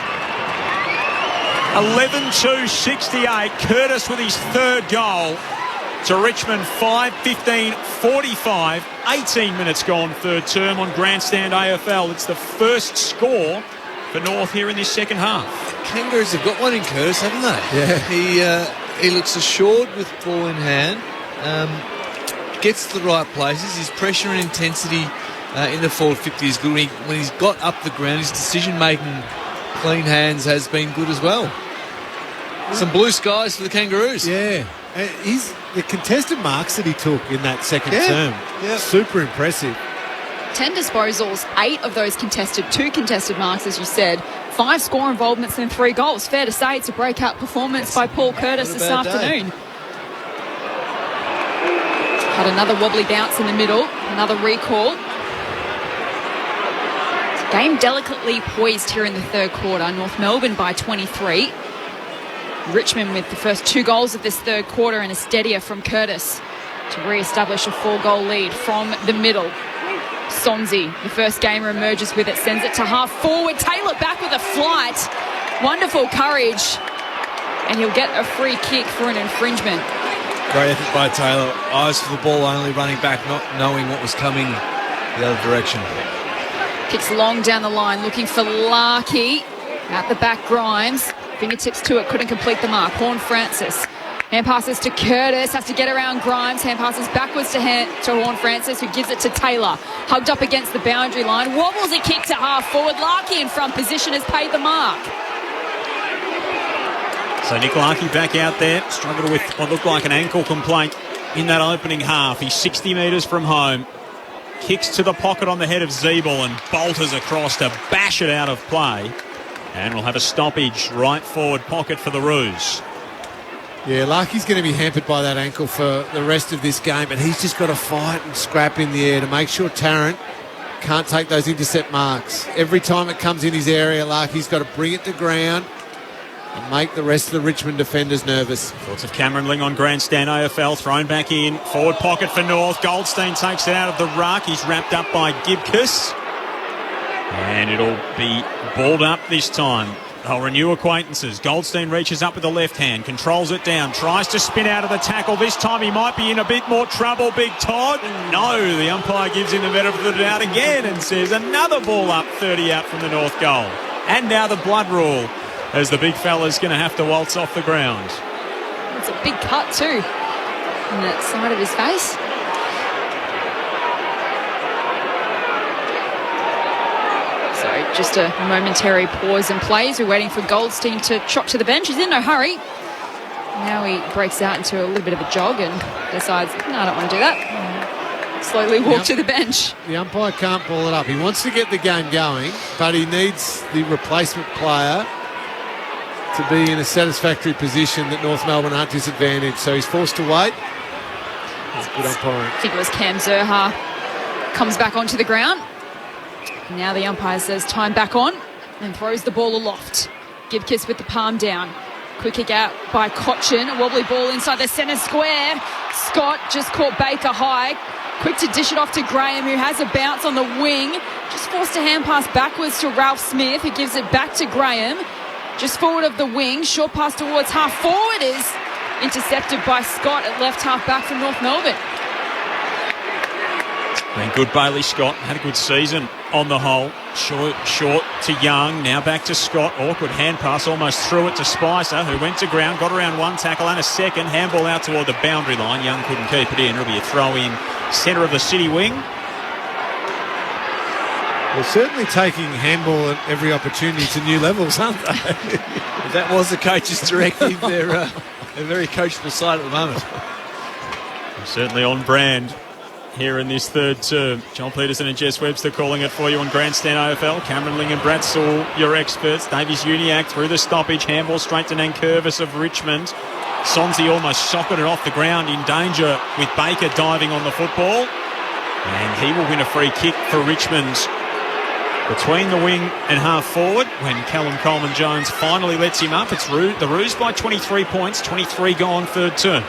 Speaker 5: 11-2-68. Curtis with his 3rd goal. To Richmond 5-15-45. 18 minutes gone, 3rd term on Grandstand AFL. It's the first score for North here in this second half.
Speaker 7: Kangaroos have got one in Curtis, haven't they?
Speaker 8: Yeah.
Speaker 7: He looks assured with ball in hand, gets to the right places. His pressure and intensity in the forward 50 is good. When he's got up the ground, his decision-making, clean hands has been good as well. Some blue skies for the Kangaroos.
Speaker 8: Yeah. The contested marks that he took in that second term, super impressive.
Speaker 6: 10 disposals, 8 of those contested, 2 contested marks, as you said, 5 score involvements and 3 goals. Fair to say it's a breakout performance by Paul Curtis this afternoon. Had another wobbly bounce in the middle, another recall. Game delicately poised here in the 3rd quarter. North Melbourne by 23. Richmond with the first 2 goals of this 3rd quarter and a steadier from Curtis to re-establish a 4-goal lead from the middle. Sonzi, the first gamer, emerges with it, sends it to half forward. Taylor back with a flight. Wonderful courage. And he'll get a free kick for an infringement.
Speaker 7: Great effort by Taylor. Eyes for the ball only, running back, not knowing what was coming the other direction.
Speaker 6: Kicks long down the line, looking for Larkey. At the back, Grimes. Fingertips to it, couldn't complete the mark. Horn Francis. Hand passes to Curtis, has to get around Grimes. Hand passes backwards to Horn Francis, who gives it to Taylor. Hugged up against the boundary line. Wobbles a kick to half forward. Larkey in front position has paid the mark.
Speaker 5: So Nick Larkey back out there. Struggled with what looked like an ankle complaint in that opening half. He's 60 metres from home. Kicks to the pocket on the head of Zeeble and bolters across to bash it out of play. And we'll have a stoppage right forward pocket for the Roos.
Speaker 8: Yeah, Larky's going to be hampered by that ankle for the rest of this game, but he's just got to fight and scrap in the air to make sure Tarrant can't take those intercept marks. Every time it comes in his area, Larky's got to bring it to ground and make the rest of the Richmond defenders nervous.
Speaker 5: Thoughts of Cameron Ling on Grandstand AFL, thrown back in, forward pocket for North. Goldstein takes it out of the ruck. He's wrapped up by Gibcus. And it'll be balled up this time. They'll renew acquaintances. Goldstein reaches up with the left hand, controls it down, tries to spin out of the tackle. This time he might be in a bit more trouble, Big Todd. No, the umpire gives him the benefit of the doubt again and says another ball up, 30 out from the North goal. And now the blood rule, as the big fella's going to have to waltz off the ground.
Speaker 6: It's a big cut too, on that side of his face. So just a momentary pause in plays. We're waiting for Goldstein to trot to the bench. He's in no hurry. Now he breaks out into a little bit of a jog and decides, no, I don't want to do that. Slowly walk to the bench.
Speaker 8: The umpire can't ball it up. He wants to get the game going, but he needs the replacement player to be in a satisfactory position that North Melbourne aren't disadvantaged. So he's forced to wait. That's good umpiring.
Speaker 6: I think it was Cam Zerha comes back onto the ground. Now the umpire says time back on and throws the ball aloft. Gibcus with the palm down. Quick kick out by Cochin. A wobbly ball inside the centre square. Scott just caught Baker high. Quick to dish it off to Graham, who has a bounce on the wing. Just forced a hand pass backwards to Ralph Smith, who gives it back to Graham. Just forward of the wing. Short pass towards half forward is intercepted by Scott at left half back from North Melbourne.
Speaker 5: Been good, Bailey Scott. Had a good season on the whole. Short to Young. Now back to Scott. Awkward hand pass. Almost threw it to Spicer, who went to ground. Got around one tackle and a second. Handball out toward the boundary line. Young couldn't keep it in. It'll be a throw in centre of the City wing.
Speaker 8: They're certainly taking handball at every opportunity to new levels, aren't they?
Speaker 7: If that was the coach's directive, they're a very coachable side at the moment.
Speaker 5: Certainly on brand here in this third term. John Peterson and Jess Webster calling it for you on Grandstand AFL. Cameron Ling and Brad Sewell, your experts. Davies Uniacke through the stoppage. Handball straight to Nankervis of Richmond. Sonzi almost socketed it off the ground, in danger with Baker diving on the football. And he will win a free kick for Richmond between the wing and half forward when Callum Coleman-Jones finally lets him up. It's the Roos by 23 points, 23 gone third term.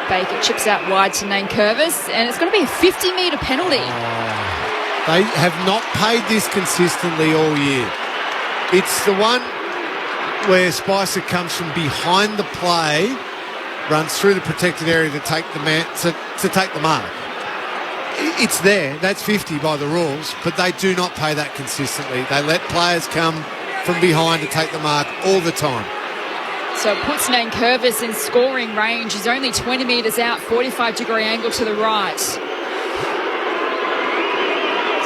Speaker 6: Baker chips out wide to Nankervis, and it's going to be a 50-metre penalty.
Speaker 8: They have not paid this consistently all year. It's the one where Spicer comes from behind the play, runs through the protected area to take the mark. It's there. That's 50 by the rules, but they do not pay that consistently. They let players come from behind to take the mark all the time.
Speaker 6: So it puts Nankervis in scoring range. He's only 20 metres out, 45-degree angle to the right.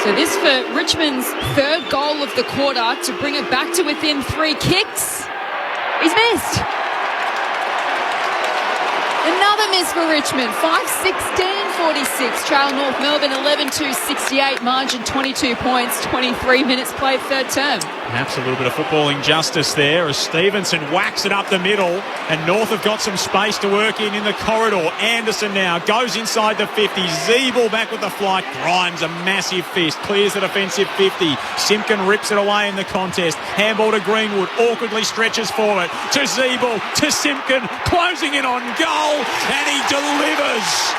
Speaker 6: So this for Richmond's third goal of the quarter to bring it back to within 3 kicks. He's missed. Another miss for Richmond. 5-16-46. Trail North Melbourne 11-2-68. Margin 22 points. 23 minutes played third term.
Speaker 5: Perhaps a little bit of footballing justice there as Stevenson whacks it up the middle, and North have got some space to work in the corridor. Anderson now goes inside the 50. Zeeble back with the flight. Grimes a massive fist. Clears the defensive 50. Simpkin rips it away in the contest. Handball to Greenwood. Awkwardly stretches forward to Zeeble, to Simpkin. Closing in on goal, and he delivers.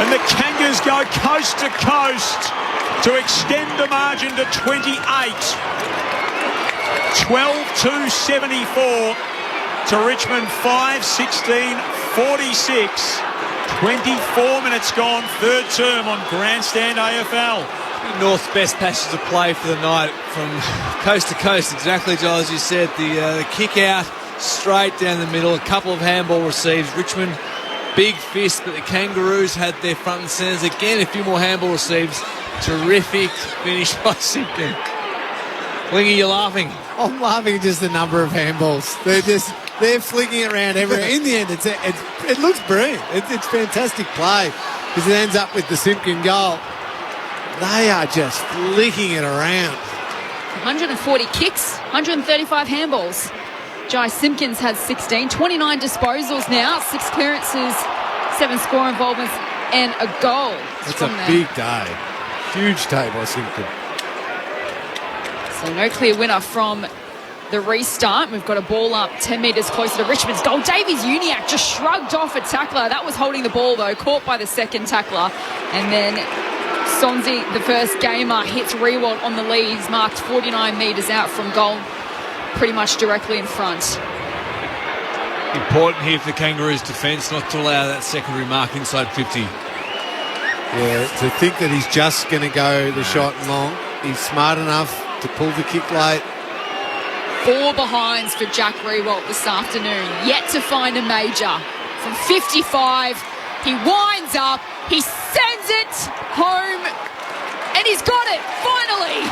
Speaker 5: And the Kangas go coast to coast to extend the margin to 28. 12-2-74 to Richmond. 5-16-46. 24 minutes gone, third term on Grandstand AFL.
Speaker 7: North's best passage of play for the night from coast to coast, exactly, Joel, as you said. The kick out straight down the middle, a couple of handball receives. Richmond, big fist, but the Kangaroos had their front and centres. Again, a few more handball receives. Terrific finish by Simpkin. Lingy, you're laughing.
Speaker 8: I'm laughing at just the number of handballs. They're flicking it around everywhere. In the end, it looks brilliant. It's fantastic play because it ends up with the Simpkin goal. They are just flicking it around.
Speaker 6: 140 kicks, 135 handballs. Jai Simpkins has 16, 29 disposals now, 6 clearances, 7 score involvements, and a goal.
Speaker 8: That's a big day. Huge day by Simpkin.
Speaker 6: So no clear winner from the restart. We've got a ball up 10 metres closer to Richmond's goal. Davies Uniacke just shrugged off a tackler. That was holding the ball, though, caught by the second tackler. And then Sonzi, the first gamer, hits Rewalt on the lead. He's marked 49 metres out from goal, pretty much directly in front.
Speaker 7: Important here for the Kangaroos' defence not to allow that secondary mark inside 50.
Speaker 8: Yeah, to think that he's just going to go the shot long. He's smart enough to pull the kick late.
Speaker 6: 4 behinds for Jack Rewalt this afternoon. Yet to find a major. From 55, he winds up, he sends it home, and he's got it, finally!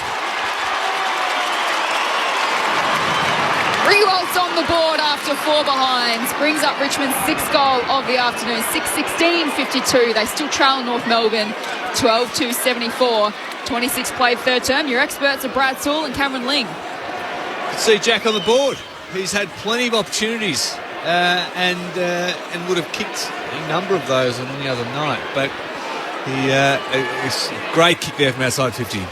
Speaker 6: Rewalt's on the board after 4 behinds. Brings up Richmond's 6th goal of the afternoon. 6-16-52. They still trail North Melbourne. 12-2-74. 26 played third term. Your experts are Brad Sewell and Cameron Ling.
Speaker 7: See Jack on the board. He's had plenty of opportunities and would have kicked a number of those on any other night. But it's a great kick there from outside 50.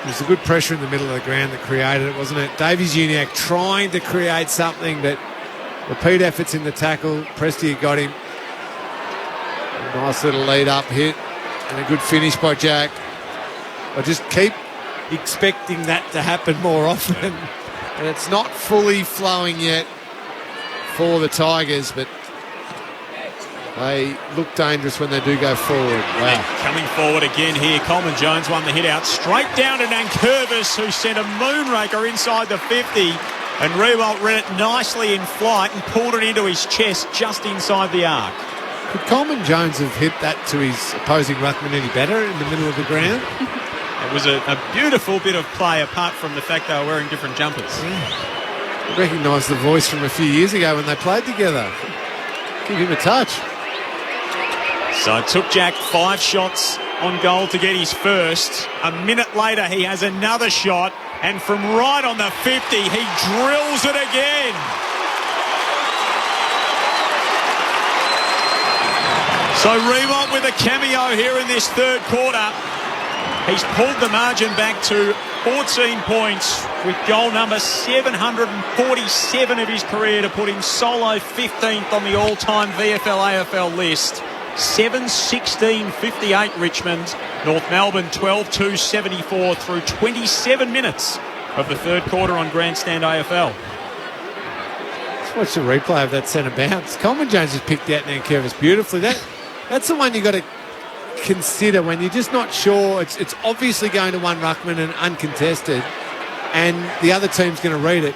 Speaker 8: There's a good pressure in the middle of the ground that created it, wasn't it? Davies Uniacke trying to create something, but repeat efforts in the tackle. Prestia got him. A nice little lead up hit and a good finish by Jack. Or just keep expecting that to happen more often. And it's not fully flowing yet for the Tigers, but they look dangerous when they do go forward. Wow.
Speaker 5: Coming forward again here. Coleman Jones won the hit out straight down to Nankervis, who sent a moonraker inside the 50. And Rewalt read it nicely in flight and pulled it into his chest just inside the arc.
Speaker 8: Could Coleman Jones have hit that to his opposing ruckman any better in the middle of the ground?
Speaker 5: It was a beautiful bit of play, apart from the fact they were wearing different jumpers.
Speaker 8: I recognise the voice from a few years ago when they played together. Give him a touch.
Speaker 5: So it took Jack 5 shots on goal to get his first. A minute later, he has another shot, and from right on the 50, he drills it again. So Rewalt with a cameo here in this third quarter. He's pulled the margin back to 14 points with goal number 747 of his career to put him solo 15th on the all-time VFL-AFL list. 7:16.58 Richmond. North Melbourne 12-2-74 through 27 minutes of the third quarter on Grandstand AFL.
Speaker 8: Let's watch the replay of that centre bounce. Coleman Jones has picked out Nankervis beautifully. That's the one you got to consider when you're just not sure. It's obviously going to one ruckman and uncontested, and the other team's going to read it.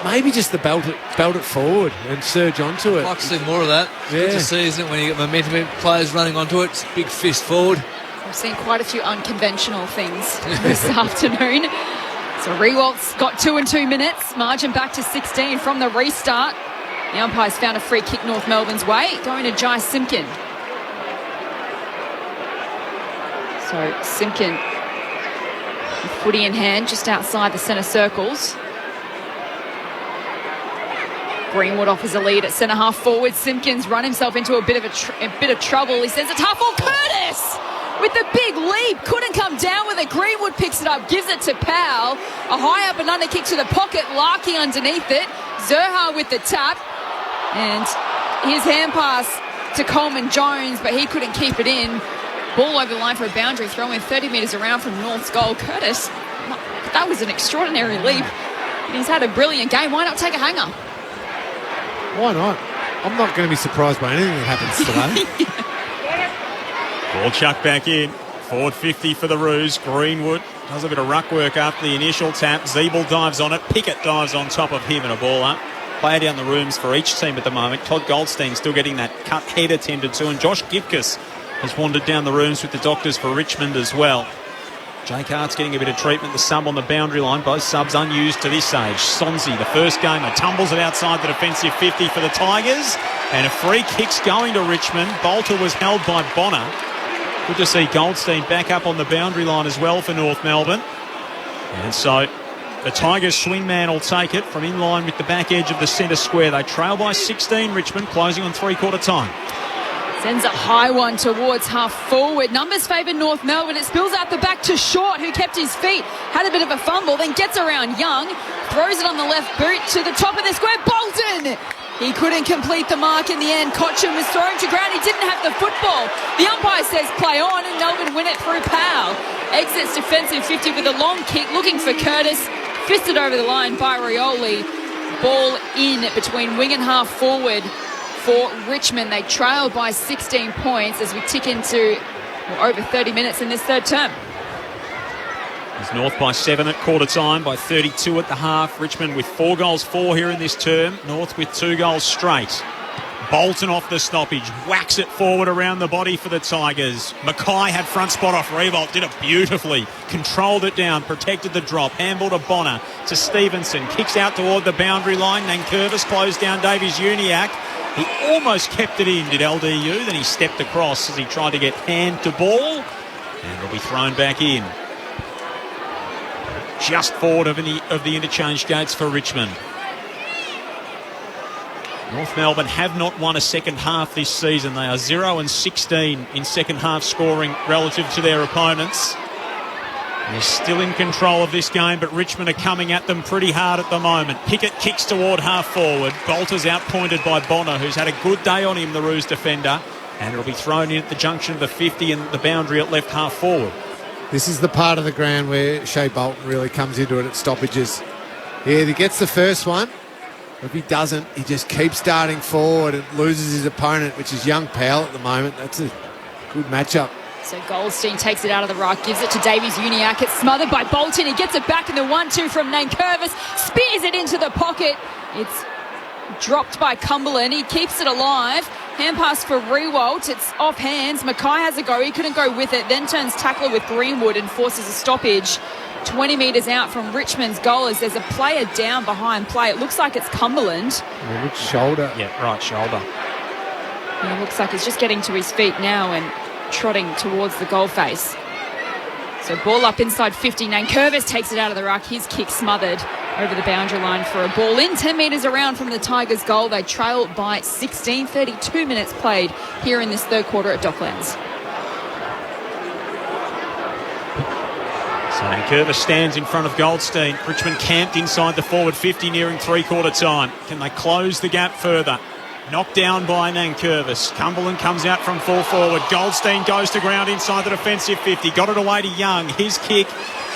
Speaker 8: Maybe just the belt it forward and surge onto it.
Speaker 7: I'd like to see more of that. It's good to see, isn't it, when you get momentum players running onto it. It's a big fist forward.
Speaker 6: We've seen quite a few unconventional things this afternoon. So Rewalt's got 2 and 2 minutes. Margin back to 16 from the restart. The umpires found a free kick North Melbourne's way, going to Jai Simpkin. So Simpkin, with footy in hand, just outside the centre circles. Greenwood offers a lead at centre half forward. Simpkins run himself into a bit of trouble. He sends it half for Curtis with the big leap. Couldn't come down with it. Greenwood picks it up, gives it to Powell. A high up and under kick to the pocket. Larkey underneath it. Zerha with the tap. And his hand pass to Coleman Jones, but he couldn't keep it in. Ball over the line for a boundary throw in 30 metres around from North's goal. Curtis, that was an extraordinary leap. He's had a brilliant game. Why not take a hanger?
Speaker 8: Why not? I'm not going to be surprised by anything that happens today.
Speaker 5: Ball chucked back in. Forward 50 for the Roos. Greenwood does a bit of ruck work after the initial tap. Zeeble dives on it. Pickett dives on top of him and a ball up. Player down the rooms for each team at the moment. Todd Goldstein still getting that cut head attended to, and Josh Gibcus has wandered down the rooms with the doctors for Richmond as well. Jake Hart's getting a bit of treatment. The sub on the boundary line. Both subs unused to this stage. Sonsi, the first gamer, tumbles it outside the defensive 50 for the Tigers. And a free kick's going to Richmond. Bolter was held by Bonner. Good to see Goldstein back up on the boundary line as well for North Melbourne. And so the Tigers swingman will take it from in line with the back edge of the centre square. They trail by 16, Richmond, closing on three-quarter time.
Speaker 6: Sends a high one towards half forward. Numbers favour North Melbourne. It spills out the back to Short, who kept his feet, had a bit of a fumble, then gets around Young, throws it on the left boot to the top of the square. Bolton! He couldn't complete the mark in the end. Cotchin was thrown to ground. He didn't have the football. The umpire says play on, and Melbourne win it through Powell. Exits defensive 50 with a long kick, looking for Curtis. Fisted over the line by Rioli. Ball in between wing and half forward for Richmond. They trail by 16 points as we tick into over 30 minutes in this third term.
Speaker 5: It's North by 7 at quarter time, by 32 at the half. Richmond with 4 goals 4 here in this term. North with 2 goals straight. Bolton off the stoppage, whacks it forward around the body for the Tigers. Mackay had front spot off Rewalt, did it beautifully. Controlled it down, protected the drop. Handball to Bonner, to Stevenson. Kicks out toward the boundary line. Nankervis closed down Davies Uniacke. He almost kept it in, did LDU. Then he stepped across as he tried to get hand to ball. And it'll be thrown back in. Just forward of the interchange gates for Richmond. North Melbourne have not won a second half this season. They are 0-16 in second half scoring relative to their opponents. They're still in control of this game, but Richmond are coming at them pretty hard at the moment. Pickett kicks toward half forward. Bolter's outpointed by Bonner, who's had a good day on him, the Roos defender. And it'll be thrown in at the junction of the 50 and the boundary at left half forward.
Speaker 8: This is the part of the ground where Shea Bolton really comes into it at stoppages. Yeah, he gets the first one. If he doesn't, he just keeps darting forward and loses his opponent, which is young Powell at the moment. That's a good matchup.
Speaker 6: So Goldstein takes it out of the ruck, gives it to Davies-Uniacke. It's smothered by Bolton. He gets it back in the 1-2 from Nankervis. Spears it into the pocket. It's dropped by Cumberland. He keeps it alive. Hand pass for Rewalt. It's off hands. Mackay has a go. He couldn't go with it. Then turns tackler with Greenwood and forces a stoppage. 20 metres out from Richmond's goal as there's a player down behind play. It looks like it's Cumberland.
Speaker 8: Which shoulder?
Speaker 5: Yeah, right shoulder.
Speaker 6: It looks like he's just getting to his feet now and trotting towards the goal face. So ball up inside 50. Nankervis takes it out of the ruck. His kick smothered over the boundary line for a ball in. 10 metres around from the Tigers' goal. They trail by 16. 32 minutes played here in this third quarter at Docklands.
Speaker 5: So Nankervis stands in front of Goldstein. Richmond camped inside the forward 50 nearing three-quarter time. Can they close the gap further? Knocked down by Nankervis. Cumberland comes out from full forward. Goldstein goes to ground inside the defensive 50. Got it away to Young. His kick,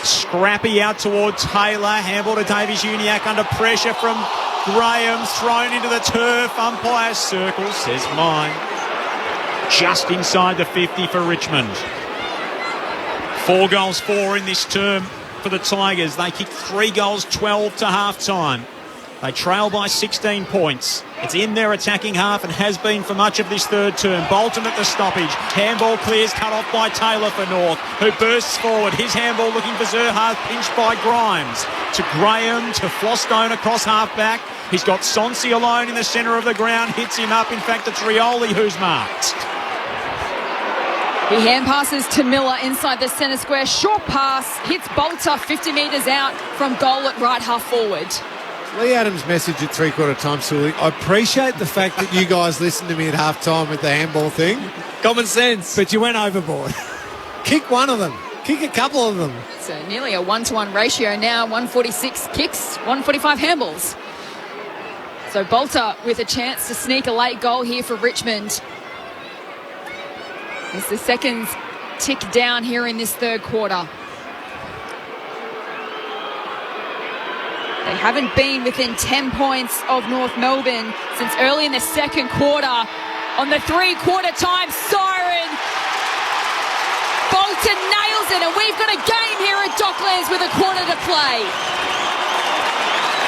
Speaker 5: scrappy out toward Taylor. Handball to Davies-Uniacke under pressure from Graham. Thrown into the turf. Umpire circles, says mine. Just inside the 50 for Richmond. 4 goals, 4 in this term for the Tigers. They kicked 3 goals, 12 to half-time. They trail by 16 points. It's in their attacking half and has been for much of this third term. Bolton at the stoppage. Handball clears, cut off by Taylor for North, who bursts forward. His handball looking for Zerhardt, pinched by Grimes. To Graham, to Flostone across half-back. He's got Sonsi alone in the centre of the ground. Hits him up. In fact, it's Rioli who's marked.
Speaker 6: He hand passes to Miller inside the centre square. Short pass, hits Bolter 50 metres out from goal at right half forward.
Speaker 8: Lee Adams' message at three-quarter time, Sully. I appreciate the fact that you guys listened to me at half-time with the handball thing.
Speaker 7: Common sense.
Speaker 8: But you went overboard. Kick one of them. Kick a couple of them.
Speaker 6: So nearly a 1-to-1 ratio now. 146 kicks, 145 handballs. So Bolter with a chance to sneak a late goal here for Richmond. As the seconds tick down here in this third quarter. They haven't been within 10 points of North Melbourne since early in the second quarter. On the three-quarter time siren, Bolton nails it, and we've got a game here at Docklands with a quarter to play.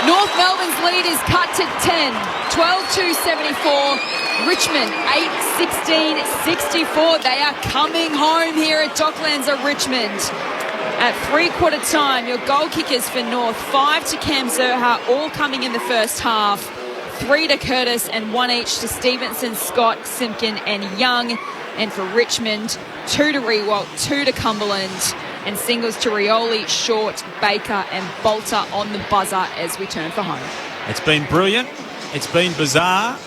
Speaker 6: North Melbourne's lead is cut to 10, 12-2-74. Richmond 8-16-64. They are coming home here at Docklands at Richmond. At three-quarter time, your goal kickers for North, 5 to Cam Zerha, all coming in the first half. 3 to Curtis and 1 each to Stevenson, Scott, Simpkin and Young. And for Richmond, 2 to Rewalt, 2 to Cumberland, and singles to Rioli, Short, Baker and Bolter on the buzzer as we turn for home.
Speaker 5: It's been brilliant. It's been bizarre.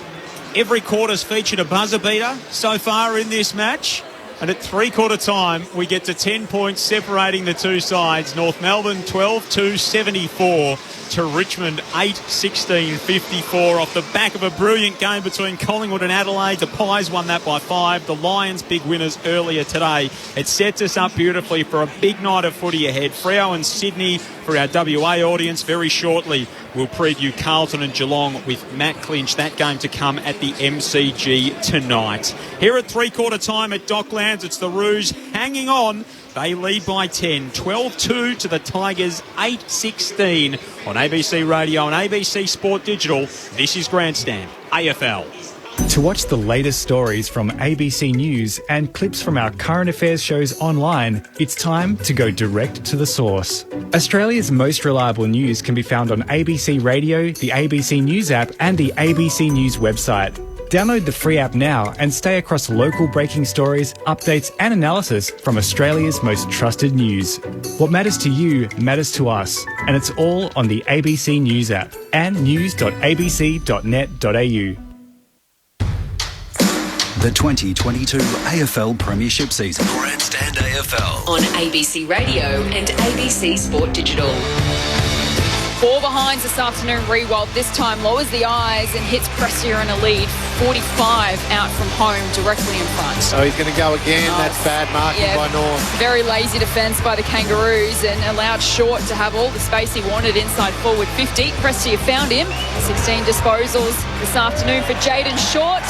Speaker 5: Every quarter's featured a buzzer beater so far in this match. And at three-quarter time, we get to 10 points separating the two sides. North Melbourne 12-2-74 to Richmond 8-16-54 off the back of a brilliant game between Collingwood and Adelaide. The Pies won that by 5. The Lions big winners earlier today. It sets us up beautifully for a big night of footy ahead. Freo and Sydney for our WA audience very shortly. We'll preview Carlton and Geelong with Matt Clinch. That game to come at the MCG tonight. Here at three-quarter time at Docklands, it's the Roos hanging on. They lead by 10, 12-2 to the Tigers, 8-16 on ABC Radio and ABC Sport Digital. This is Grandstand, AFL.
Speaker 1: To watch the latest stories from ABC News and clips from our current affairs shows online, it's time to go direct to the source. Australia's most reliable news can be found on ABC Radio, the ABC News app and the ABC News website. Download the free app now and stay across local breaking stories, updates and analysis from Australia's most trusted news. What matters to you matters to us, and it's all on the ABC News app and news.abc.net.au.
Speaker 3: The 2022 AFL Premiership season.
Speaker 20: Grandstand AFL on ABC Radio and ABC Sport Digital.
Speaker 6: 4 behinds this afternoon. Rewalt this time lowers the eyes and hits Prestia in a lead 45 out from home, directly in front.
Speaker 8: So he's going to go again. That's bad marking by North.
Speaker 6: Very lazy defence by the Kangaroos and allowed Short to have all the space he wanted inside forward 50. Presty, you found him. 16 disposals this afternoon for Jaden Short.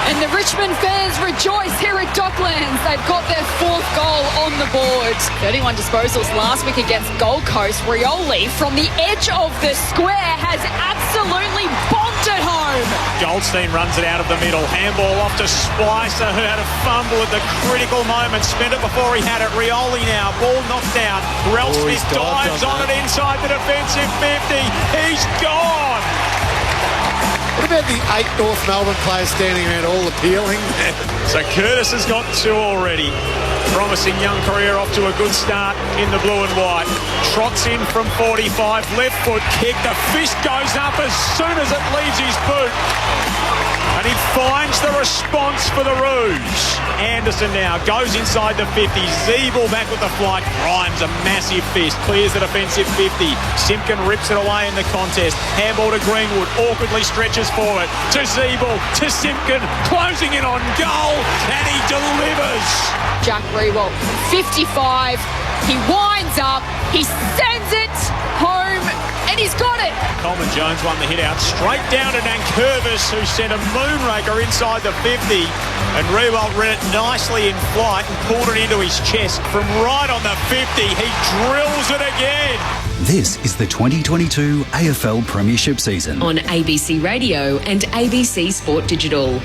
Speaker 6: And the Richmond fans rejoice here at Docklands. They've got their 4th goal on the board. 31 disposals last week against Gold Coast. Rioli from the edge of the square has absolutely bombed it home.
Speaker 5: Goldstein runs it out of the middle. Handball off to Spicer, who had a fumble at the critical moment. Spent it before he had it. Rioli now. Ball knocked down. Ralph Smith dives on it inside the defensive 50. He's gone.
Speaker 8: What about the 8 North Melbourne players standing around all appealing?
Speaker 5: So Curtis has got 2 already. Promising young career, off to a good start in the blue and white. Trots in from 45, left foot kick. The fist goes up as soon as it leaves his boot. And he finds the response for the Rouge. Anderson now goes inside the 50. Zeeble back with the flight. Grimes, a massive fist, clears the defensive 50. Simpkin rips it away in the contest. Handball to Greenwood, awkwardly stretches forward. To Zeeble, to Simpkin, closing in on goal, and he delivers.
Speaker 6: Jack Rewalt, 55. He winds up, he sends it home, and he's got it.
Speaker 5: Coleman Jones won the hit out straight down to Nankervis, who sent a moonraker inside the 50. And Rewalt read it nicely in flight and pulled it into his chest from right on the 50. He drills it again.
Speaker 3: This is the 2022 AFL Premiership season.
Speaker 20: On ABC Radio and ABC Sport Digital.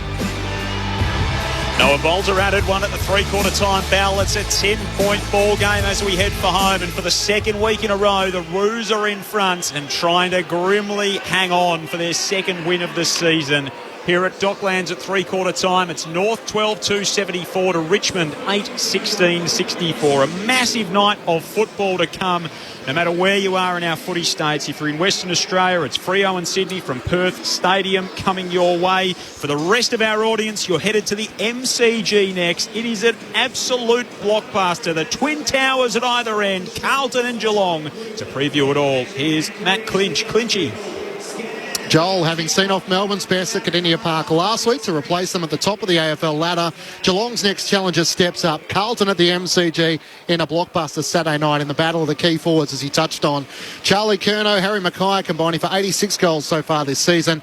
Speaker 5: Noah Bolter added one at the 3/4 time bell. It's a 10-point ball game as we head for home. And for the second week in a row, the Roos are in front and trying to grimly hang on for their second win of the season. Here at Docklands at 3/4 time, it's North 12-2-74 to Richmond 8-16-64. A massive night of football to come, no matter where you are in our footy states. If you're in Western Australia, it's Freo and Sydney from Perth Stadium coming your way. For the rest of our audience, you're headed to the MCG next. It is an absolute blockbuster. The Twin Towers at either end, Carlton and Geelong. To preview it all, here's Matt Clinch. Clinchy.
Speaker 2: Joel, having seen off Melbourne's best at Cardinia Park last week to replace them at the top of the AFL ladder, Geelong's next challenger steps up. Carlton at the MCG in a blockbuster Saturday night in the battle of the key forwards, as he touched on. Charlie Curnow, Harry Mackay combining for 86 goals so far this season.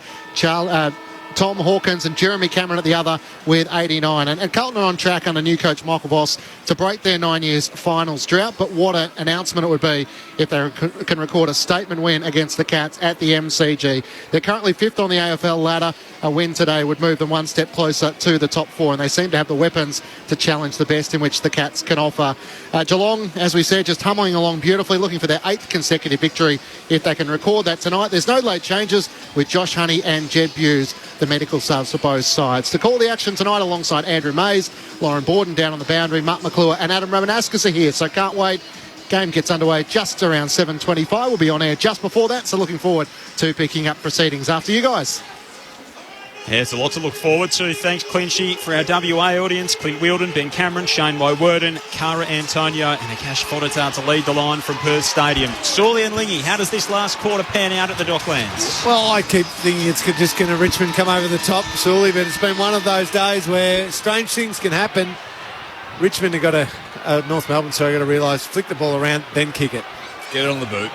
Speaker 2: Tom Hawkins and Jeremy Cameron at the other with 89. And Carlton are on track under new coach Michael Voss to break their 9 years finals drought. But what an announcement it would be if they can record a statement win against the Cats at the MCG. They're currently 5th on the AFL ladder. A win today would move them one step closer to the top 4, and they seem to have the weapons to challenge the best in which the Cats can offer. Geelong, as we said, just humming along beautifully, looking for their 8th consecutive victory if they can record that tonight. There's no late changes with Josh Honey and Jed Buse, the medical subs for both sides. To call the action tonight alongside Andrew Mays, Lauren Borden down on the boundary, Mark McClure and Adam Romanascus are here, so can't wait. Game gets underway just around 7:25. We'll be on air just before that, so looking forward to picking up proceedings after you guys.
Speaker 5: Yeah, it's a lot to look forward to. Thanks, Clinchy. For our WA audience, Clint Wheeldon, Ben Cameron, Shane Wowerden, Cara Antonio and Akash Fodatar to lead the line from Perth Stadium. Sawley and Lingy, how does this last quarter pan out at the Docklands?
Speaker 8: Well, I keep thinking it's just going to Richmond come over the top, Sawley, but it's been one of those days where strange things can happen. Richmond have got North Melbourne, so I've got to realise, flick the ball around, then kick it.
Speaker 7: Get it on the boot.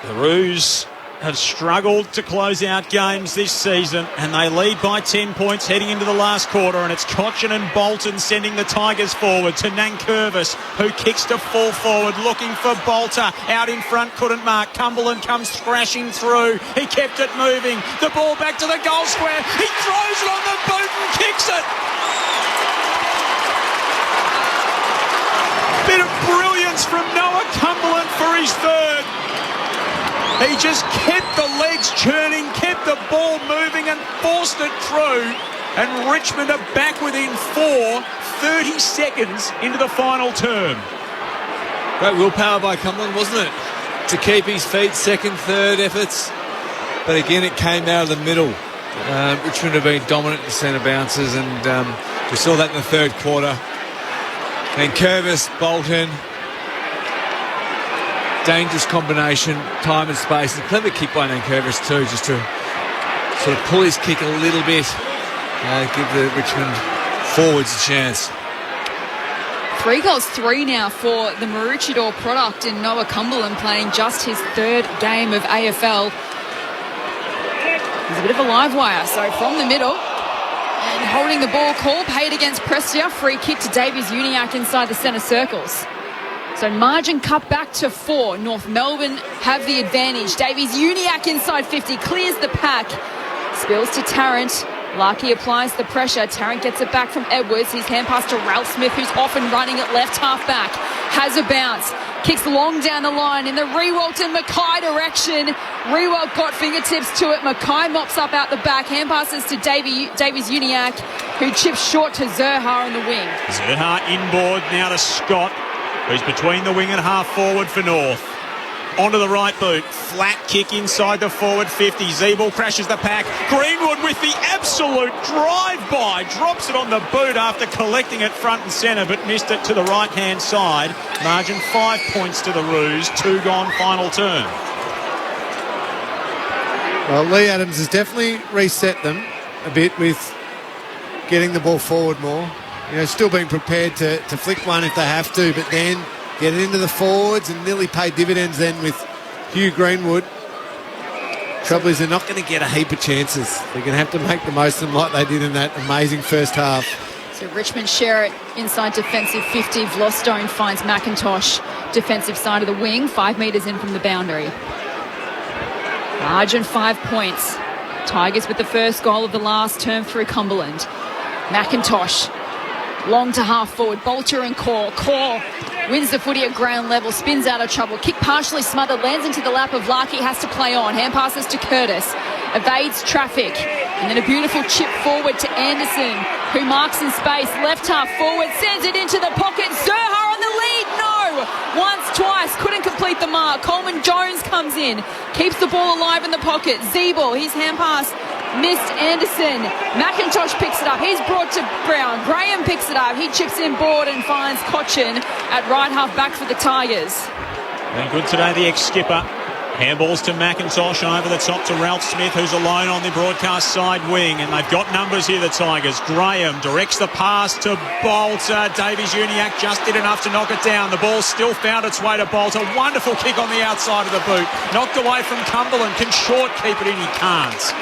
Speaker 5: The Roos have struggled to close out games this season, and they lead by 10 points heading into the last quarter, and it's Cochin and Bolton sending the Tigers forward to Nankervis, who kicks to full forward, looking for Bolter. Out in front, couldn't mark. Cumberland comes thrashing through. He kept it moving. The ball back to the goal square. He throws it on the boot and kicks it. Bit of brilliance from Noah Cumberland for his third. He just kept the legs churning, kept the ball moving and forced it through. And Richmond are back within 30 seconds into the final term.
Speaker 7: Great willpower by Cumberland, wasn't it? To keep his feet, second, third efforts. But again, it came out of the middle. Richmond have been dominant in centre bounces, and we saw that in the third quarter. And Curvis, Bolton, dangerous combination, time and space. A clever kick by Nankervis too, just to sort of pull his kick a little bit, give the Richmond forwards a chance.
Speaker 6: 3 goals, 3 now for the Maroochydore product in Noah Cumberland, playing just his 3rd game of AFL. He's a bit of a live wire, so from the middle and holding the ball, call paid against Prestia. Free kick to Davies Uniacke inside the centre circles. So margin cut back to 4. North Melbourne have the advantage. Davies Uniacke inside 50, clears the pack. Spills to Tarrant. Larkey applies the pressure. Tarrant gets it back from Edwards. His hand pass to Ralph Smith, who's off and running at left half back. Has a bounce. Kicks long down the line in the Rewalt and Mackay direction. Rewalt got fingertips to it. Mackay mops up out the back. Hand passes to Davies Uniacke, who chips short to Zurha on the wing.
Speaker 5: Zurha inboard now to Scott, who's between the wing and half forward for North. Onto the right boot. Flat kick inside the forward 50. Zeeble crashes the pack. Greenwood with the absolute drive-by. Drops it on the boot after collecting it front and centre, but missed it to the right-hand side. Margin 5 points to the Roos. 2 gone, final turn.
Speaker 8: Well, Lee Adams has definitely reset them a bit with getting the ball forward more. You know, still being prepared to flick one if they have to, but then get it into the forwards and nearly pay dividends then with Hugh Greenwood. Trouble is they're not going to get a heap of chances. They're going to have to make the most of them like they did in that amazing first half.
Speaker 6: So Richmond share it inside defensive 50. Vlostone finds McIntosh defensive side of the wing, 5 metres in from the boundary. Margin 5 points. Tigers with the first goal of the last term through Cumberland. McIntosh long to half forward. Bolter and Core. Core wins the footy at ground level, spins out of trouble. Kick partially smothered, lands into the lap of Larkey, has to play on. Hand passes to Curtis, evades traffic. And then a beautiful chip forward to Anderson, who marks in space. Left half forward, sends it into the pocket. Zurha on the lead, no! Once, twice, couldn't complete the mark. Coleman Jones comes in, keeps the ball alive in the pocket. Zeeble, his hand pass missed Anderson. McIntosh picks it up. He's brought to Brown. Graham picks it up. He chips in board and finds Cochin at right half back for the Tigers.
Speaker 5: Been good today, the ex-skipper. Handballs to McIntosh over the top to Ralph Smith, who's alone on the broadcast side wing. And they've got numbers here, the Tigers. Graham directs the pass to Bolter. Davies Uniacke just did enough to knock it down. The ball still found its way to Bolter. Wonderful kick on the outside of the boot. Knocked away from Cumberland. Can Short keep it in? He can't.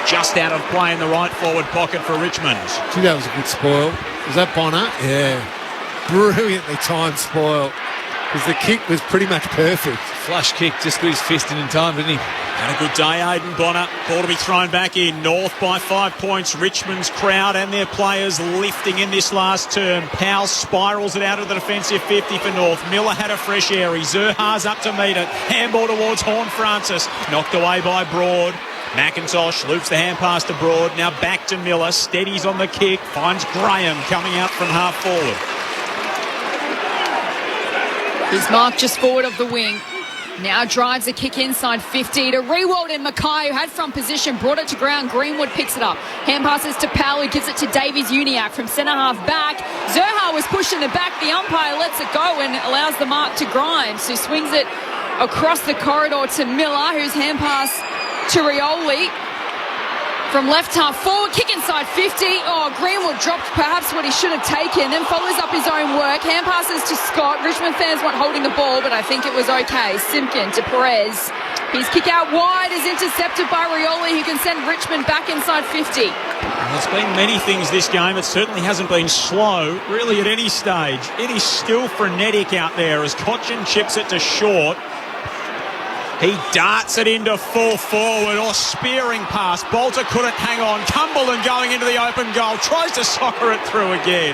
Speaker 5: Just out of play in the right forward pocket for Richmond.
Speaker 8: Gee, that was a good spoil. Was that Bonner? Yeah. Brilliantly timed spoil. Because the kick was pretty much perfect.
Speaker 7: Flush kick, just got his fist in time, didn't he?
Speaker 5: And a good day, Aidan Bonner. Ball to be thrown back in. North by 5 points. Richmond's crowd and their players lifting in this last term. Powell spirals it out of the defensive 50 for North. Miller had a fresh airy. Zurha's up to meet it. Handball towards Horne-Francis. Knocked away by Broad. McIntosh loops the hand pass to Broad. Now back to Miller. Steadies on the kick. Finds Graham coming out from half forward.
Speaker 6: He's marked just forward of the wing. Now drives a kick inside 50 to Rewald and Mackay, who had front position, brought it to ground. Greenwood picks it up. Hand passes to Powell, who gives it to Davies Uniacke from centre half back. Zurha was pushed in the back. The umpire lets it go and allows the mark to Grimes, who swings it across the corridor to Miller, whose hand pass to Rioli. From left half forward, kick inside 50. Oh, Greenwood dropped perhaps what he should have taken, then follows up his own work. Hand passes to Scott. Richmond fans weren't holding the ball, but I think it was okay. Simpkin to Perez. His kick out wide is intercepted by Rioli, who can send Richmond back inside 50.
Speaker 5: There's been many things this game. It certainly hasn't been slow, really, at any stage. It is still frenetic out there as Cochin chips it to Short. He darts it into full forward, or spearing pass. Bolter couldn't hang on. Cumberland going into the open goal. Tries to soccer it through again.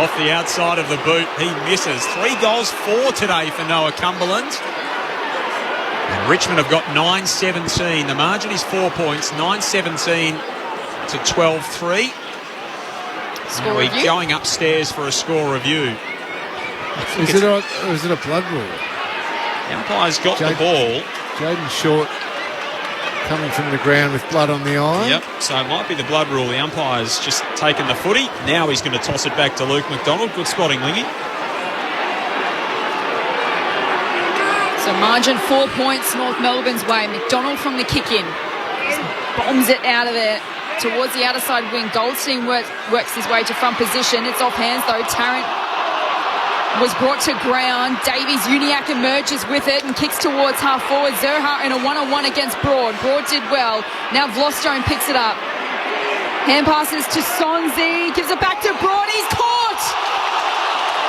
Speaker 5: Off the outside of the boot, he misses. 3 goals, 4 today for Noah Cumberland. And Richmond have got 9-17. The margin is 4 points, 9-17 to 12-3.
Speaker 6: Score
Speaker 5: We're
Speaker 6: review?
Speaker 5: going upstairs for a score review.
Speaker 8: Is it a blood rule?
Speaker 5: The umpire's got the ball.
Speaker 8: Jaden Short coming from the ground with blood on the eye.
Speaker 5: Yep, so it might be the blood rule. The umpire's just taken the footy. Now he's going to toss it back to Luke McDonald. Good spotting, Lingy.
Speaker 6: So margin 4 points North Melbourne's way. McDonald from the kick in. bombs it out of there towards the outer side wing. Goldstein works his way to front position. It's off hands though. Tarrant was brought to ground. Davies Uniacke emerges with it and kicks towards half forward. Zerha in a one-on-one against Broad. Broad did well. Now Vlostone picks it up. Hand passes to Sonzi. Gives it back to Broad. He's caught.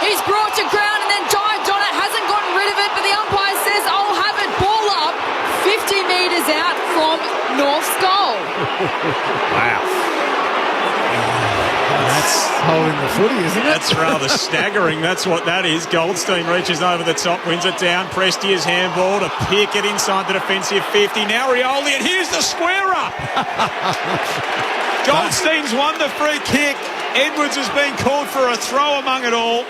Speaker 6: He's brought to ground and then dived on it. Hasn't gotten rid of it, but the umpire says, I'll have it. Ball up. 50 metres out from North's goal.
Speaker 5: Wow.
Speaker 8: That's holding the footy, isn't it?
Speaker 5: That's rather staggering. That's what that is. Goldstein reaches over the top, wins it down. Prestia's handball to Pickett inside the defensive 50. Now Rioli, and here's the square up. Goldstein's won the free kick. Edwards has been called for a throw among it all.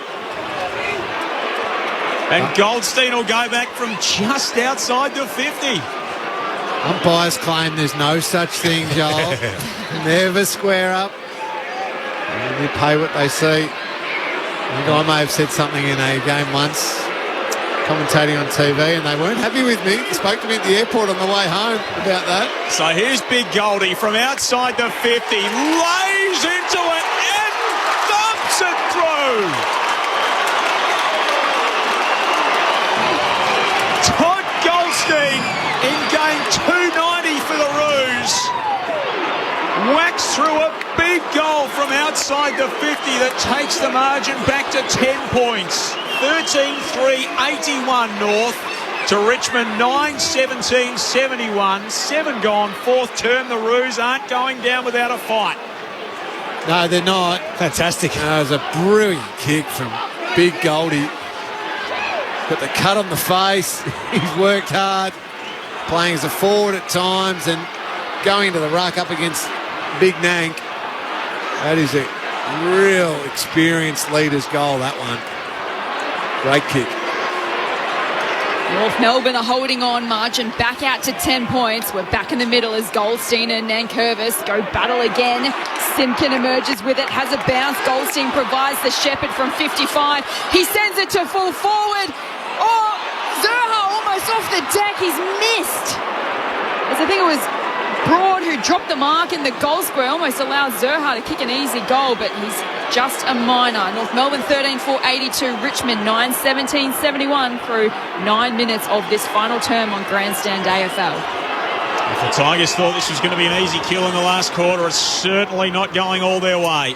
Speaker 5: And Goldstein will go back from just outside the 50.
Speaker 8: Umpires claim there's no such thing, Joel. Never square up. And they pay what they see. I think I may have said something in a game once, commentating on TV, and they weren't happy with me. They spoke to me at the airport on the way home about that.
Speaker 5: So here's Big Goldie from outside the 50. Lays into it and thumps it through. Todd Goldstein in game 290 for the Roos. Whacks through a big goal from outside the 50 that takes the margin back to 10 points. 13-3, 81 North to Richmond, 9-17-71. 7 gone, fourth term. The Roos aren't going down without a fight.
Speaker 8: No, they're not.
Speaker 5: Fantastic.
Speaker 8: It was a brilliant kick from Big Goldie. Got the cut on the face. He's worked hard, playing as a forward at times and going into the ruck up against Big Nank. That is a real experienced leader's goal, that one. Great kick.
Speaker 6: North Melbourne are holding on, margin back out to 10 points. We're back in the middle as Goldstein and Nankervis go battle again. Simpkin emerges with it, has a bounce. Goldstein provides the Shepherd from 55. He sends it to full forward. Oh, Zerha almost off the deck. He's missed. As I think it was Broad who dropped the mark in the goal square, almost allowed Zerha to kick an easy goal, but he's just a minor. North Melbourne 13-4-82, Richmond 9-17-71 through 9 minutes of this final term on Grandstand AFL.
Speaker 5: If the Tigers thought this was going to be an easy kill in the last quarter, it's certainly not going all their way.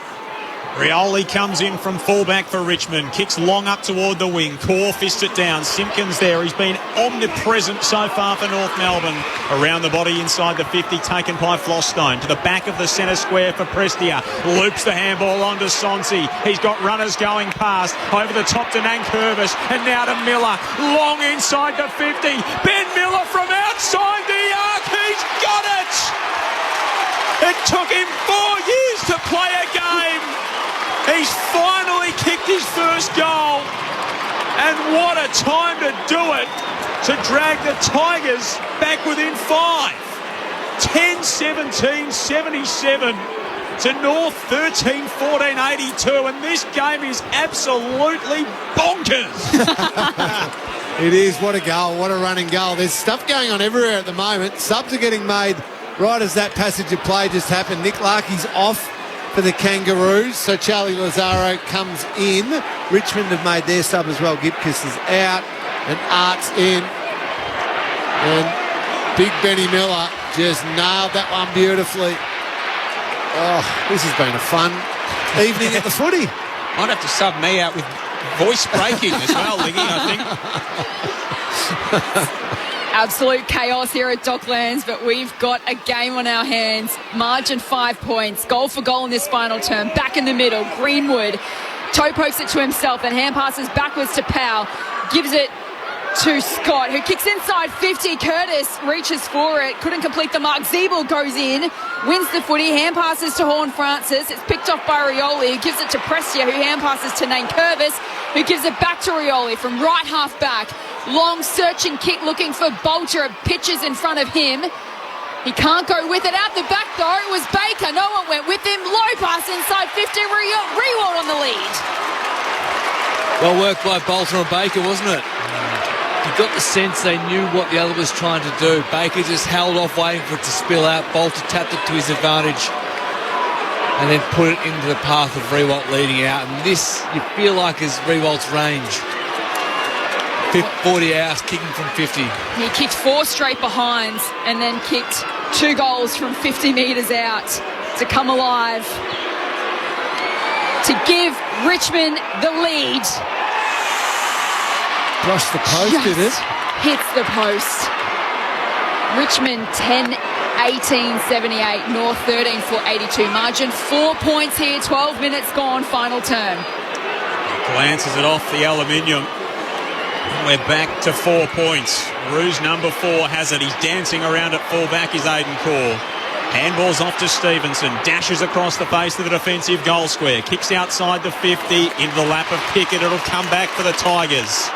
Speaker 5: Rioli comes in from fullback for Richmond, kicks long up toward the wing. Core fists it down. Simpkins there. He's been omnipresent so far for North Melbourne. Around the body inside the 50, taken by Vlostone. To the back of the centre square for Prestia. Loops the handball onto Sonsi. He's got runners going past. Over the top to Nankervis. And now to Miller. Long inside the 50. Ben Miller from outside the arc. He's got it! It took him 4 years to play a game. He's finally kicked his first goal, and what a time to do it, to drag the Tigers back within 5. 10-17-77 to North 13-14-82, and this game is absolutely bonkers.
Speaker 8: It is. What a goal, what a running goal. There's stuff going on everywhere at the moment. Subs are getting made right as that passage of play just happened. Nick Larkey's off for the Kangaroos, so Charlie Lazaro comes in. Richmond have made their sub as well. Gibcus is out and Art's in, and Big Benny Miller just nailed that one beautifully. Oh, this has been a fun evening at the footy.
Speaker 5: Might have to sub me out with voice breaking as well, Liggy, I think.
Speaker 6: Absolute chaos here at Docklands, but we've got a game on our hands. Margin 5 points. Goal for goal in this final term. Back in the middle. Greenwood toe pokes it to himself and hand passes backwards to Powell. Gives it to Scott, who kicks inside 50. Curtis reaches for it. Couldn't complete the mark. Zeeble goes in. Wins the footy. Hand passes to Horn Francis. It's picked off by Rioli, who gives it to Prestia, who hand passes to Nankervis, who gives it back to Rioli from right half back. Long searching kick looking for Bolter. Pitches in front of him. He can't go with it. Out the back though, it was Baker. No one went with him. Low pass inside 50. Reward on the lead.
Speaker 7: Well worked by Bolter and Baker, wasn't it? you got the sense they knew what the other was trying to do. Baker just held off waiting for it to spill out. Bolter tapped it to his advantage and then put it into the path of Riewoldt leading out. And this, you feel like, is Riewoldt's range. 40 hours, kicking from 50.
Speaker 6: He kicked 4 straight behinds and then kicked 2 goals from 50 metres out to come alive, to give Richmond the lead.
Speaker 8: Brushed the post, did it?
Speaker 6: Hits the post. Richmond 10-18-78, North 13-82. Margin 4 points here, 12 minutes gone, final term.
Speaker 5: Glances it off the aluminium. We're back to 4 points. Roos number 4 has it. He's dancing around at full-back is Aiden Core. Handball's off to Stevenson. Dashes across the face of the defensive goal square. Kicks outside the 50 into the lap of Pickett. It'll come back for the Tigers.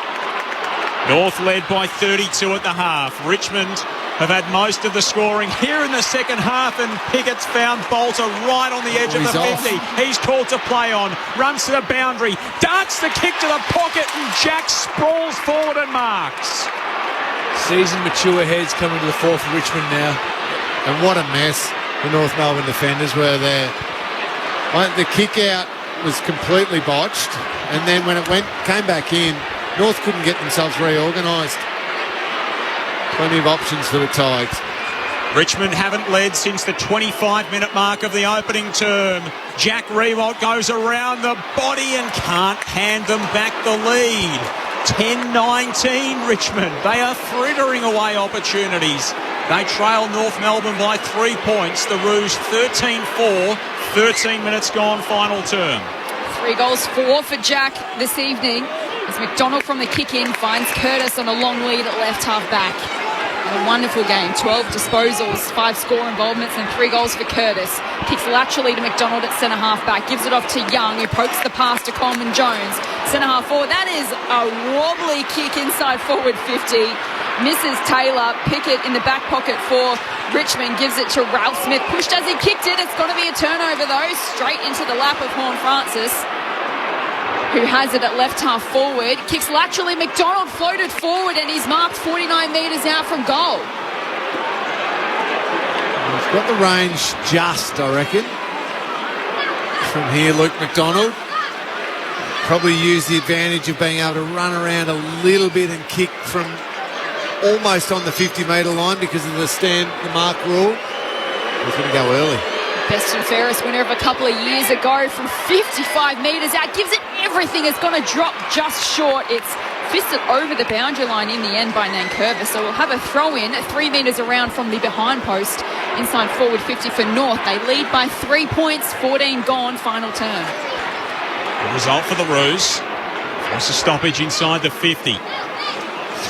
Speaker 5: North led by 32 at the half. Richmond have had most of the scoring here in the second half, and Pickett's found Bolter right on the edge of the 50. He's called to play on, runs to the boundary, darts the kick to the pocket, and Jack sprawls forward and marks.
Speaker 7: Seasoned, mature heads coming to the fore for Richmond now.
Speaker 8: And what a mess the North Melbourne defenders were there. The kick out was completely botched, and then when it came back in, North couldn't get themselves reorganised. Plenty of options for the Tigers.
Speaker 5: Richmond haven't led since the 25-minute mark of the opening term. Jack Riewoldt goes around the body and can't hand them back the lead. 10-19 Richmond. They are frittering away opportunities. They trail North Melbourne by 3 points. The Roos 13-4, 13 minutes gone, final term.
Speaker 6: 3 goals, 4 for Jack this evening. As McDonald from the kick-in finds Curtis on a long lead at left half-back. A wonderful game. 12 disposals, 5 score involvements and 3 goals for Curtis. Kicks laterally to McDonald at centre half-back. Gives it off to Young, who pokes the pass to Coleman Jones. Centre half-forward. That is a wobbly kick inside forward 50. Misses Taylor. Pickett in the back pocket for Richmond. Gives it to Ralph Smith. Pushed as he kicked it. It's going to be a turnover, though. Straight into the lap of Horn Francis, who has it at left half forward. Kicks laterally. McDonald floated forward and he's marked 49 metres out from goal.
Speaker 8: He's got the range just, I reckon. From here, Luke McDonald probably used the advantage of being able to run around a little bit and kick from almost on the 50-metre line because of the mark rule. He's going to go early.
Speaker 6: Best and fairest winner of a couple of years ago from 55 metres out. Gives it everything. It's going to drop just short. It's fisted over the boundary line in the end by Nankervis. So we'll have a throw-in 3 metres around from the behind post inside forward 50 for North. They lead by 3 points. 14 gone, final term.
Speaker 5: The result for the Roos. Force a stoppage inside the 50.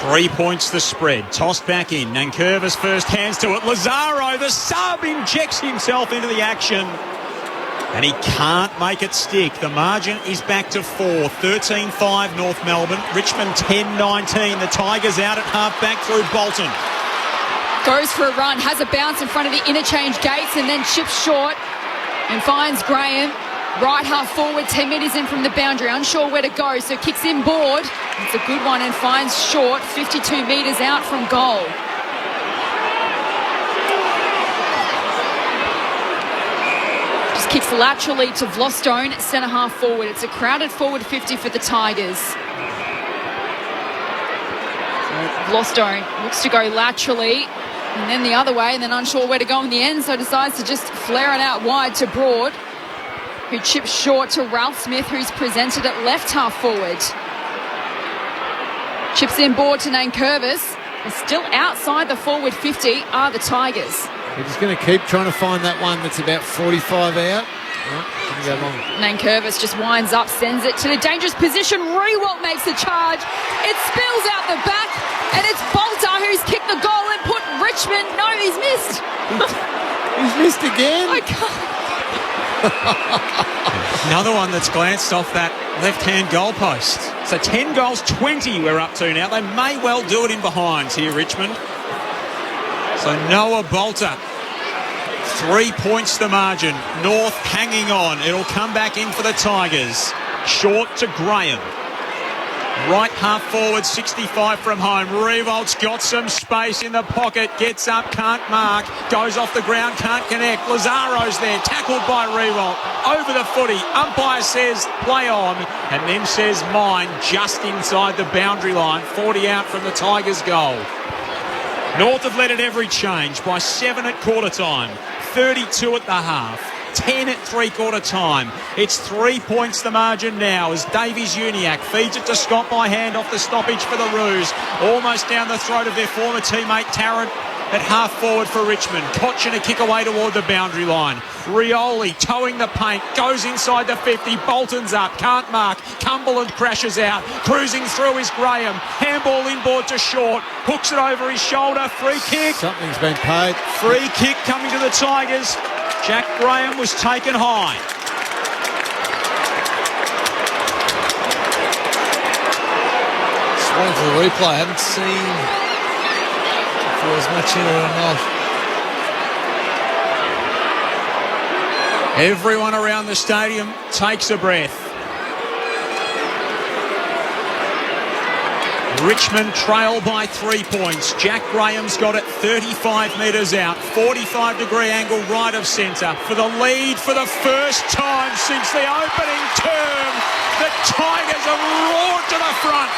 Speaker 5: 3 points the spread. Tossed back in. Nankervis first hands to it. Lazaro, the sub, injects himself into the action. And he can't make it stick. The margin is back to 4. 13-5 North Melbourne. Richmond 10-19. The Tigers out at half-back through Bolton.
Speaker 6: Goes for a run. Has a bounce in front of the interchange gates and then chips short and finds Graham. Right half forward, 10 metres in from the boundary, unsure where to go, so kicks inboard. It's a good one and finds short, 52 metres out from goal. Just kicks laterally to Vlostone, centre half forward. It's a crowded forward 50 for the Tigers. Vlostone looks to go laterally and then the other way and then unsure where to go in the end, so decides to just flare it out wide to Broad, who chips short to Ralph Smith, who's presented at left half forward. Chips in board to Nankervis. And still outside the forward 50 are the Tigers.
Speaker 8: They're just going to keep trying to find that one that's about 45 out.
Speaker 6: Nankervis just winds up, sends it to the dangerous position. Riewoldt makes the charge. It spills out the back, and it's Bolter who's kicked the goal and put Richmond. No, he's missed.
Speaker 8: He's missed again.
Speaker 6: I can't.
Speaker 5: Another one that's glanced off that left-hand goalpost. So 10 goals, 20 we're up to now. They may well do it in behinds here, Richmond. So Noah Bolter, 3 points the margin. North hanging on. It'll come back in for the Tigers. Short to Graham. Right half forward, 65 from home. Revolt's got some space in the pocket. Gets up, can't mark. Goes off the ground, can't connect. Lazzaro's there, tackled by Revolt. Over the footy. Umpire says play on, and then says mine, just inside the boundary line. 40 out from the Tigers' goal. North have led at every change by 7 at quarter time, 32 at the half. 10 at three-quarter time. It's 3 points the margin now as Davies-Uniacke feeds it to Scott by hand off the stoppage for the Roos. Almost down the throat of their former teammate Tarrant at half forward for Richmond. Cochin a kick away toward the boundary line. Rioli towing the paint, goes inside the 50. Bolton's up, can't mark. Cumberland crashes out. Cruising through is Graham. Handball inboard to Short. Hooks it over his shoulder. Free kick.
Speaker 8: Something's been paid.
Speaker 5: Free kick coming to the Tigers. Jack Graham was taken high.
Speaker 7: Just waiting for the replay. I haven't seen if there was much in it or not.
Speaker 5: Everyone around the stadium takes a breath. Richmond trail by 3 points. Jack Graham's got it 35 metres out. 45-degree angle right of centre. For the lead for the first time since the opening term. The Tigers have roared to the front.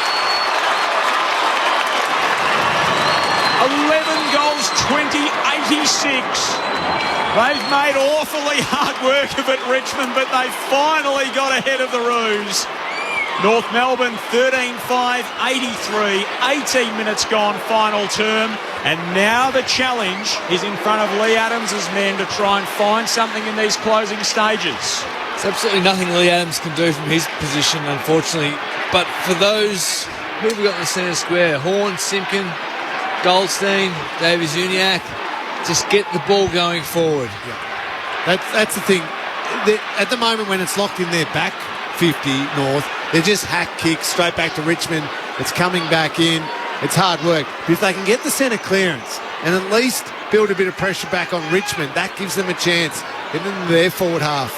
Speaker 5: 11 goals, 20-86. They've made awfully hard work of it, Richmond, but they finally got ahead of the Roos. North Melbourne 13-5, 83, 18 minutes gone, final term. And now the challenge is in front of Lee Adams' men to try and find something in these closing stages.
Speaker 7: There's absolutely nothing Lee Adams can do from his position, unfortunately. But for those, who have we got in the centre square? Horn, Simpkin, Goldstein, Davies-Uniacke. Just get the ball going forward.
Speaker 8: Yeah. That's the thing. At the moment when it's locked in their back 50 North, they're just hack kicks straight back to Richmond. It's coming back in. It's hard work. But if they can get the centre clearance and at least build a bit of pressure back on Richmond, that gives them a chance in their forward half.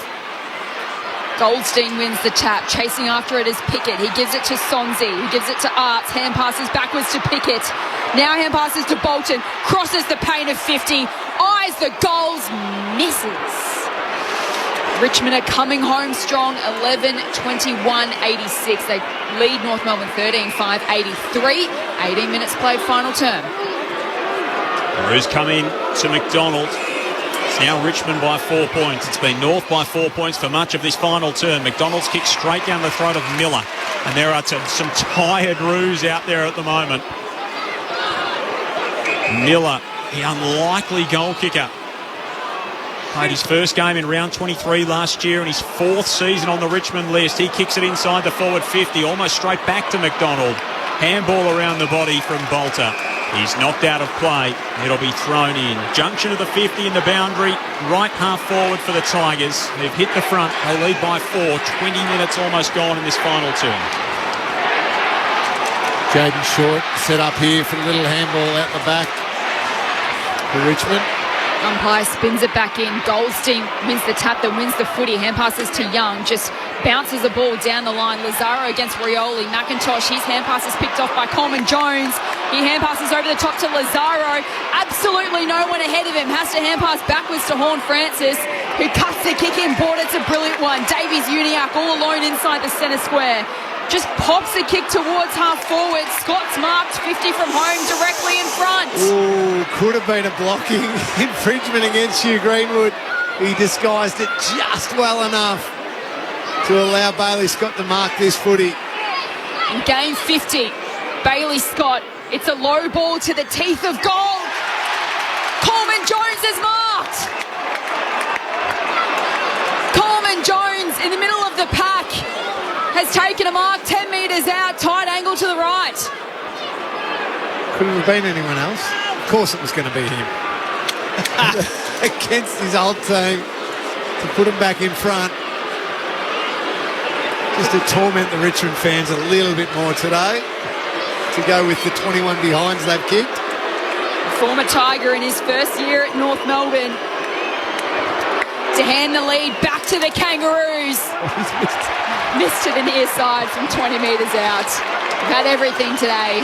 Speaker 6: Goldstein wins the tap. Chasing after it is Pickett. He gives it to Sonzi. He gives it to Arts. Hand passes backwards to Pickett. Now hand passes to Bolton. Crosses the paint of 50. Eyes the goals. Misses. Richmond are coming home strong, 11-21-86. They lead North Melbourne 13-5, 83. 18 minutes played, final term.
Speaker 5: Roos come in to McDonald. It's now Richmond by 4 points. It's been North by 4 points for much of this final term. McDonald's kick straight down the throat of Miller. And there are some tired Roos out there at the moment. Miller, the unlikely goal kicker. Played his first game in round 23 last year and his fourth season on the Richmond list. He kicks it inside the forward 50, almost straight back to McDonald. Handball around the body from Bolter. He's knocked out of play. It'll be thrown in. Junction of the 50 in the boundary. Right half forward for the Tigers. They've hit the front. They lead by 4. 20 minutes almost gone in this final term.
Speaker 8: Jaden Short set up here for a little handball out the back for Richmond.
Speaker 6: Umpire spins it back in. Goldstein wins the tap that wins the footy. Hand passes to Young. Just bounces the ball down the line. Lazaro against Rioli. McIntosh, his hand pass is picked off by Coleman Jones. He hand passes over the top to Lazaro. Absolutely no one ahead of him. Has to hand pass backwards to Horn Francis, who cuts the kick in. Board, it's a brilliant one. Davies-Uniacke all alone inside the centre square. Just pops a kick towards half forward. Scott's marked 50 from home directly in front.
Speaker 8: Ooh, could have been a blocking infringement against Hugh Greenwood. He disguised it just well enough to allow Bailey Scott to mark this footy.
Speaker 6: In game 50, Bailey Scott, it's a low ball to the teeth of goal. Coleman Jones is marked. Coleman Jones in the middle of the pack has taken a mark 10 metres out, tight angle to the right.
Speaker 8: Couldn't have been anyone else. Of course it was going to be him. Against his old team to put him back in front. Just to torment the Richmond fans a little bit more today. To go with the 21 behinds they've kicked.
Speaker 6: Former Tiger in his first year at North Melbourne. To hand the lead back to the Kangaroos. Missed to the near side from 20 metres out. We've had everything today.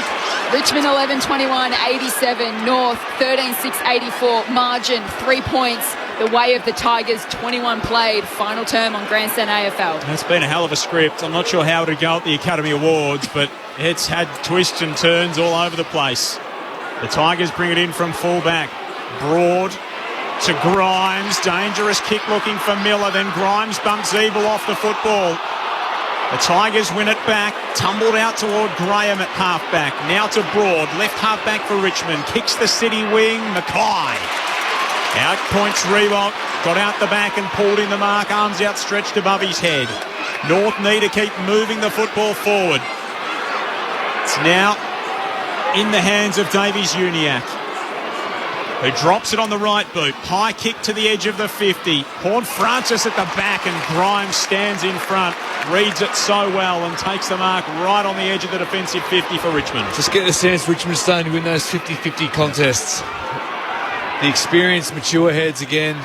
Speaker 6: Richmond 11-21, 87. North 13-6, 84. Margin 3 points. The way of the Tigers, 21 played. Final term on Grandstand AFL.
Speaker 5: That's been a hell of a script. I'm not sure how it would go at the Academy Awards, but it's had twists and turns all over the place. The Tigers bring it in from fullback. Broad to Grimes. Dangerous kick looking for Miller. Then Grimes bumps Zeeble off the football. The Tigers win it back. Tumbled out toward Graham at halfback. Now to Broad. Left halfback for Richmond. Kicks the city wing. Mackay. Out points Reebok. Got out the back and pulled in the mark. Arms outstretched above his head. North need to keep moving the football forward. It's now in the hands of Davies Uniacke, who drops it on the right boot. High kick to the edge of the 50. Horn Francis at the back and Grimes stands in front. Reads it so well and takes the mark right on the edge of the defensive 50 for Richmond.
Speaker 7: Just get the sense Richmond's starting to win those 50-50 contests. The experienced, mature heads again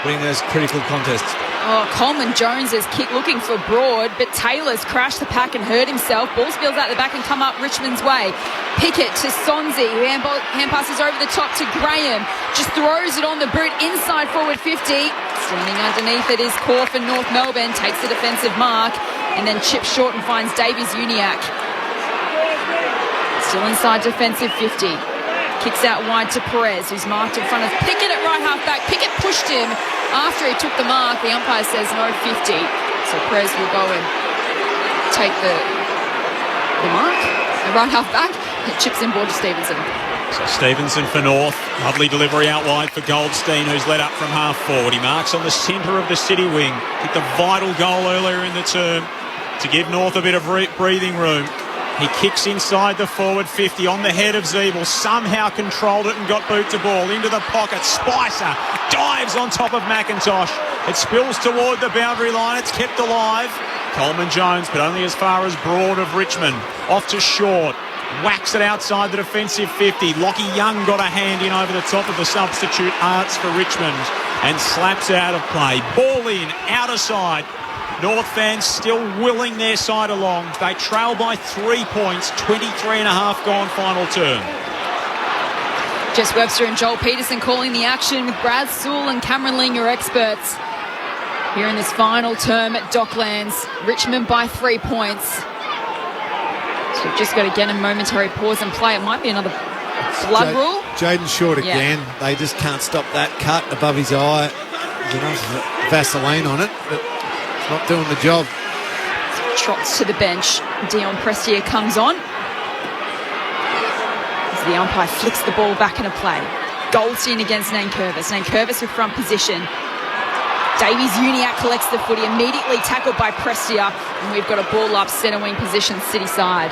Speaker 7: winning those critical contests.
Speaker 6: Oh, Coleman Jones's kick looking for Broad, but Taylor's crashed the pack and hurt himself. Ball spills out the back and come up Richmond's way. Pickett to Sonzi, who hand passes over the top to Graham. Just throws it on the boot inside forward 50. Standing underneath it is Core for North Melbourne. Takes the defensive mark and then chips short and finds Davies Uniacke. Still inside defensive 50. Kicks out wide to Perez, who's marked in front of Pickett at right half back. Pickett pushed him after he took the mark. The umpire says no 50. So Perez will go and take the mark. The right half back. It chips in board to Stevenson.
Speaker 5: So Stevenson for North. Lovely delivery out wide for Goldstein, who's led up from half forward. He marks on the centre of the city wing. Hit the vital goal earlier in the term to give North a bit of breathing room. He kicks inside the forward 50 on the head of Zeeble. Somehow controlled it and got boot to ball. Into the pocket. Spicer dives on top of McIntosh. It spills toward the boundary line. It's kept alive. Coleman Jones, but only as far as Broad of Richmond. Off to Short. Whacks it outside the defensive 50. Lockie Young got a hand in over the top of the substitute Arts for Richmond and slaps out of play. Ball in, outer side. North fans still willing their side along. They trail by 3 points, 23.5 gone final term.
Speaker 6: Jess Webster and Joel Peterson calling the action with Brad Sewell and Cameron Ling, your experts. Here in this final term at Docklands, Richmond by 3 points. So we've just got to get a momentary pause and play. It might be another blood rule.
Speaker 8: Jaden Short again. Yeah. They just can't stop that cut above his eye. There's enough Vaseline on it, but not doing the job.
Speaker 6: Trots to the bench. Dion Prestia comes on. As the umpire flicks the ball back into play. Goldstein against Nankervis. Nankervis with front position. Davies Uniacke collects the footy, immediately tackled by Prestia, and we've got a ball up centre wing position, city side.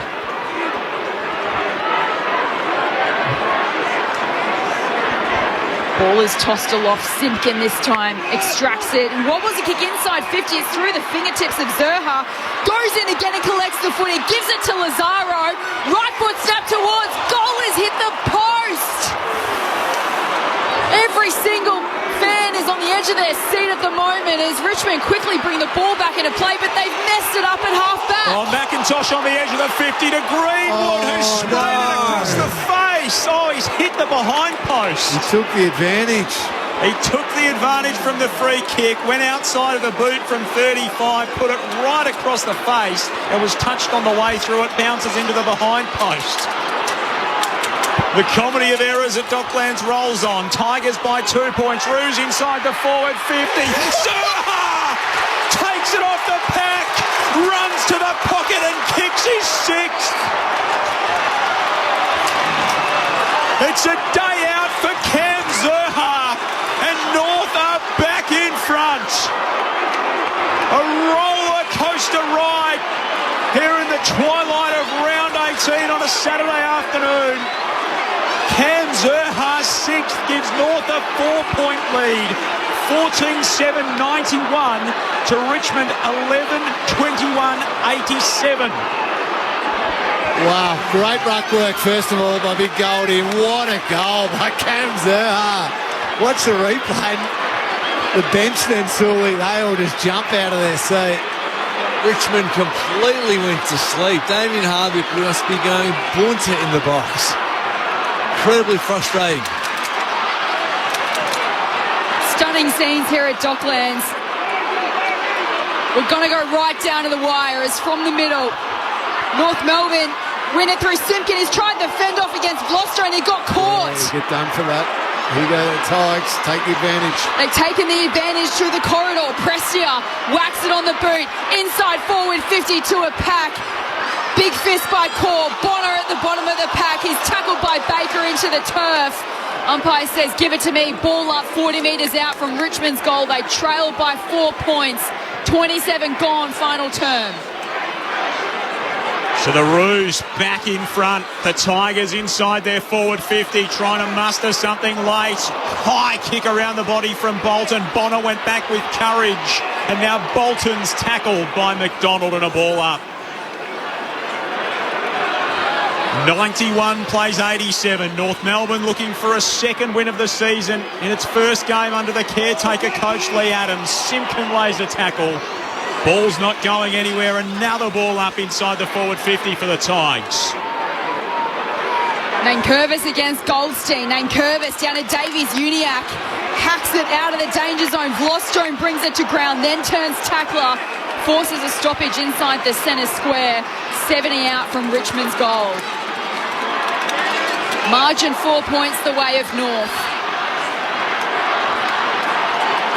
Speaker 6: Ball is tossed aloft. Simpkin this time extracts it. And what was a kick inside 50? It's through the fingertips of Zerha. Goes in again and collects the footy. Gives it to Lazaro. Right foot snap towards. Goal has hit the post. Every single fan is on the edge of their seat at the moment as Richmond quickly bring the ball back into play, but they've messed it up at half back.
Speaker 5: Oh, McIntosh on the edge of the 50 to Greenwood, who sprayed it across the face. Oh, he's hit the behind post.
Speaker 8: He took the advantage.
Speaker 5: He took the advantage from the free kick, went outside of the boot from 35, put it right across the face, and was touched on the way through. It bounces into the behind post. The comedy of errors at Docklands rolls on. Tigers by 2 points. Roos inside the forward 50. Zerha takes it off the pack, runs to the pocket and kicks his sixth. It's a day out for Cam Zerha, and North are back in front. A roller coaster ride here in the twilight of round 18 on a Saturday afternoon. Cam Zerha's sixth gives North a 4-point lead. 14-7-91 to Richmond 11-21-87.
Speaker 8: Wow, great ruck work first of all by Big Goldie. What a goal by Cam Zerha. Watch the replay. The bench then, Sully, they all just jump out of their seat.
Speaker 7: Richmond completely went to sleep. Damien Harvey must be going bunter in the box. Incredibly frustrating.
Speaker 6: Stunning scenes here at Docklands. We're going to go right down to the wire as from the middle. North Melbourne win it through Simpkin. He's tried to fend off against Gloucester and he got caught.
Speaker 8: Yeah, get done for that. Here you go, the Tigers take the advantage.
Speaker 6: They've taken the advantage through the corridor. Prestia whacks it on the boot. Inside forward 52 a pack. Big fist by Core. Bonner at the bottom of the pack. He's tackled by Baker into the turf. Umpire says, give it to me. Ball up 40 metres out from Richmond's goal. They trailed by 4 points. 27 gone, final term.
Speaker 5: So the Roos back in front. The Tigers inside their forward 50, trying to muster something late. High kick around the body from Bolton. Bonner went back with courage. And now Bolton's tackled by McDonald and a ball up. 91 plays 87. North Melbourne looking for a second win of the season in its first game under the caretaker coach Lee Adams. Simpkin lays a tackle. Ball's not going anywhere. Another ball up inside the forward 50 for the Tigers.
Speaker 6: Nankervis against Goldstein. Nankervis down to Davies. Uniac hacks it out of the danger zone. Vlostone brings it to ground, then turns tackler. Forces a stoppage inside the centre square. 70 out from Richmond's goal. Margin 4 points the way of North.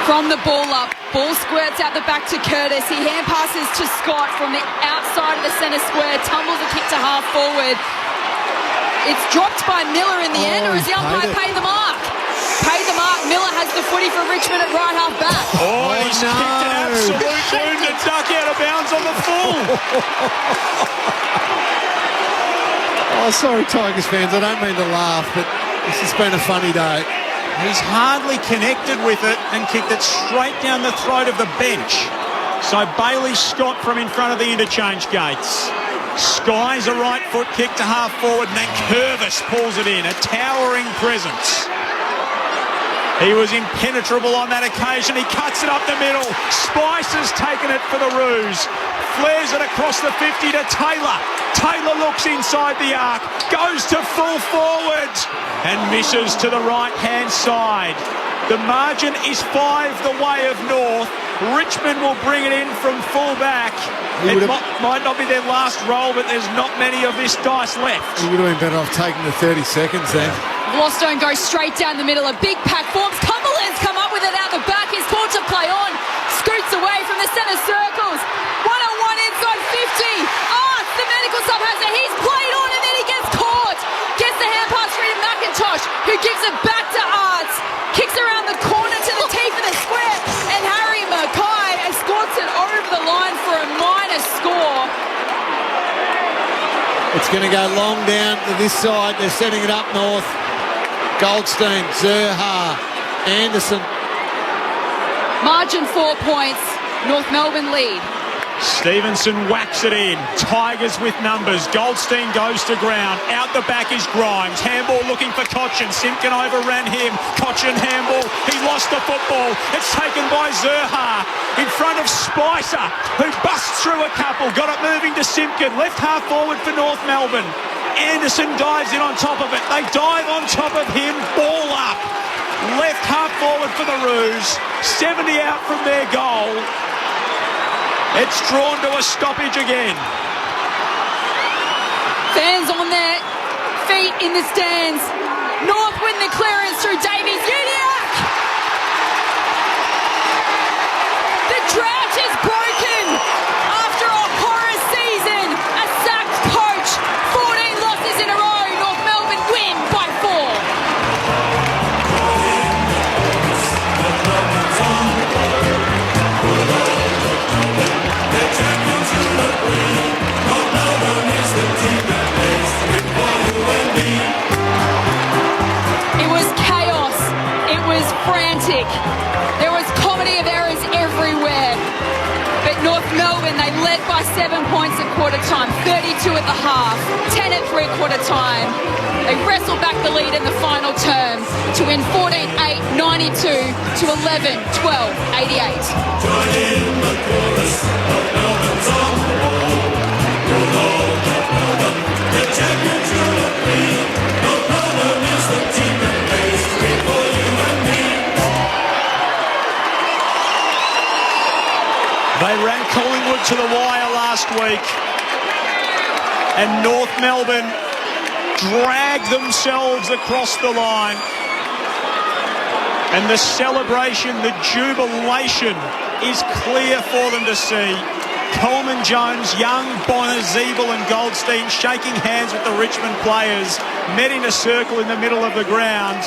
Speaker 6: From the ball up, ball squirts out the back to Curtis. He hand passes to Scott from the outside of the centre square, tumbles a kick to half forward. It's dropped by Miller in the end, or has the umpire paid the mark? Paid the mark. Miller has the footy for Richmond at right half back.
Speaker 5: Oh, he's kicked an absolute wounded duck out of bounds on the full.
Speaker 8: Oh, sorry, Tigers fans. I don't mean to laugh, but this has been a funny day.
Speaker 5: He's hardly connected with it and kicked it straight down the throat of the bench. So Bailey Scott from in front of the interchange gates. Skies a right foot kick to half forward. Nankervis pulls it in. A towering presence. He was impenetrable on that occasion. He cuts it up the middle. Spice has taken it for the Roos. Flares it across the 50 to Taylor. Taylor looks inside the arc. Goes to full forward. And misses to the right-hand side. The margin is 5 the way of North. Richmond will bring it in from full back. It might not be their last roll, but there's not many of this dice left.
Speaker 8: He would have been better off taking the 30 seconds then.
Speaker 6: Vlostone goes straight down the middle. A big pack forms. Cumberland's come up with it out the back. He's called to play on. Scoots away from the centre circles. 1-on-1 inside 50. The medical sub has it. He's played on and then he gets caught. Gets the hand pass through to McIntosh, who gives it back to Arts. Kicks around the corner to the teeth of the square. And Harry Mackay escorts it over the line for a minor score.
Speaker 8: It's going to go long down to this side. They're setting it up north. Goldstein, Zerha, Anderson.
Speaker 6: Margin 4 points. North Melbourne lead.
Speaker 5: Stevenson whacks it in. Tigers with numbers. Goldstein goes to ground. Out the back is Grimes. Handball looking for Cochin. Simpkin overran him. Cochin handball. He lost the football. It's taken by Zerha in front of Spicer, who busts through a couple. Got it moving to Simpkin. Left half forward for North Melbourne. Anderson dives in on top of it. They dive on top of him. Ball up. Left half forward for the Roos. 70 out from their goal. It's drawn to a stoppage again.
Speaker 6: Fans on their feet in the stands. North win the clearance through Davies. Uniac! The drought is broken after a horror season. A sacked coach. 14 losses in a row. North Melbourne win by 4. It was chaos. It was frantic. There was comedy of errors everywhere. But North Melbourne, they led by 7 points at quarter time, 32 at the half, 10 at three-quarter time. They wrestled back the lead in the final term to win 14-8, 92 to 11-12, 88.
Speaker 9: Join in the chorus of Melbourne's
Speaker 5: to the wire last week, and North Melbourne dragged themselves across the line. And the celebration, the jubilation is clear for them to see. Coleman Jones, Young, Bonner, Zeeble and Goldstein shaking hands with the Richmond players, met in a circle in the middle of the ground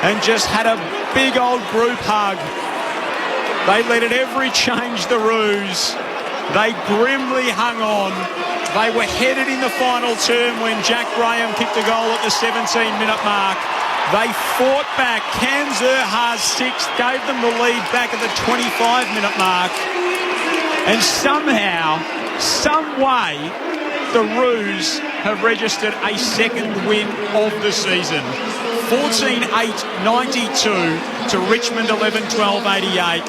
Speaker 5: and just had a big old group hug. They let it every change the ruse. They grimly hung on. They were headed in the final term when Jack Graham kicked a goal at the 17-minute mark. They fought back. Cam Zerha's sixth gave them the lead back at the 25-minute mark. And somehow, some way, the Roos have registered a second win of the season. 14-8-92 to Richmond 11-12-88.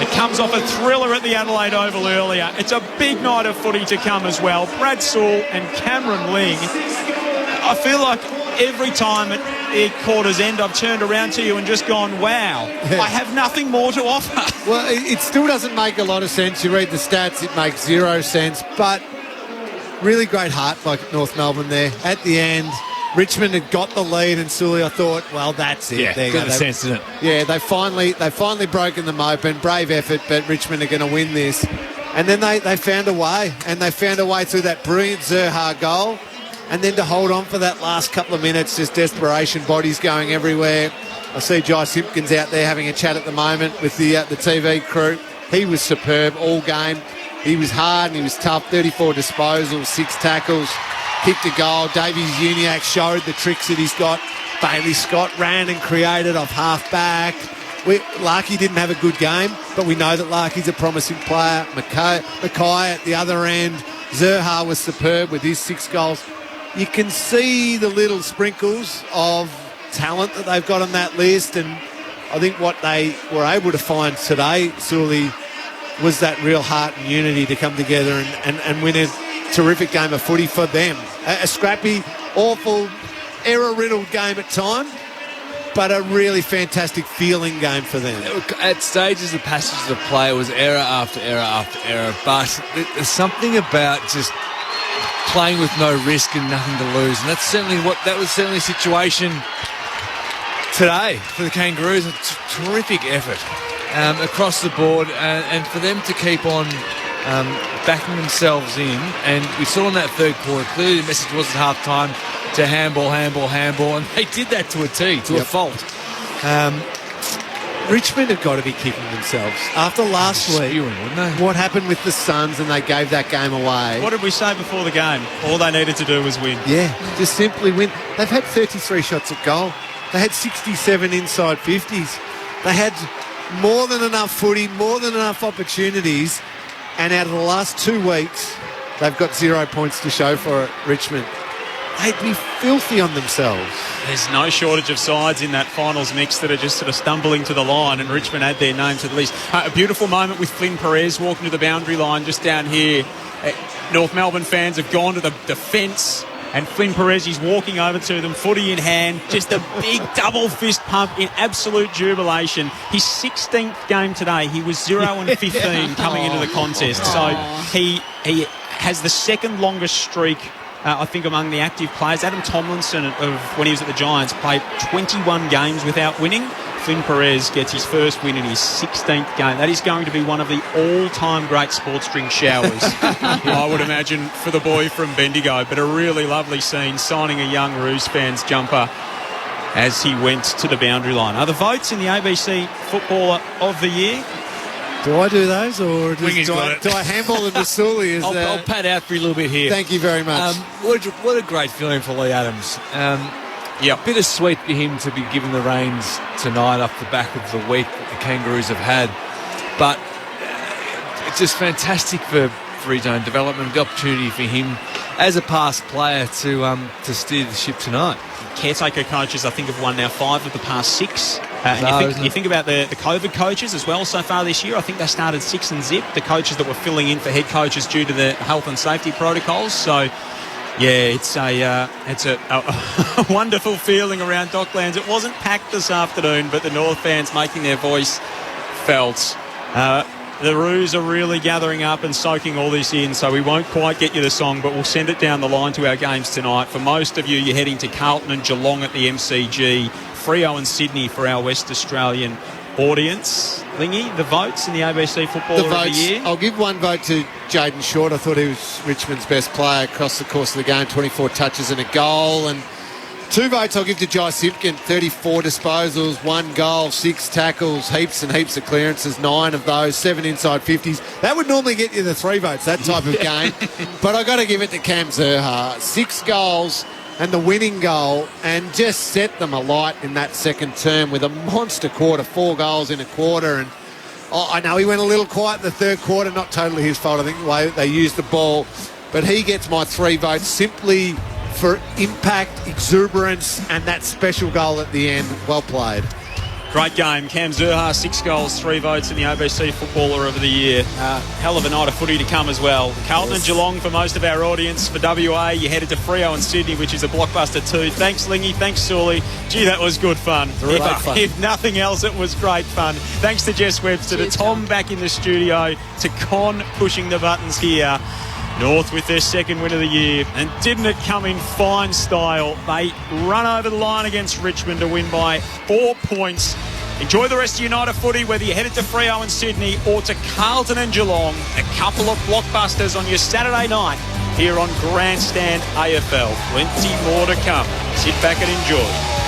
Speaker 5: It comes off a thriller at the Adelaide Oval earlier. It's a big night of footy to come as well. Brad Sewell and Cameron Ling. I feel like every time at the quarter's end I've turned around to you and just gone, wow, I have nothing more to offer.
Speaker 8: Well, it still doesn't make a lot of sense. You read the stats, it makes zero sense. But really great heart by North Melbourne there. At the end, Richmond had got the lead and Sully, I thought, well, that's it.
Speaker 7: Yeah, got the sense, didn't it?
Speaker 8: Yeah, they finally broken them open. Brave effort, but Richmond are going to win this. And then they found a way, and they found a way through that brilliant Zerha goal. And then to hold on for that last couple of minutes, just desperation, bodies going everywhere. I see Jai Simpkins out there having a chat at the moment with the TV crew. He was superb all game. He was hard and he was tough. 34 disposals, 6 tackles, kicked a goal. Davies Uniacke showed the tricks that he's got. Bailey Scott ran and created off half-back. Larkey didn't have a good game, but we know that Larkey's a promising player. Mackay at the other end. Zerha was superb with his 6 goals. You can see the little sprinkles of talent that they've got on that list, and I think what they were able to find today, Sully, was that real heart and unity to come together and win a terrific game of footy for them. A scrappy, awful, error-riddled game at time, but a really fantastic feeling game for them.
Speaker 7: At stages of passages of play, it was error after error after error, but there's something about just playing with no risk and nothing to lose, and that was certainly a situation today for the Kangaroos. A terrific effort across the board, and for them to keep on backing themselves in. And we saw in that third quarter, clearly the message was at half time to handball, and they did that to a T, to a fault.
Speaker 8: Richmond have got to be kicking themselves. After last week, what happened with the Suns and they gave that game away?
Speaker 5: What did we say before the game? All they needed to do was win.
Speaker 8: Yeah, just simply win. They've had 33 shots at goal. They had 67 inside 50s. They had more than enough footy, more than enough opportunities, and out of the last 2 weeks, they've got 0 points to show for it, Richmond. They'd be filthy on themselves.
Speaker 5: There's no shortage of sides in that finals mix that are just sort of stumbling to the line, and Richmond add their name to the list. A beautiful moment with Flynn Perez walking to the boundary line just down here. North Melbourne fans have gone to the fence, and Flynn Perez is walking over to them, footy in hand, just a big double fist pump in absolute jubilation. His 16th game today. He was 0-15 coming into the contest. So he has the second longest streak, I think, among the active players. Adam Tomlinson, when he was at the Giants, played 21 games without winning. Flynn Perez gets his first win in his 16th game. That is going to be one of the all-time great sports drink showers, I would imagine, for the boy from Bendigo. But a really lovely scene, signing a young Roos fan's jumper as he went to the boundary line. Are the votes in the ABC Footballer of the Year?
Speaker 8: Do I do those, or do I handball them to Sully?
Speaker 7: I'll pad out for you a little bit here.
Speaker 8: Thank you very much.
Speaker 7: What a great feeling for Lee Adams. Bittersweet for him to be given the reins tonight off the back of the week that the Kangaroos have had. But it's just fantastic for his own development, the opportunity for him as a past player to steer the ship tonight.
Speaker 5: Caretaker coaches, I think, have won now 5 of the past 6. And you think about the COVID coaches as well so far this year. I think they started 6 and zip, the coaches that were filling in for head coaches due to the health and safety protocols. So, yeah, it's a wonderful feeling around Docklands. It wasn't packed this afternoon, but the North fans making their voice felt. The Roos are really gathering up and soaking all this in, so we won't quite get you the song, but we'll send it down the line to our games tonight. For most of you, you're heading to Carlton and Geelong at the MCG, Freo and Sydney for our West Australian audience. Lingy, the votes in the ABC Footballer of the Year?
Speaker 8: I'll give one vote to Jaden Short. I thought he was Richmond's best player across the course of the game, 24 touches and a goal. And 2 votes I'll give to Jai Simpkin, 34 disposals, 1 goal, 6 tackles, heaps and heaps of clearances, 9 of those, 7 inside 50s. That would normally get you the 3 votes, that type of game. But I've got to give it to Cam Zurhaar. 6 goals and the winning goal, and just set them alight in that second term with a monster quarter, 4 goals in a quarter. And I know he went a little quiet in the third quarter, not totally his fault, I think, the way they used the ball. But he gets my 3 votes simply for impact, exuberance, and that special goal at the end. Well played.
Speaker 5: Great game. Cam Zurhaar, 6 goals, 3 votes in the ABC Footballer of the Year. Hell of a night of footy to come as well. Carlton and Geelong for most of our audience. For WA, you headed to Freo and Sydney, which is a blockbuster too. Thanks, Lingy. Thanks, Sully. Gee, that was good fun. If nothing else, it was great fun. Thanks to Jess Webster, to Tom back in the studio, to Con pushing the buttons here. North with their second win of the year, and didn't it come in fine style? They run over the line against Richmond to win by 4 points. Enjoy the rest of your night of footy, whether you're headed to Freo and Sydney or to Carlton and Geelong. A couple of blockbusters on your Saturday night here on Grandstand AFL. Plenty more to come. Sit back and enjoy.